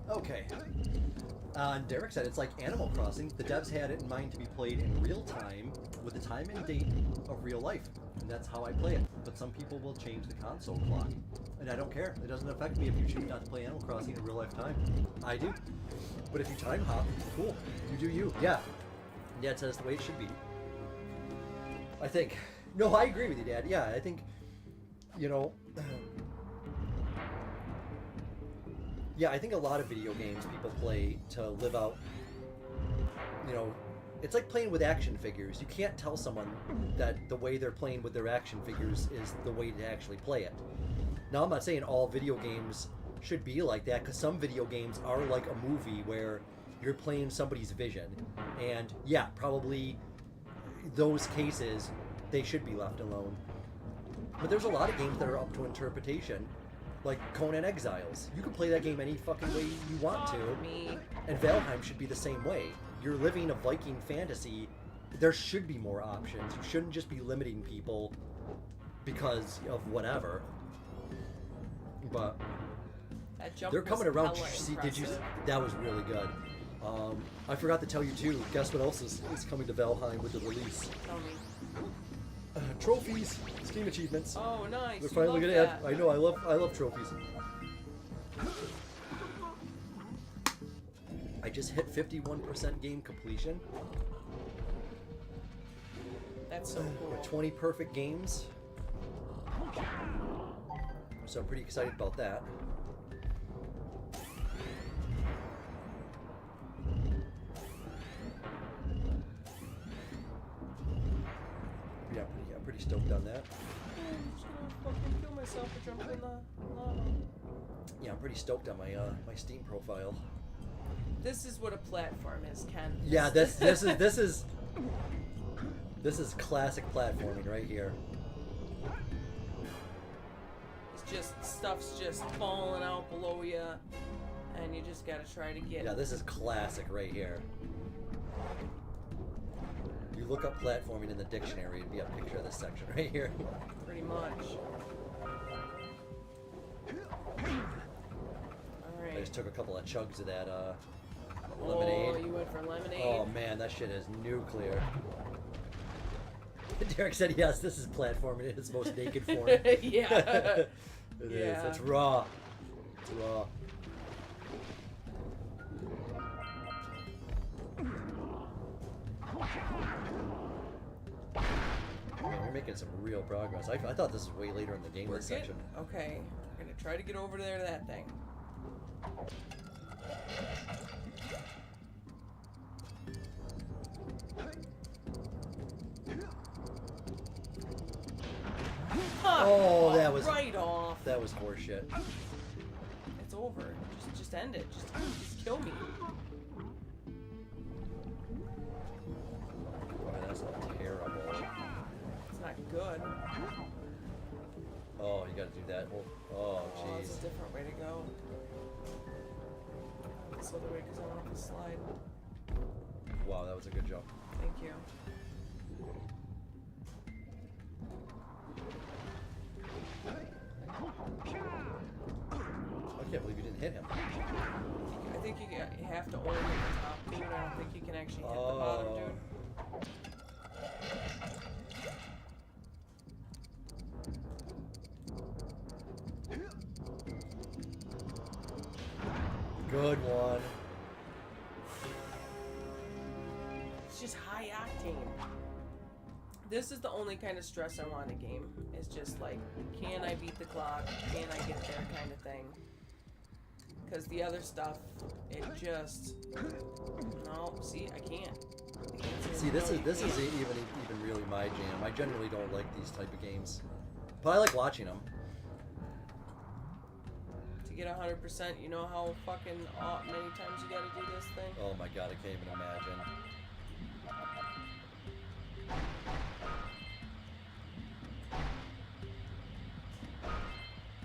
Okay. Derek said it's like Animal Crossing. The devs had it in mind to be played in real time with the time and date of real life. And that's how I play it. But some people will change the console clock. And I don't care. It doesn't affect me if you choose not to play Animal Crossing in real life time. I do. But if you time hop, cool. You do you. Yeah. Dad says the way it should be. I think. No, I agree with you, Dad. Yeah, I think, you know... Yeah, I think a lot of video games people play to live out, you know, it's like playing with action figures. You can't tell someone that the way they're playing with their action figures is the way to actually play it. Now, I'm not saying all video games should be like that, because some video games are like a movie where you're playing somebody's vision. And yeah, probably those cases, they should be left alone. But there's a lot of games that are up to interpretation. Like Conan Exiles. You can play that game any fucking way you want to. And Valheim should be the same way. You're living a Viking fantasy. There should be more options. You shouldn't just be limiting people because of whatever. But they're coming around. Did you? That was really good. I forgot to tell you too. Guess what else is coming to Valheim with the release? Tell me. Trophies, Steam achievements. Oh, nice. They're finally gonna add. I know. I love trophies. I just hit 51% game completion. That's so cool. With 20 perfect games. So I'm pretty excited about that. Pretty stoked on that. I'm just gonna fucking kill myself for jumping in the lava. Yeah, I'm pretty stoked on my my Steam profile. This is what a platform is, Ken. Yeah, this is classic platforming right here. It's just stuff's just falling out below you, and you just gotta try to get. Yeah, this is classic right here. You look up platforming in the dictionary, it'd be a picture of this section right here. Pretty much. Alright. I just took a couple of chugs of that lemonade. Oh, you went for lemonade? Oh man, that shit is nuclear. Derek said yes, this is platforming in its most naked form. Yeah. It is. It's raw. It's raw. Man, you're making some real progress. I thought this was way later in the game, this section. Okay, we're gonna try to get over there to that thing. Oh, that was right off. That was horseshit. It's over. Just end it. Just kill me. Boy, that's not terrible. It's not good. Oh, you gotta do that. Oh, jeez. It's a different way to go. This other way because I want to slide. Wow, that was a good jump. Thank you. I can't believe you didn't hit him. I think you have to only hit the top dude. I don't think you can actually hit the bottom dude. Good one. It's just high octane. This is the only kind of stress I want in a game. It's just like, can I beat the clock? Can I get there kind of thing. Because the other stuff, it just... No, see, I can't. See, this is even really my jam. I generally don't like these type of games. But I like watching them. To get 100%, you know how fucking many times you gotta do this thing? Oh my god, I can't even imagine.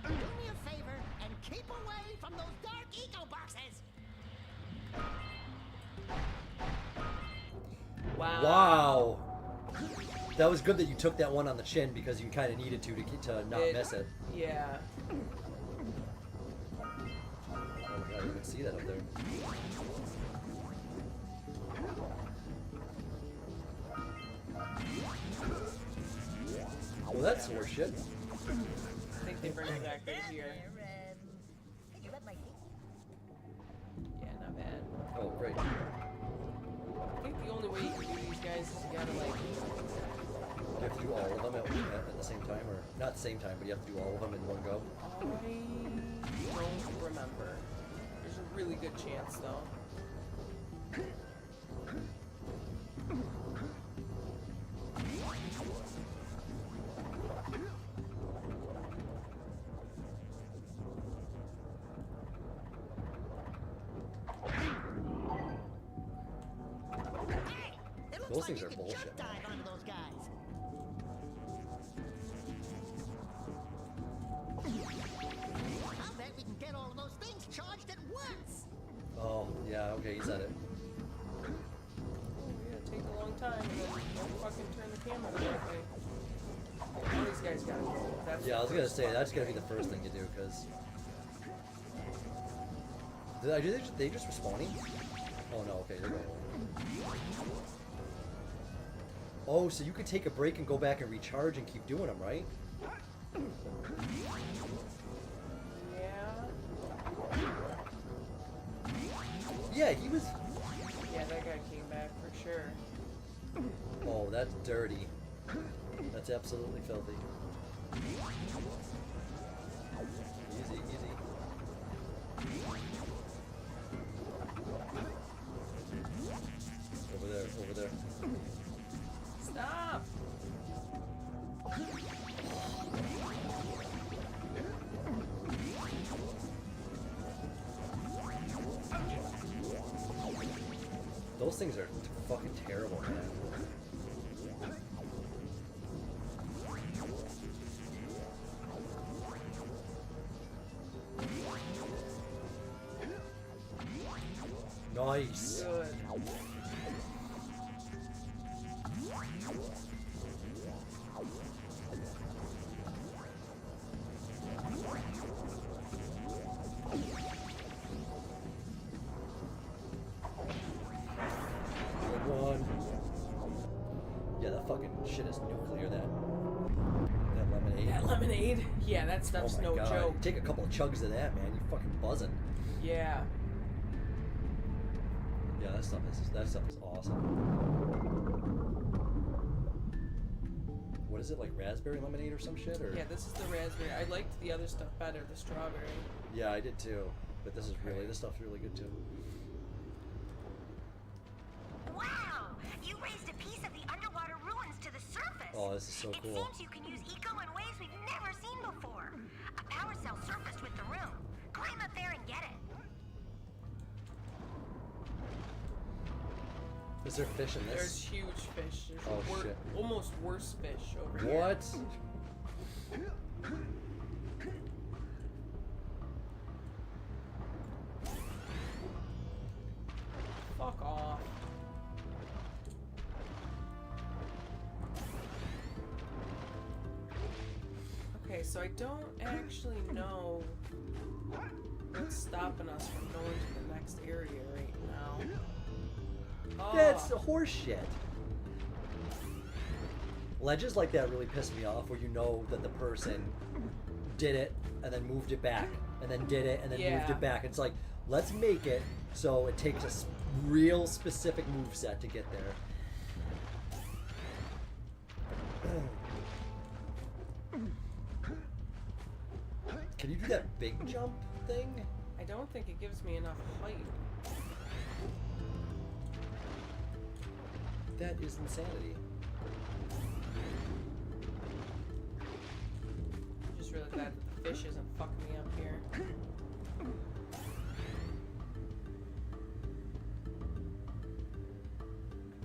Do me a favor and keep away from those dark eco boxes. Wow. Wow. That was good that you took that one on the chin because you kind of needed to not miss it. Yeah. Oh my god, you can see that up there. Well, that's horse shit. I think they bring it back right here. Could you rub my feet? Yeah, not bad. Oh, great. I think the only way you can do these guys is you gotta like... You have to do all of them at the same time, or not at the same time, but you have to do all of them in one go. I don't remember. There's a really good chance though. Those things are bullshit. Dive onto those guys. I'll bet we can get all of those things charged at once. Oh, yeah, okay, he's at it. Yeah, it takes a long time and then don't fucking turn the camera the right way. All these guys gotta go. That's Yeah, I was gonna say, that's gonna be the first thing you do, because... They just respawning? Oh no, okay, they're going. Oh, so you could take a break and go back and recharge and keep doing them, right? Yeah. Yeah, he was... Yeah, that guy came back for sure. Oh, that's dirty. That's absolutely filthy. Easy, easy. Over there, over there. Stop! Those things are fucking terrible, man. Nice. Good. Good one. Yeah, that fucking shit is nuclear, that lemonade. That lemonade? Yeah, that Oh stuff's my no God. joke. You take a couple of chugs of that, man, you're fucking buzzing. Yeah. Yeah, that stuff is awesome. What is it, like raspberry lemonade or some shit? Or? Yeah, this is the raspberry. I liked the other stuff better, the strawberry. Yeah, I did too. But this stuff's really good too. Wow! You raised a piece of the underwater ruins to the surface. Oh, this is so cool. It seems you can use eco in ways we've never seen before. A power cell surfaced with the room. Climb up there and get it. Is there fish in There's this? huge fish. There's Oh, shit. almost worse fish over here. What? Fuck off. Okay, so I don't actually know what's stopping us from going to the next area right now. Oh. That's horse shit. Ledges like that really piss me off, where you know that the person did it and then moved it back, and then did it and then moved it back. It's like, let's make it so it takes a real specific moveset to get there. Can you do that big jump thing? I don't think it gives me enough height. That is insanity. I'm just really glad that the fish isn't fucking me up here.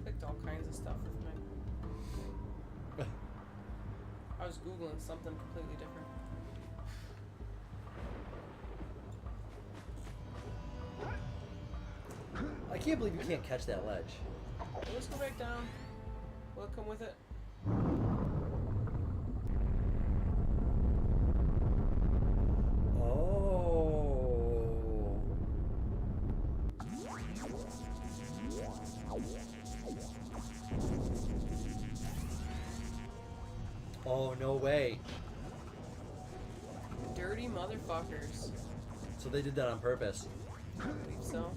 Clicked all kinds of stuff with my... I was Googling something completely different. I can't believe you can't catch that ledge. Let's go back down. Will it come with it? Oh. Oh, no way. Dirty motherfuckers. So they did that on purpose. I believe so.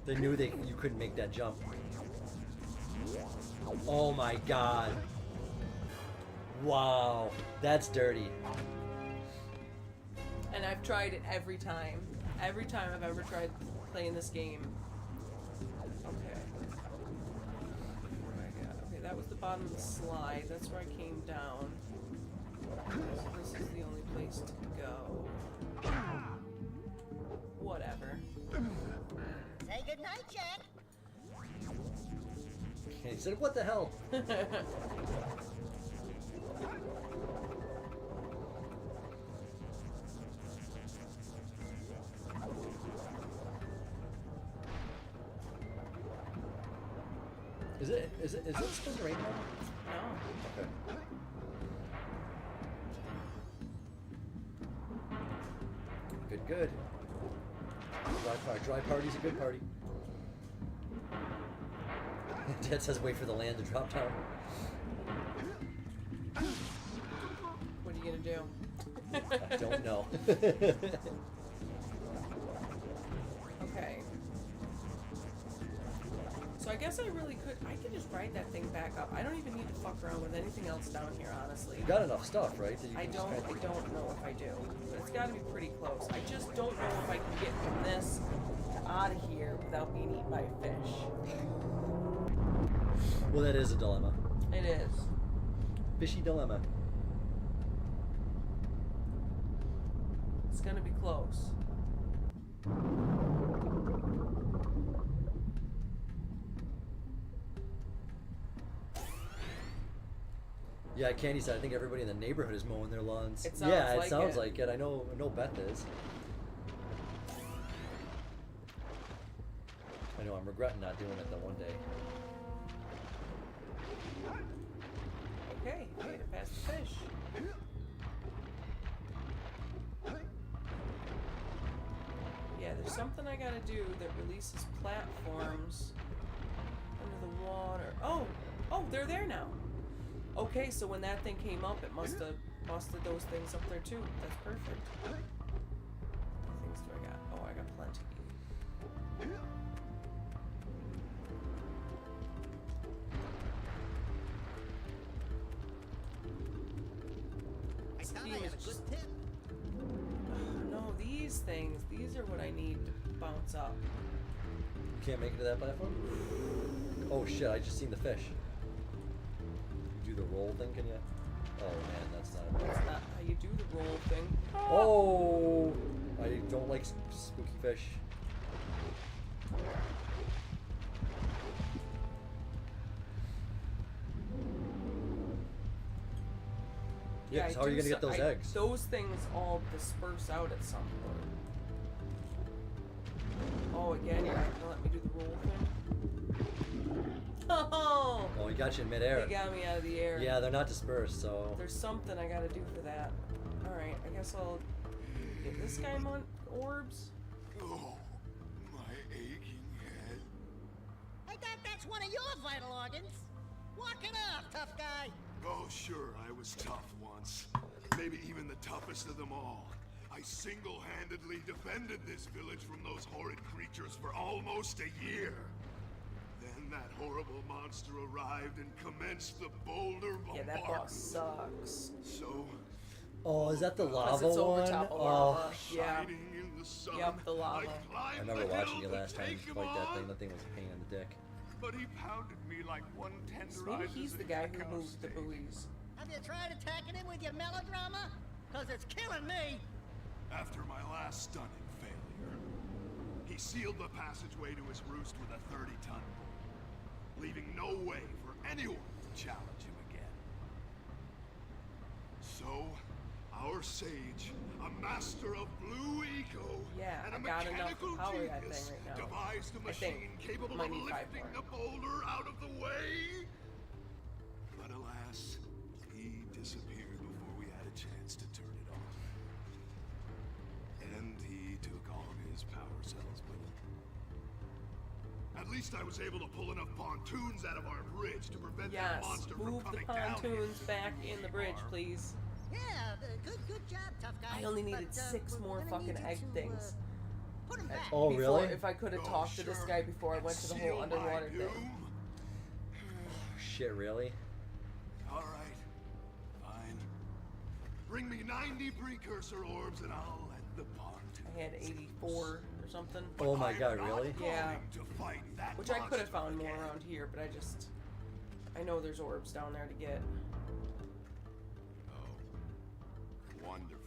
They knew you couldn't make that jump. Oh my god. Wow. That's dirty. And I've tried it every time. Every time I've ever tried playing this game. Okay. What do I got? Okay, that was the bottom of the slide. That's where I came down. So this is the only place to go. Whatever. Say goodnight, Jak. He said, what the hell? Is it supposed to rain now? No. Okay. Good. Dry party's a good party. Dad says wait for the land to drop down. What are you gonna do? I don't know. Okay. So I guess I really could. I could just ride that thing back up. I don't even need to fuck around with anything else down here, honestly. You got enough stuff, right? That you I can don't know if I do, but it's got to be pretty close. I just don't know if I can get from this to out of here without being eaten by a fish. Well, that is a dilemma. It is. Fishy dilemma. It's gonna be close. Yeah, Candy said I think everybody in the neighborhood is mowing their lawns. It sounds yeah, it like sounds it. like it. I know Beth is. I know I'm regretting not doing it that one day. Okay, made it past the fish. Yeah, there's something I gotta do that releases platforms under the water. Oh, they're there now. Okay, so when that thing came up, it must have busted those things up there too. That's perfect. What things do I got? Oh, I got plenty. I thought I had a good tip. No, these things. These are what I need to bounce up. You can't make it to that platform? Oh shit, I just seen the fish. You do the roll thing, can you? Oh man, that's not That's not how you do the roll thing. Oh! I don't like spooky fish. Yeah, 'cause how are you gonna get those eggs? Those things all disperse out at some point. Oh, again, you're not gonna let me do the roll thing? Oh! Oh, he got you in midair. He got me out of the air. Yeah, they're not dispersed, so... There's something I gotta do for that. Alright, I guess I'll get this guy orbs. Oh, my aching head. I thought that's one of your vital organs. Walk it off, tough guy. Oh, sure, I was tough once. Maybe even the toughest of them all. I single-handedly defended this village from those horrid creatures for almost a year. Then that horrible monster arrived and commenced the boulder bombardment. Yeah, that boss sucks. So, Oh, is that the lava it's over one? top of Oh, lava. Yeah. shining in the sun, Yep, the lava. I remember watching you last time fight that thing. That thing was a pain in the dick. But he pounded me like one So maybe he's the guy who moved the buoys. Have you tried attacking him with your melodrama? Cause it's killing me. After my last stunning failure, he sealed the passageway to his roost with a 30-ton bull, leaving no way for anyone to challenge him again. So, our sage, a master of blue eco, Yeah, and a I got enough to mechanical power that genius, thing right now. devised a I think. machine capable Might of need 5 lifting more. the boulder out of the way. But alas, he disappeared before we had a chance to turn it off. And he took all of his power cells with him. At least I was able to pull enough pontoons out of our bridge to prevent that Yes, monster from move the coming down here. pontoons back in the bridge, please. Yeah, good job, tough guy. I only needed But, 6 we're more gonna fucking need you egg to, things. Put him back. Oh, Before, really? if I could have Oh, talked to this sure. guy before I went to the whole Seal my underwater thing. doom. Shit, really? All right, fine. Bring me 90 precursor orbs and I'll let the pontoon. I had 84 or something. Oh my I'm god, not really? Yeah. going to fight that Which I could have monster found more again. around here, but I know there's orbs down there to get. Oh, wonderful.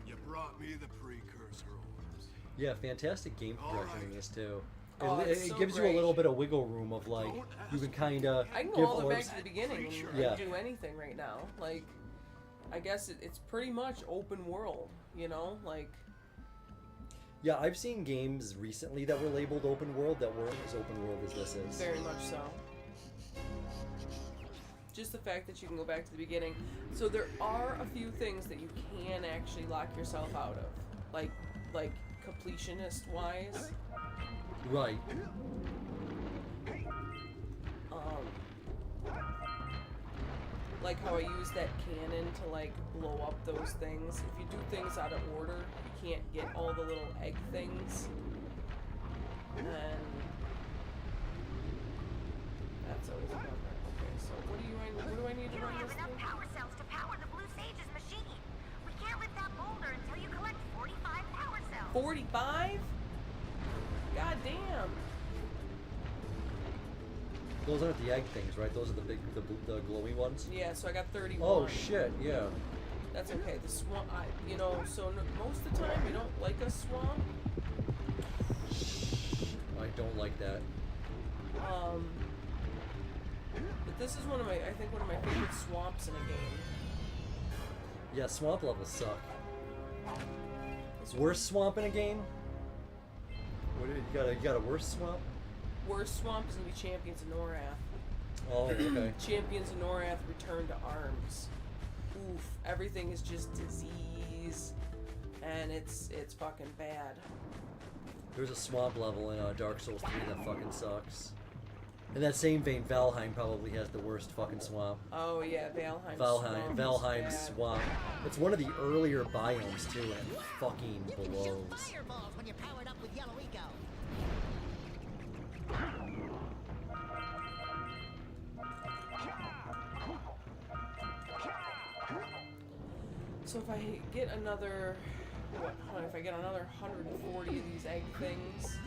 You brought me the precursor orbs. Yeah, fantastic game progression in Alright. this too. Oh, it it's it so gives you great. a little bit of wiggle room of like you can kind of I can give go all the way orbs. back to the beginning and Yeah. do anything right now. Like, I guess it's pretty much open world, you know? Like, Yeah, I've seen games recently that were labeled open world that weren't as open world as this is. very much so. Just the fact that you can go back to the beginning. So there are a few things that you can actually lock yourself out of. Like completionist wise. Right. Like how I use that cannon to like blow up those things. If you do things out of order, you can't get all the little egg things. And that's always a bummer. Okay, so what do I need to You don't run have this enough thing? power cells to power the Blue Sage's machine. We can't lift that boulder until you collect 45 power cells. 45? God damn. Those aren't the egg things, right? Those are the big, the glowy ones. Yeah, so I got 31. Oh shit! Yeah. That's okay. The swamp, most of the time you don't like a swamp. I don't like that. But this is one of my favorite swamps in a game. Yeah, swamp levels suck. This Worst swamp in a game? What do you got a worse swamp? worst swamp is gonna be Champions of Norath. Oh, okay. Champions of Norath return to arms. Oof, everything is just disease, and it's fucking bad. There's a swamp level in Dark Souls 3 that fucking sucks. In that same vein, Valheim probably has the worst fucking swamp. Oh yeah, Valheim. Valheim is bad. swamp. It's one of the earlier biomes too, and it fucking You can shoot blows. fireballs when you're powered up with yellow eco. So if I get another, if I get another 140 of these egg things,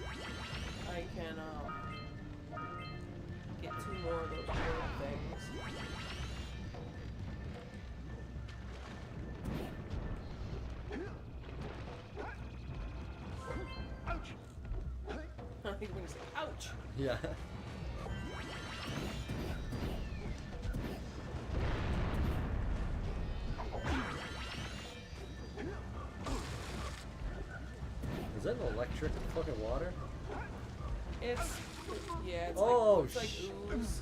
I can get 2 more of those bird things. I think when you say ouch. Yeah. Is that an electric fucking water? It's Yeah, it's Oh, like, looks like ooze.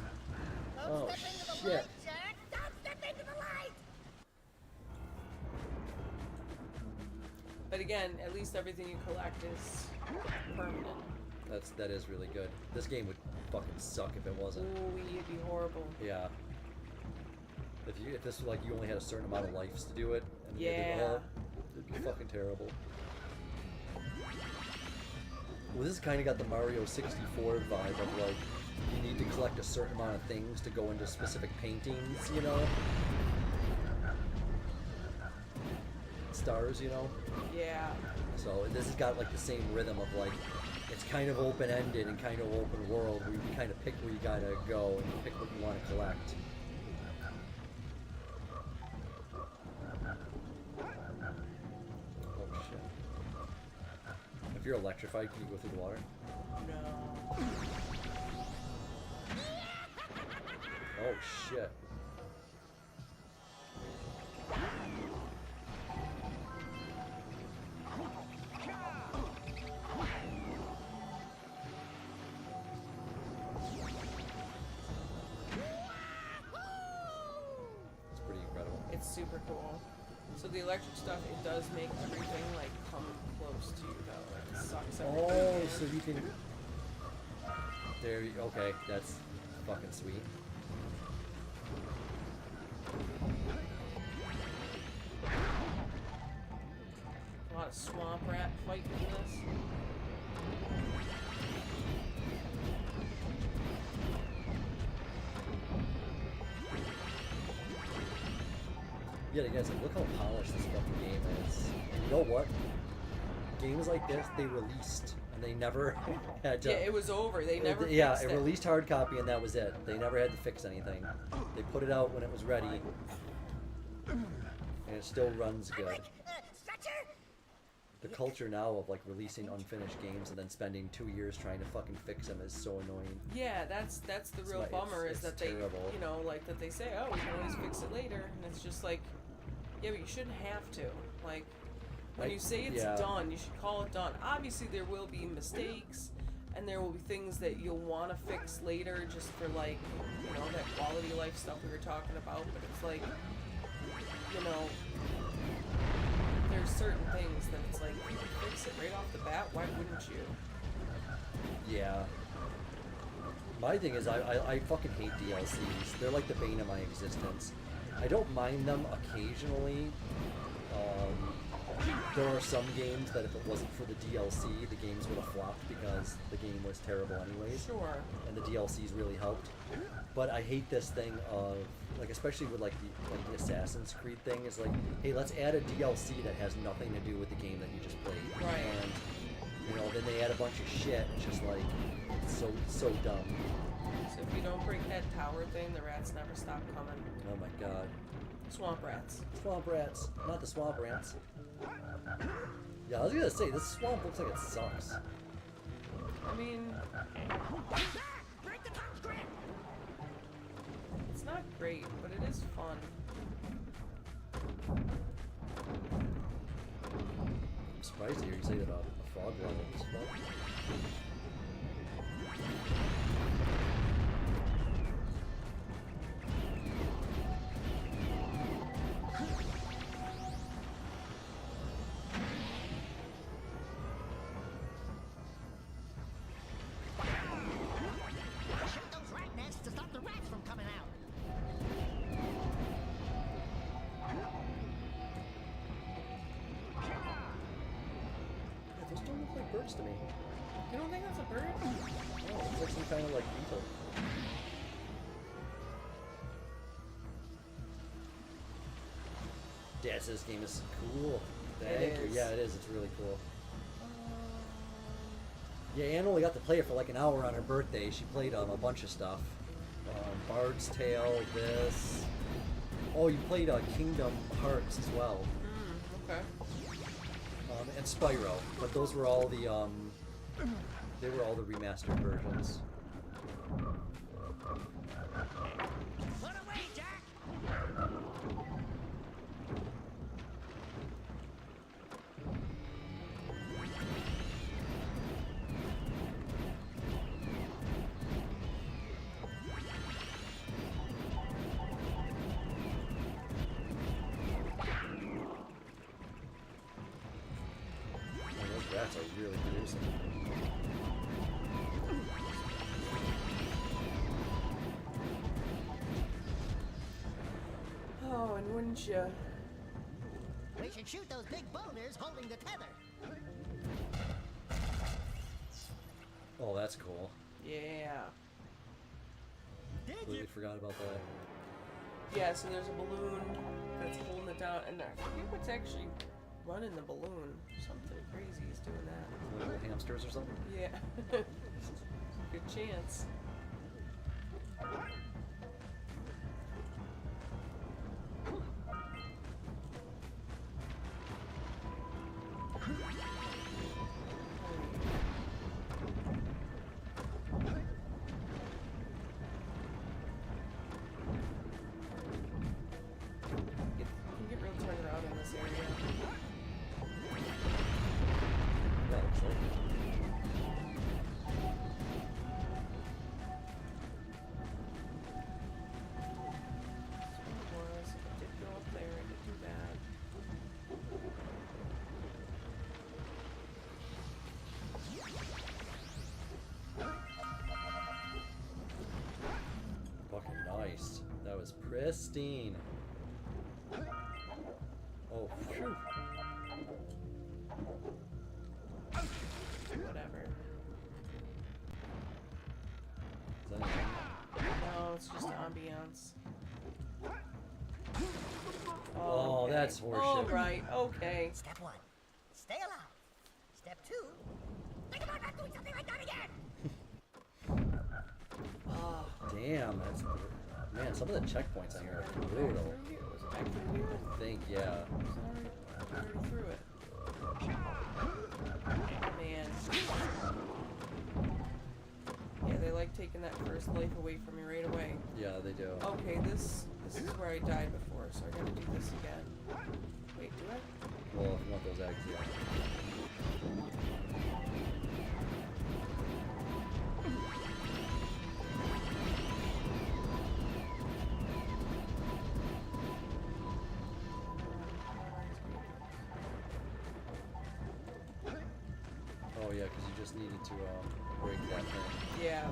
Oh, shit. Don't step into the light! But again, at least everything you collect is permanent. That is really good. This game would fucking suck if it wasn't. Ooh, it'd be horrible. Yeah. If this was like you only had a certain amount of lives to do it, and you did it Yeah. all, it'd be fucking terrible. Well, this kind of got the Mario 64 vibe of like you need to collect a certain amount of things to go into specific paintings, you know? Stars, you know? Yeah. So this has got like the same rhythm of like it's kind of open-ended and kind of open world where you can kind of pick where you gotta go and pick what you want to collect. Oh shit. If you're electrified, can you go through the water? No. Oh shit. It's pretty incredible. It's super cool. So the electric stuff, it does make everything like come close to you though. It sucks everything Oh, in. so you can... There you... Okay, that's fucking sweet. A lot of swamp rat fighting in this. Yeah, guys, like, look how polished this fucking game is. And you know what? Games like this, they released, and they never had to... Yeah, it was over. They never Yeah, fixed it it. released hard copy, and that was it. They never had to fix anything. They put it out when it was ready, and it still runs good. Stretcher? The culture now of, like, releasing unfinished games and then spending 2 years trying to fucking fix them is so annoying. Yeah, that's the real like- bummer it's is that they, terrible. you know, like that they say, oh, we can always fix it later, and it's just like, yeah, but you shouldn't have to. Like, when you say it's yeah. done, you should call it done. Obviously, there will be mistakes, and there will be things that you'll want to fix later, just for like, you know, that quality of life stuff we were talking about. But it's like, you know, there's certain things that it's like, if you can fix it right off the bat, why wouldn't you? Yeah. My thing is, I fucking hate DLCs. They're like the bane of my existence. I don't mind them occasionally. There are some games that if it wasn't for the DLC, the games would have flopped because the game was terrible anyways. Sure. And the DLCs really helped. But I hate this thing of, like, especially with like the Assassin's Creed thing, is like, hey, let's add a DLC that has nothing to do with the game that you just played. Right. And, you know, then they add a bunch of shit. It's just like, it's so dumb. So if you don't break that tower thing, the rats never stop coming. Oh my god. Swamp rats. Swamp rats, not the swamp rats. Yeah, I was gonna say, this swamp looks like it sucks. I mean, Break the top script! it's not great, but it is fun. I'm surprised to hear you say that a frog level is fun. Shut those rat nests to stop the rats from coming out. Yeah, those don't look like birds to me. You don't think that's a bird? Oh, it looks like some kind of like beetle. Yeah, so this game is cool. Thank you. is. Yeah, it is. It's really cool. Yeah, Anne only got to play it for like an hour on her birthday. She played a bunch of stuff. Bard's Tale, this. Oh, you played Kingdom Hearts as well. Okay. And Spyro, but those were all the they were all the remastered versions. Put away, Jack! rats are really gruesome. Oh, and wouldn't you? We should shoot those big boulders holding the tether. Oh, that's cool. Yeah. Completely forgot about that. Yeah, so there's a balloon that's holding it down, and I forget what's actually running the balloon. Something crazy is doing that. Little hamsters or something? Yeah. Good chance. You can get real turned around in this area. Yeah, looks like it. Was. I did go up there. I did do that. Fucking nice. That was pristine. Oh, phew. Whatever. Is that anything? No, it's just ambiance. Oh, that's horseshit. All right. Okay. Step 1, stay alive. Step 2, think about not doing something like that again. Oh. Damn, that's... Man, some of the checkpoints on here are brutal. Was it back through here? I think, yeah. Sorry, I already threw it. Man. Yeah, they like taking that first life away from you right away. Yeah, they do. Okay, this is where I died before, so I gotta do this again. Wait, do I? Well, if you want those eggs, yeah. Oh yeah, because you just needed to break that thing. Yeah.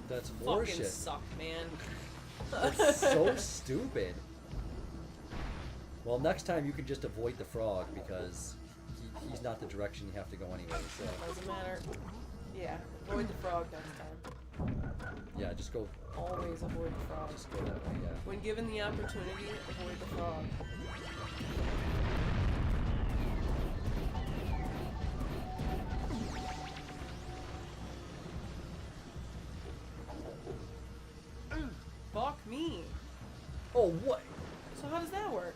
That's Fucking horseshit. suck, man. That's so stupid. Well, next time you can just avoid the frog because he's not the direction you have to go anyway. So Doesn't matter. Yeah, avoid the frog next time. yeah, just go. Always avoid the frog. Just go that way. Yeah. When given the opportunity, avoid the frog. Fuck me. Oh what? So how does that work?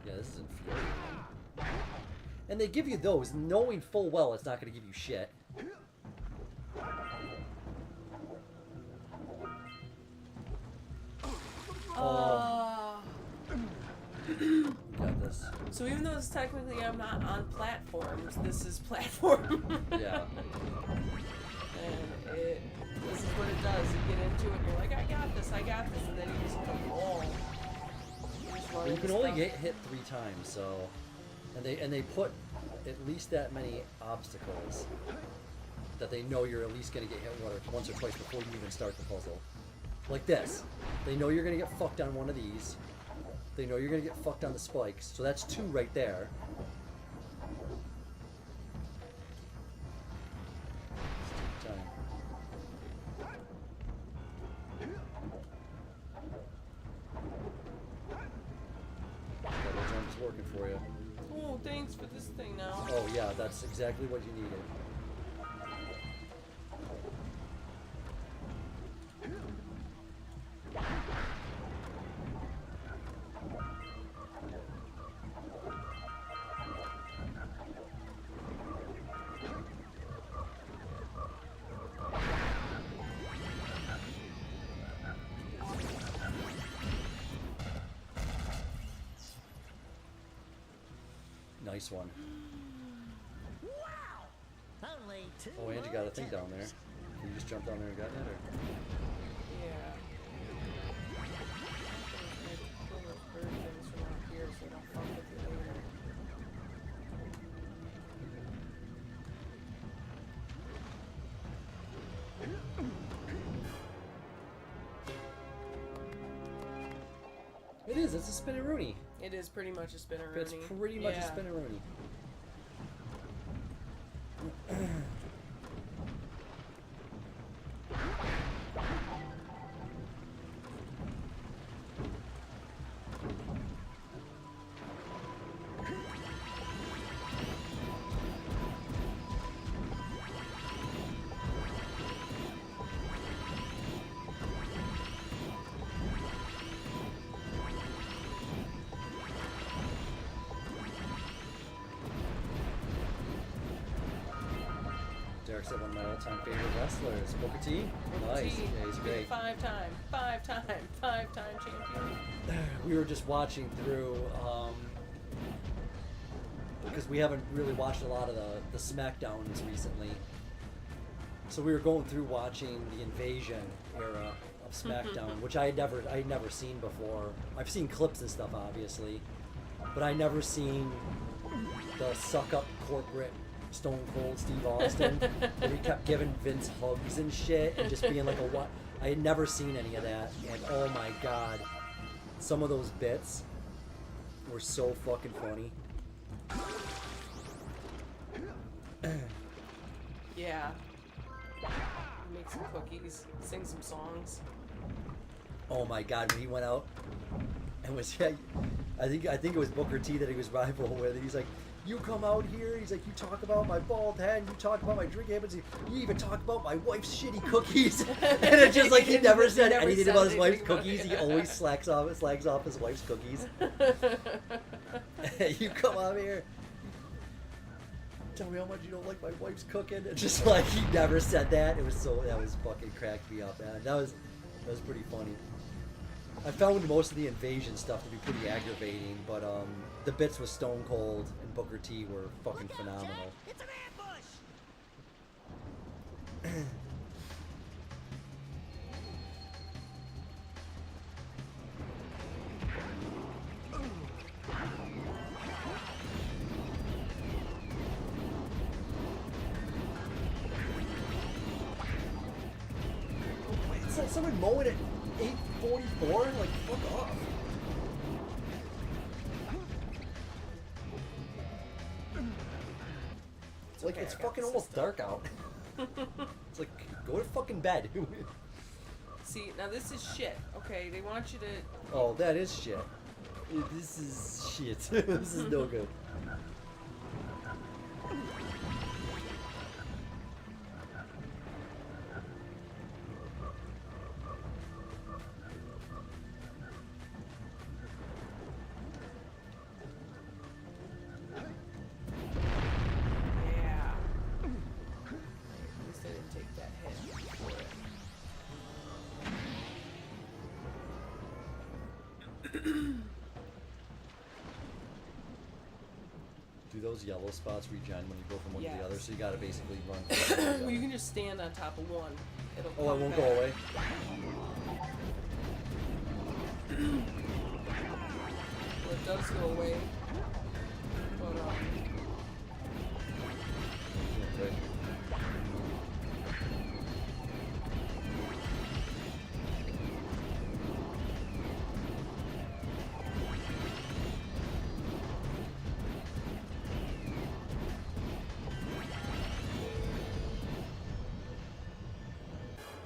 Yeah, this is infuriating. And they give you those knowing full well it's not going to give you shit. Got this. So even though it's technically I'm not on platforms, this is platform. Yeah. And this is what it does. You get into it, you're like, I got this, and then you just hit a wall. You can only get hit 3 times, so and they put at least that many obstacles that they know you're at least gonna get hit once or twice before you even start the puzzle. Like this. They know you're gonna get fucked on one of these. They know you're gonna get fucked on the spikes, so that's 2 right there. Stupid time. Double jump's working for you. Oh, thanks for this thing now. Oh yeah, that's exactly what you needed. Nice one. Wow! Only 2 Oh, and you got a thing down there. You just jumped down there and got that, or? Yeah. Kill those bird things from out here so they don't fuck with you later. It is. It's a spinneroonie. It is pretty much a spinneroonie. It's pretty much a spinneroonie. Derek said one of my all-time favorite wrestlers, Booker T. Nice. Yeah, he's great. Five-time champion. We were just watching through, because we haven't really watched a lot of the SmackDowns recently. So we were going through watching the Invasion era of SmackDown, which I had never seen before. I've seen clips and stuff, obviously, but I never seen the suck-up corporate Stone Cold Steve Austin, where he kept giving Vince hugs and shit, and just being like a what? I had never seen any of that, and oh my god, some of those bits were so fucking funny. Yeah. Make some cookies, sing some songs. Oh my god, when he went out and was, I think it was Booker T that he was rival with. He's like, you come out here, he's like, you talk about my bald head, you talk about my drink habits, you even talk about my wife's shitty cookies. And it's just like he never said anything about his wife's cookies. He always slags off his wife's cookies. You come out here, tell me how much you don't like my wife's cooking. It's just like he never said that. That was fucking cracked me up, man. That was pretty funny. I found most of the Invasion stuff to be pretty aggravating, but the bits with Stone Cold and Booker T were fucking phenomenal. It's an ambush! It's like someone mowing at 8:44? Like, fuck off. Like, okay, it's fucking almost dark out. It's like, go to fucking bed. See, now this is shit. Okay, they want you to. Oh, that is shit. This is shit. This is no good. Yeah. At least I didn't take that hit for it. Do those yellow spots regen when you go from one to the Yes. other? So you gotta basically run. Well, you can just stand on top of one. It'll Oh, it come won't back. go away. Well, it does go away. But, Okay.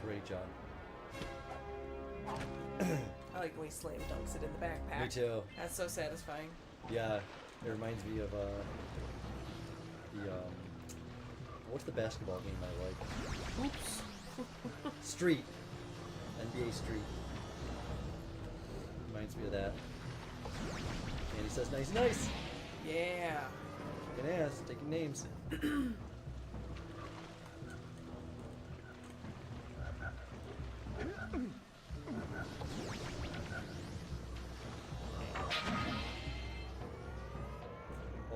Great job. I like when he slam dunks it in the backpack. Me too. That's so satisfying. Yeah, it reminds me of the what's the basketball game I like? Oops. Street. NBA Street. Reminds me of that. And he says, nice, nice. Yeah. Kicking ass, taking names.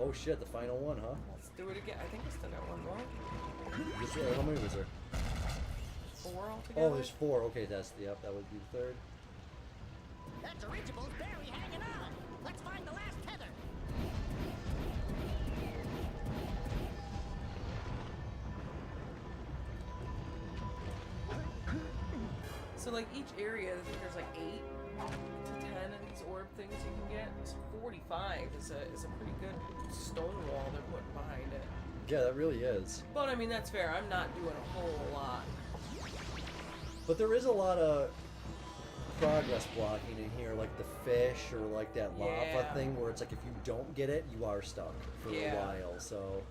Oh Oh shit, the final one, huh? Let's do it again. I think I still got one more. How many was there? 4 altogether. Oh, there's 4. Okay, yep, that would be the third. That dirigible's barely hanging on. Let's find the last tether. So like each area, I think there's like 8 to 10 of these orb things you can get. So 45 is a pretty good stone wall they're putting behind it. Yeah, that really is. But I mean, that's fair. I'm not doing a whole lot. But there is a lot of progress blocking in here, like the fish or like that lava thing, where it's like if you don't get it, you are stuck for a while. So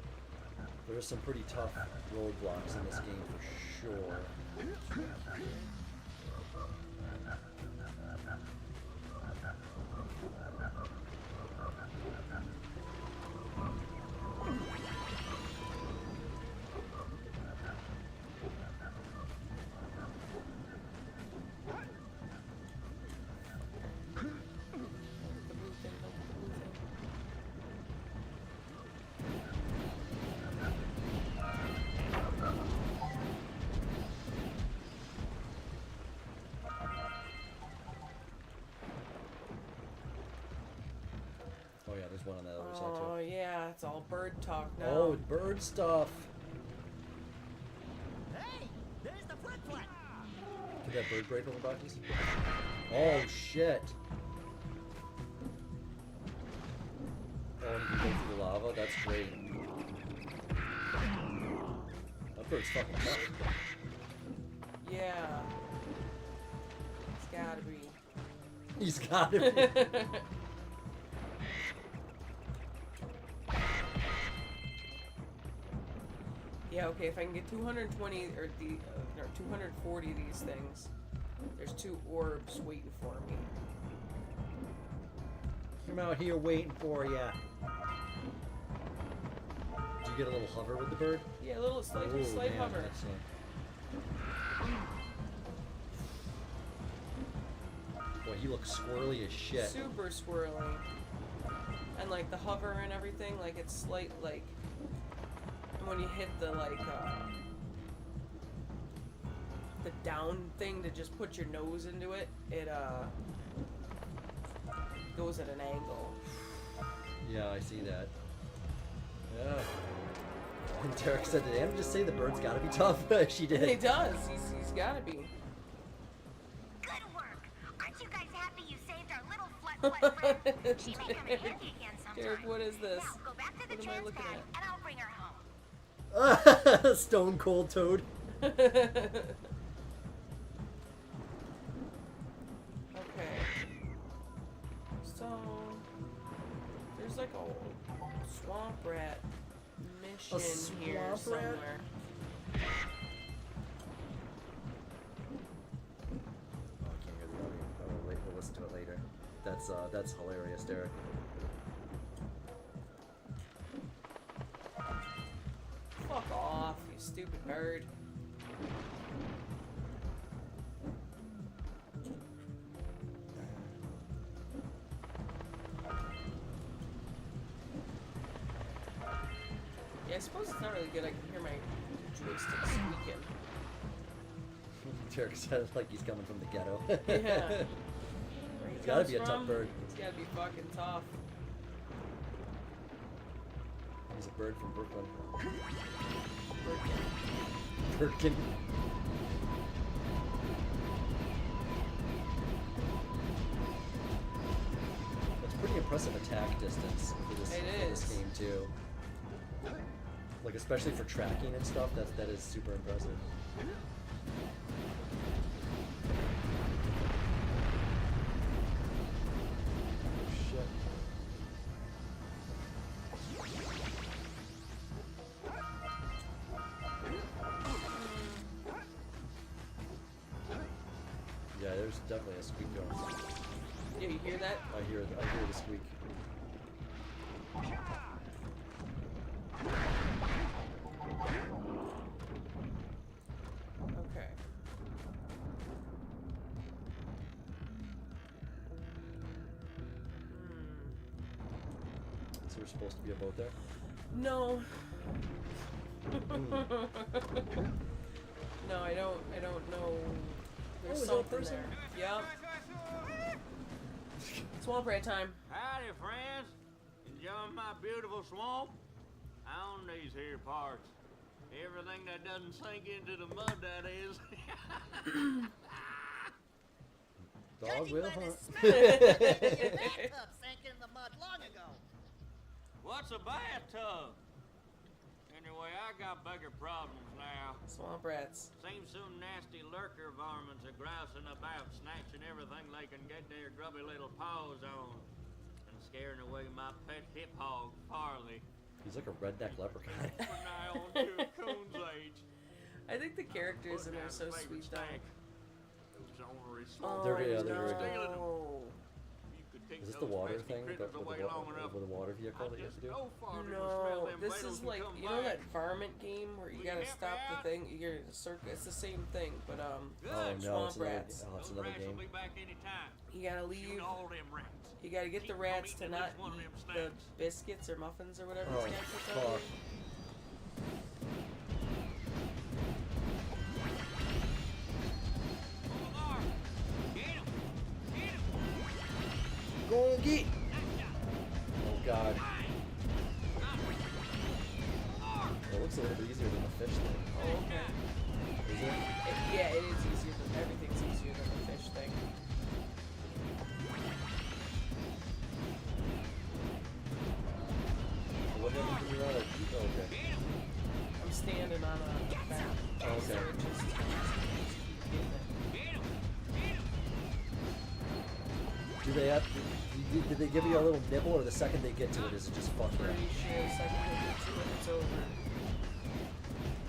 there's some pretty tough roadblocks in this game for sure. Oh yeah, there's one on the other side too. Oh yeah, it's all bird talk now. Oh, bird stuff. Hey, there's the flip-flip. Did that bird break all the buttons? Oh shit. Oh, and you can go through the lava? That's great. That bird's fucking tough. Yeah. It's gotta be. He's gotta be. Yeah, okay, if I can get 220 or 240 of these things, there's 2 orbs waiting for me. I'm out here waiting for ya. Did you get a little hover with the bird? Yeah, a little slight hover. Boy, he looks squirrely as shit. Super swirly. And like the hover and everything, like it's slight, like when you hit the the down thing to just put your nose into it, it goes at an angle. Yeah, I see that. Yeah. And Derek said, did Anna just say the bird's gotta be tough? She did. He does. He's gotta be. Good work. Aren't you guys happy you saved our little flut friend? She may come in handy again sometime. Derek, what is this? Now go back to the What am I trans looking pad, at? and I'll bring her home. Stone Cold Toad. Okay. So there's like a swamp rat mission here swamp rat? somewhere. Oh, I can't hear the audio. We'll listen to it later. That's hilarious, Derek. Fuck off, you stupid bird. Yeah, I suppose it's not really good. I can hear my joystick squeaking. Derek said it like he's coming from the ghetto. Yeah. Where he It's gotta comes be a tough from, bird. It's gotta be fucking tough. He's a bird from Brooklyn. Birkin. Birkin. That's pretty impressive attack distance for this, It for this is. game too. Like especially for tracking and stuff, that is super impressive. Shit. Yeah, there's definitely a squeak going. Yeah, you hear that? I hear the squeak. Okay. So there's supposed to be a boat there? No. No, I don't know. There's is that a something person? there. Yep. Swamp rat time. Howdy, friends. Enjoying my beautiful swamp? I own these here parts. Everything that doesn't sink into the mud, that is. Dog will, huh? Your bathtub sank in the mud long ago. What's a bathtub? Anyway, I got bigger problems now. Swamp rats. Seems some nasty lurker varmints are grousing about, snatching everything they can get their grubby little paws on, and scaring away my pet hip hog, Farley. He's like a redneck leprechaun. We're now on to Coon's age. I think the characters in there are so sweet though. Those ornery Oh, They're- yeah, they're very good. no. You could take Is this the those water pesky thing? critters away long enough. With the water vehicle that you have to do? No, this is like, you know that varmint game where you gotta stop the thing, you gotta circle, it's the same thing, but Oh no, swamp it's another, rats. it's another game. Will be back anytime. You gotta leave, Shoot all them rats. you gotta get the Keep rats from to eating not at least one of eat them the snacks. biscuits or muffins or whatever Oh, this guy puts out fuck. there. Go and get! Oh god. Well, it looks a little bit easier than the fish thing. Oh, okay. Is it? Yeah, it is easier than, everything's easier than the fish thing. What happened when you're out of... Oh, okay. I'm standing on a back. Oh, okay. So it just keep getting it. Do they have... Did they give you a little nibble, or the second they get to it, is it just fuck Pretty them? sure the second they get to it, it's over.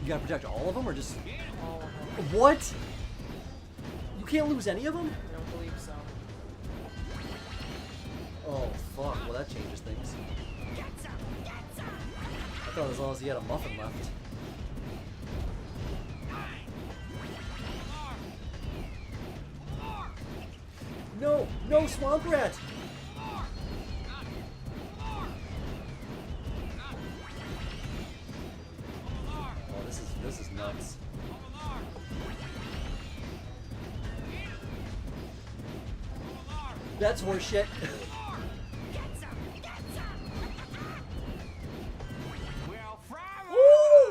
You gotta protect all of them, or just... All of them. What? You can't lose any of them? I don't believe so. Oh, fuck. Well, that changes things. I thought as long as he had a muffin left. No! No, swamp rat! Oh, this is nuts. That's horseshit. Well, Woo!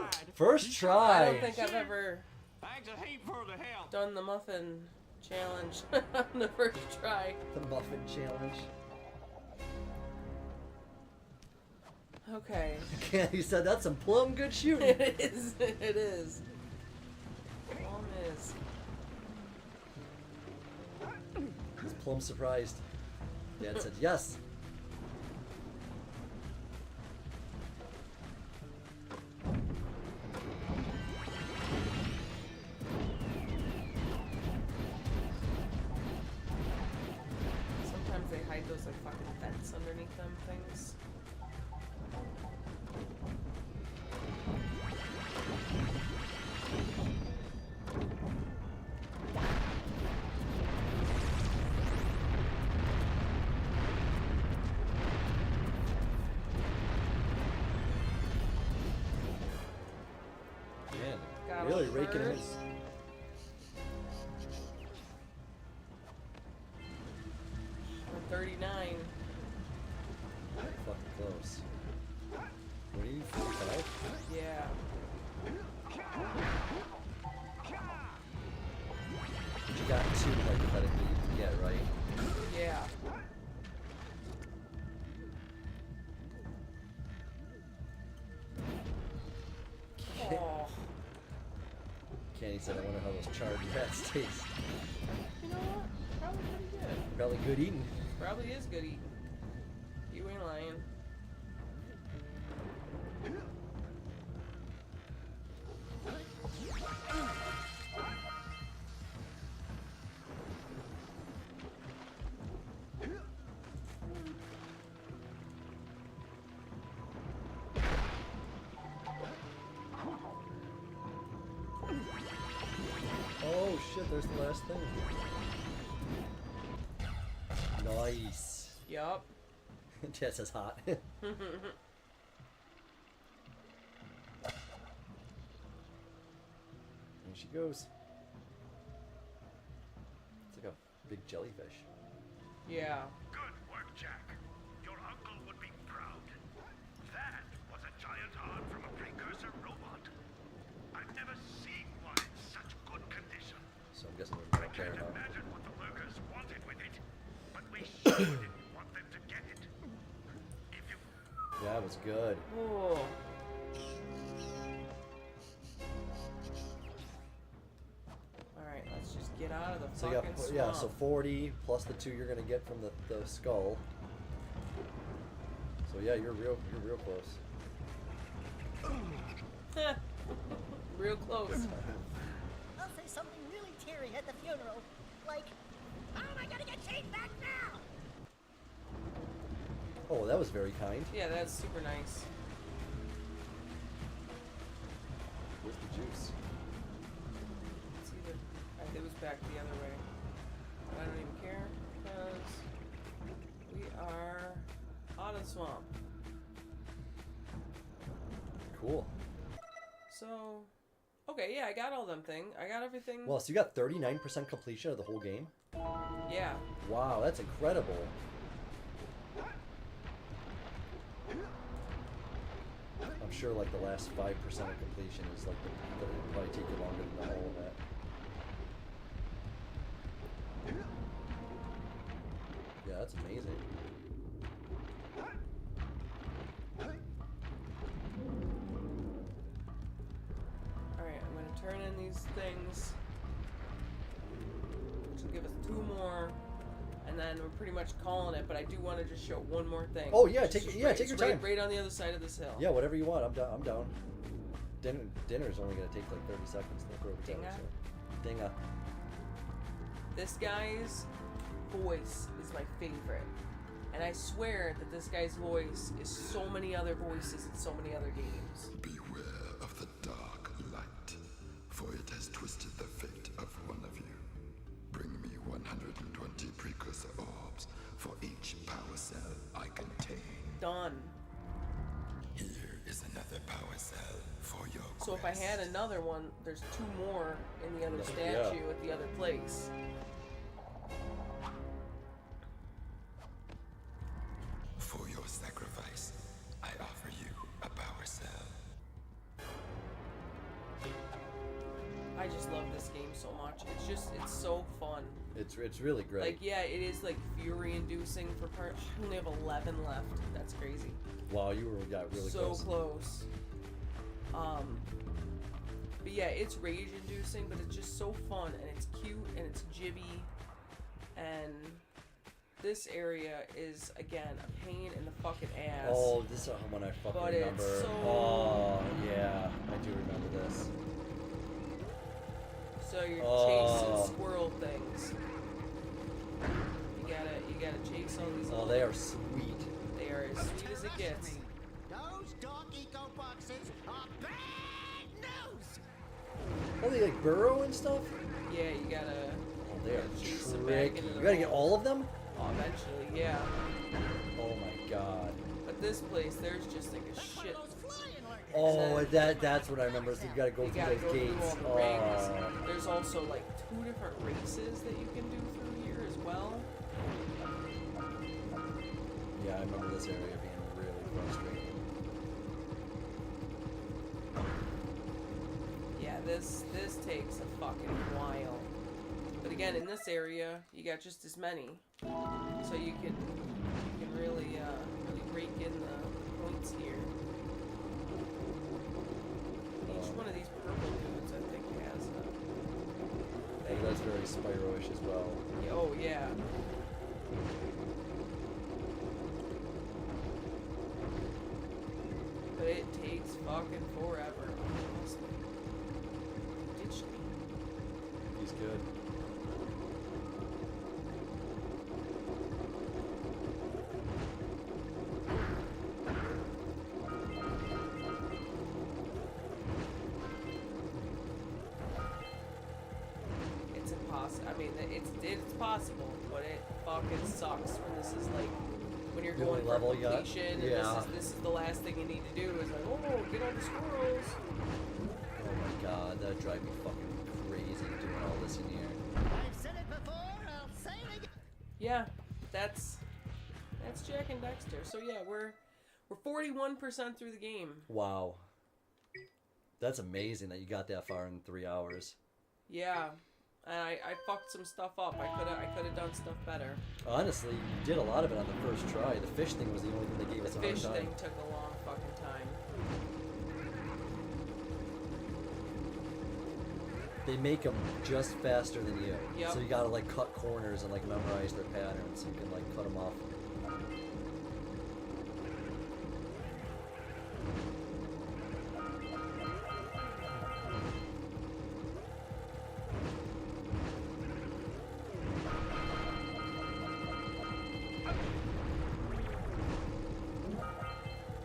fried. First I try. don't think I've ever Thanks a heap for the help. done the muffin challenge on the first try. The muffin challenge. Okay. He said that's some plum good shooting. It is. It is. Plum is. He's plum surprised. Dad said yes. Sometimes they hide those like fucking vents underneath them things. Man, Got really him raking him. first. We're 39. Fucking close. What are you, 45? Yeah. But you got two hypothetically you can get, right? Yeah. Oh. Kenny said, I wonder how those charred rats taste. You know what? Probably pretty good. Probably good eating. Probably is good eating. You ain't lying. Oh shit, there's the last thing. Nice. Yup. Jess says hot. There she goes. It's like a big jellyfish. Yeah. Good work, Jak. Your uncle would be proud. That was a giant arm from a precursor robot. I've never seen one in such good condition. So I'm guessing we're I up there can't now. imagine what the lurkers wanted with it, but we sure didn't want them to get it. If you Yeah, it was good. Oh. Alright, let's just get out of the So you fucking got, swamp. yeah, so 40 plus the 2 you're gonna get from the skull. So yeah, you're real close. Real close. I'll say something really teary at the funeral. Like, how am I gonna get chased back now? Oh, that was very kind. Yeah, that's super nice. Where's the juice? It's either, it was back the other way. I don't even care because we are out of the swamp. Cool. So, okay, yeah, I got all them thing. I got everything. Well, so you got 39% completion of the whole game? Yeah. Wow, that's incredible. I'm sure like the last 5% of completion is like it'll probably take you longer than the whole of that. Yeah, that's amazing. Alright, I'm gonna turn in these things, which will give us 2 more, and then we're pretty much calling it. But I do want to just show one more thing. Oh yeah, Just take right, your right, time. right on the other side of this hill. Yeah, whatever you want. I'm down. I'm down. Dinner's only gonna take like 30 seconds. To over Dinga? so. Dinga. This guy's voice is my favorite, and I swear that this guy's voice is so many other voices in so many other games. Beware of the dark light, for it has twisted the fate of one of you. Bring me 120 precursor orbs for each power cell I contain. Done. Here is another power cell for your So if I had another one, there's 2 more in the other Yeah. statue at the other place. For your sacrifice, I offer you a power cell. I just love this game so much. It's so fun. It's really great. Like, yeah, it is like fury-inducing for part. I only have 11 left. That's crazy. Wow, you got really so close. But yeah, it's rage-inducing, but it's just so fun, and it's cute, and it's jibby, and this area is, again, a pain in the fucking ass. Oh, this is one I fucking But remember. it's so... Oh, yeah, I do remember this. So you're Oh. chasing squirrel things. You gotta chase all these. Oh, they are sweet. They are as sweet as it gets. Those dark eco boxes are bad news. Oh, they like burrow and stuff? Yeah, you gotta. Oh, they are chase them back tricky. into the You gotta get hole. all of them? Oh, eventually, yeah. Oh my god. But this place, there's just like a shit. Oh, that's what I remember. So you gotta go You through gotta those go through gates. all the rings. There's also like 2 different races that you can do through here as well. Yeah, I remember this area being really frustrating. Yeah, this takes a fucking while. But again, in this area, you got just as many, so you can really rake in the points here. Each one of these purple dudes, I think, has a. Hey, that's very Spyro-ish as well. Oh yeah. But it takes fucking forever. Honestly. Ditch me. He's good. It's impossible. I mean, it's possible, but it fucking sucks when this is like when you're The going only for level you got? completion, and Yeah. this is the last thing you need to do is like, oh, get all the squirrels. Oh my god, that'd drive me fucking crazy doing all this in here. I've said it before, I'll say it again. Yeah, that's Jak and Daxter. So yeah, we're 41% through the game. Wow. That's amazing that you got that far in 3 hours. Yeah, and I fucked some stuff up. I could have done stuff better. Honestly, you did a lot of it on the first try. The fish thing was the only thing that gave us a hard Fish time. thing took a long fucking time. They make them just faster than you. Yep. So you gotta like cut corners and like memorize their patterns so you can like cut them off.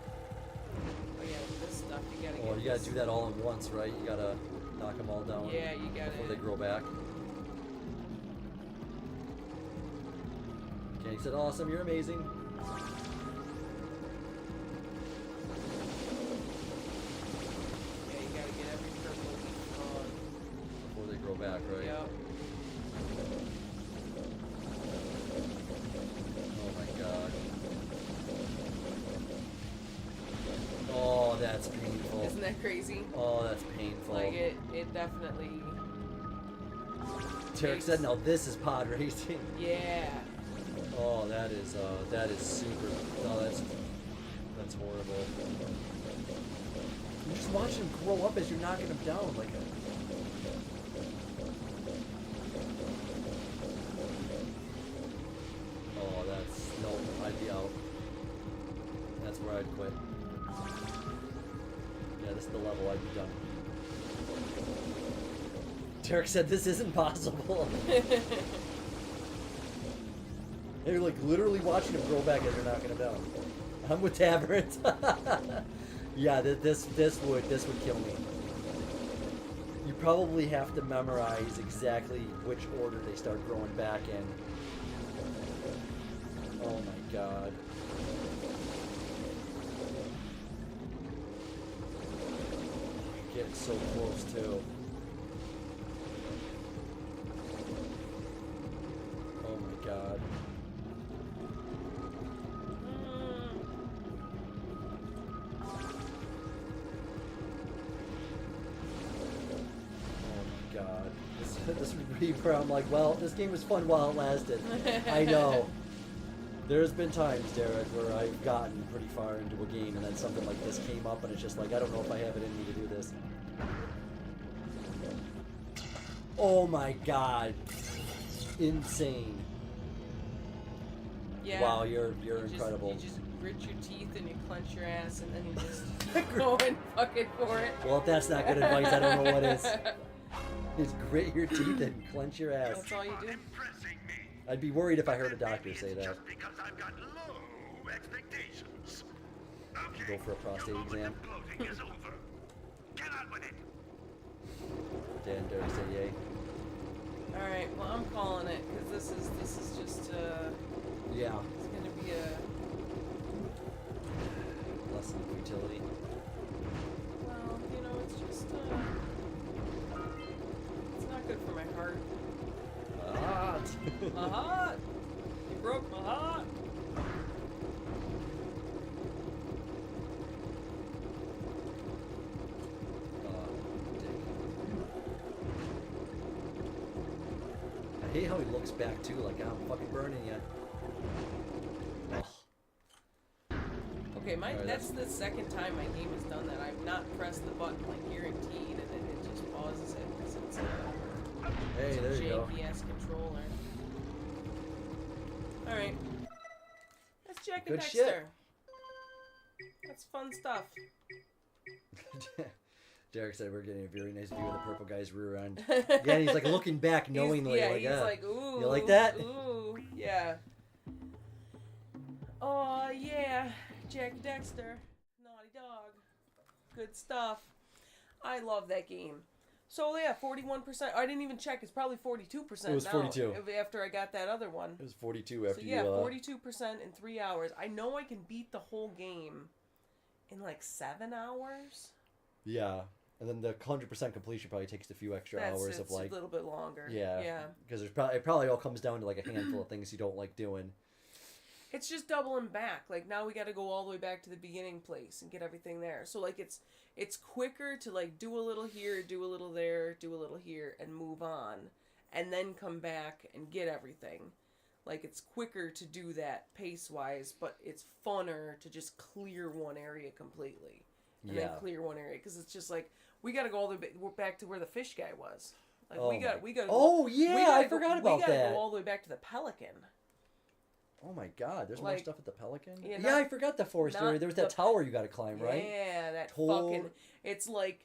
Oh yeah, this stuff you gotta Oh, get. you gotta this- do that all at once, right? You gotta knock them all down. Yeah, you gotta. Before they grow back. Okay, he said, awesome, you're amazing. Yeah, you gotta get every purple leaf gone. Before they grow back, right? Yep. Oh my god. Oh, that's painful. Isn't that crazy? Oh, that's painful. Like it definitely. Tarek said, now this is pod racing. Yeah. Oh, that is super. Oh, that's horrible. You're just watching him grow up as you're knocking him down like a. Oh, that's no. I'd be out. That's where I'd quit. Yeah, this is the level I'd be done. Tarek said this isn't possible. You're like literally watching him grow back as you're knocking him down. I'm with Taverns. Yeah, this would kill me. You probably have to memorize exactly which order they start growing back in. Oh my god. You're getting so close too. Oh my god. God. This would be where I'm like, well, this game was fun while it lasted. I know. There's been times, Derek, where I've gotten pretty far into a game and then something like this came up and it's just like, I don't know if I have it in me to do this. Oh my god. Insane. Yeah. Wow, you're You incredible. just grit your teeth and you clench your ass and then you just keep going fucking for it. Well, if that's not good advice, I don't know what is. Just grit your teeth and clench your ass. That's all you do. I'd be worried if I heard a doctor say that. Because I've got low expectations. Go for a prostate exam. Gloating is over. Get on with it. Dan Derry said yay. Alright, well I'm calling it because this is just Yeah. it's gonna be a Lesson of futility. well, you know, it's just it's not good for my heart. My heart! You broke my heart! I hate how he looks back too, like I'm fucking burning you. Okay, Alright, that's the second time my game has done that. I've not pressed the button like guaranteed and then it just pauses it because it's Hey, there you go. janky ass controller. Alright. That's Jak and Good Daxter. shit. That's fun stuff. Derek said we're getting a very nice view of the purple guy's rear end. Yeah, he's like looking back knowingly. He's like, ooh. You like that? Ooh, yeah. Oh, yeah. Jak and Daxter. Naughty dog. Good stuff. I love that game. So yeah, 41%. I didn't even check. It's probably 42%. It was 42 after I got that other one. It was 42 after so yeah, you. 42% in 3 hours. I know I can beat the whole game in like 7 hours. Yeah, and then the 100% completion probably takes a few extra hours of like a little bit longer. Yeah, because it probably all comes down to like a handful of things you don't like doing. It's just doubling back. Like now we got to go all the way back to the beginning place and get everything there. So like it's quicker to like do a little here, do a little there, do a little here, and move on, and then come back and get everything. Like it's quicker to do that pace wise, but it's funner to just clear one area completely and then clear one area because it's just like we got to go all the way back to where the fish guy was. Like we got. Oh yeah, I forgot about that. We got to go all the way back to the Pelican. Oh my God! There's more stuff at the Pelican. Yeah, I forgot the forest area. There was that tower you got to climb, right? Yeah, that fucking. It's like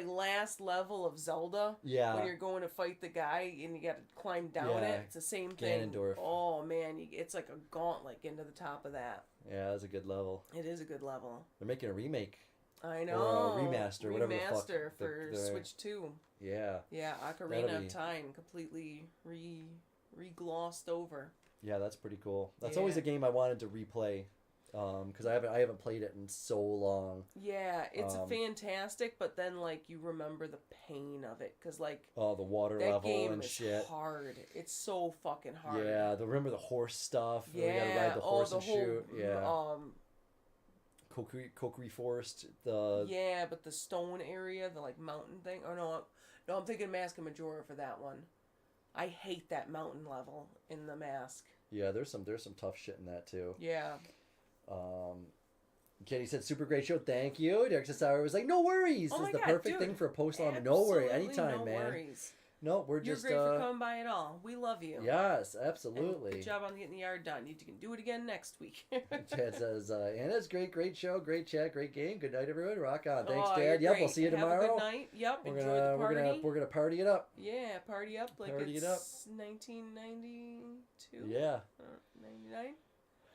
last level of Zelda. Yeah. When you're going to fight the guy and you got to climb down it. It's the same thing. Ganondorf. Oh man, it's like a gauntlet getting to the top of that. Yeah, that's a good level. It is a good level. They're making a remake. I know. Or a remaster, whatever the fuck. Remaster for Switch 2. Yeah. Yeah, Ocarina of Time completely re-glossed over. Yeah, that's pretty cool. That's always a game I wanted to replay, because I haven't played it in so long. Yeah, it's fantastic, but then like you remember the pain of it, because like the water that level game and is shit. Hard. It's so fucking hard. Yeah, remember the horse stuff. Yeah, you gotta ride the horse and whole, shoot. Yeah. Kokiri Forest. Yeah, but the stone area, the like mountain thing. Oh no, I'm thinking Mask of Majora for that one. I hate that mountain level in the Mask. Yeah, there's some tough shit in that too. Yeah. Kenny said, super great show, thank you. Derek Sauer was like, no worries. Oh this my is the God, perfect dude, thing for a post on. No worry, anytime, no man. Worries. No, we're You're just great for coming by at all. We love you. Yes, absolutely. And good job on getting the yard done. You can do it again next week. Chad says, Anna's great show, great chat, great game. Good night, everyone. Rock on. Thanks, Oh, Dad. you're Yep, we'll great. see you tomorrow. Have a good night. Yep, enjoy the party. We're gonna party it up. Yeah, party up like Party it's it up. 1992. Yeah. 99.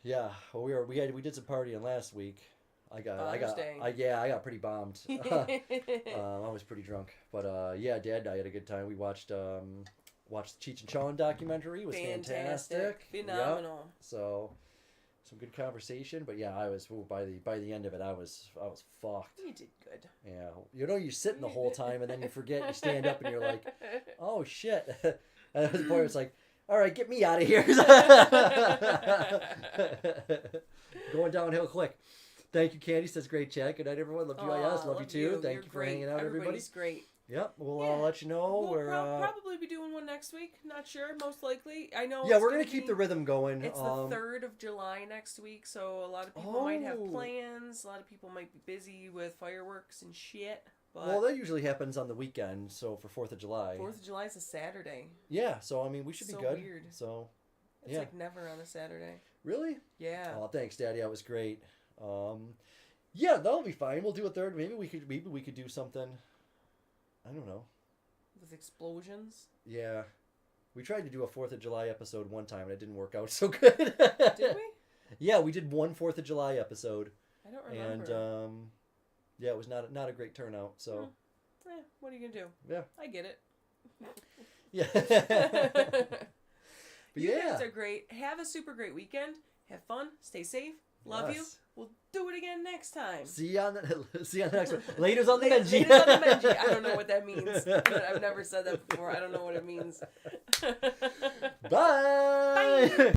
Yeah. Well, we did some partying last week. I got pretty bombed. I was pretty drunk, but Dad and I had a good time. We watched the Cheech and Chong documentary. It was fantastic. Phenomenal. Yep. So some good conversation, but yeah, I was by the end of it, I was fucked. You did good. Yeah, you're sitting the whole time and then you forget. You stand up and you're like, oh shit. And at the point, it's like, all right, get me out of here. Going downhill quick. Thank you, Candy. Says great chat. Good night, everyone. Love you, IS. Love you too. Thank you for hanging out, everybody. Everybody's great. Yep, we'll let you know. We'll probably be doing one next week. Not sure. Most likely. I know. Yeah, we're gonna keep the rhythm going. It's the 3rd of July next week, so a lot of people might have plans. A lot of people might be busy with fireworks and shit. But well, that usually happens on the weekend. So for 4th of July. 4th of July is a Saturday. Yeah, so I mean, we should be good. Weird. So it's like never on a Saturday. Really? Yeah. Oh, thanks, Daddy. That was great. Yeah, that'll be fine. We'll do a 3rd. Maybe we could do something. I don't know. With explosions? Yeah. We tried to do a 4th of July episode one time and it didn't work out so good. Did we? Yeah, we did one 4th of July episode. I don't remember. And yeah, it was not a great turnout. So what are you gonna do? Yeah. I get it. Yeah. But you guys are great. Have a super great weekend. Have fun. Stay safe. Love you. We'll do it again next time. See you on the next one. Laters on the Benji. Laters on the Benji. I don't know what that means. I've never said that before. I don't know what it means. Bye. Bye.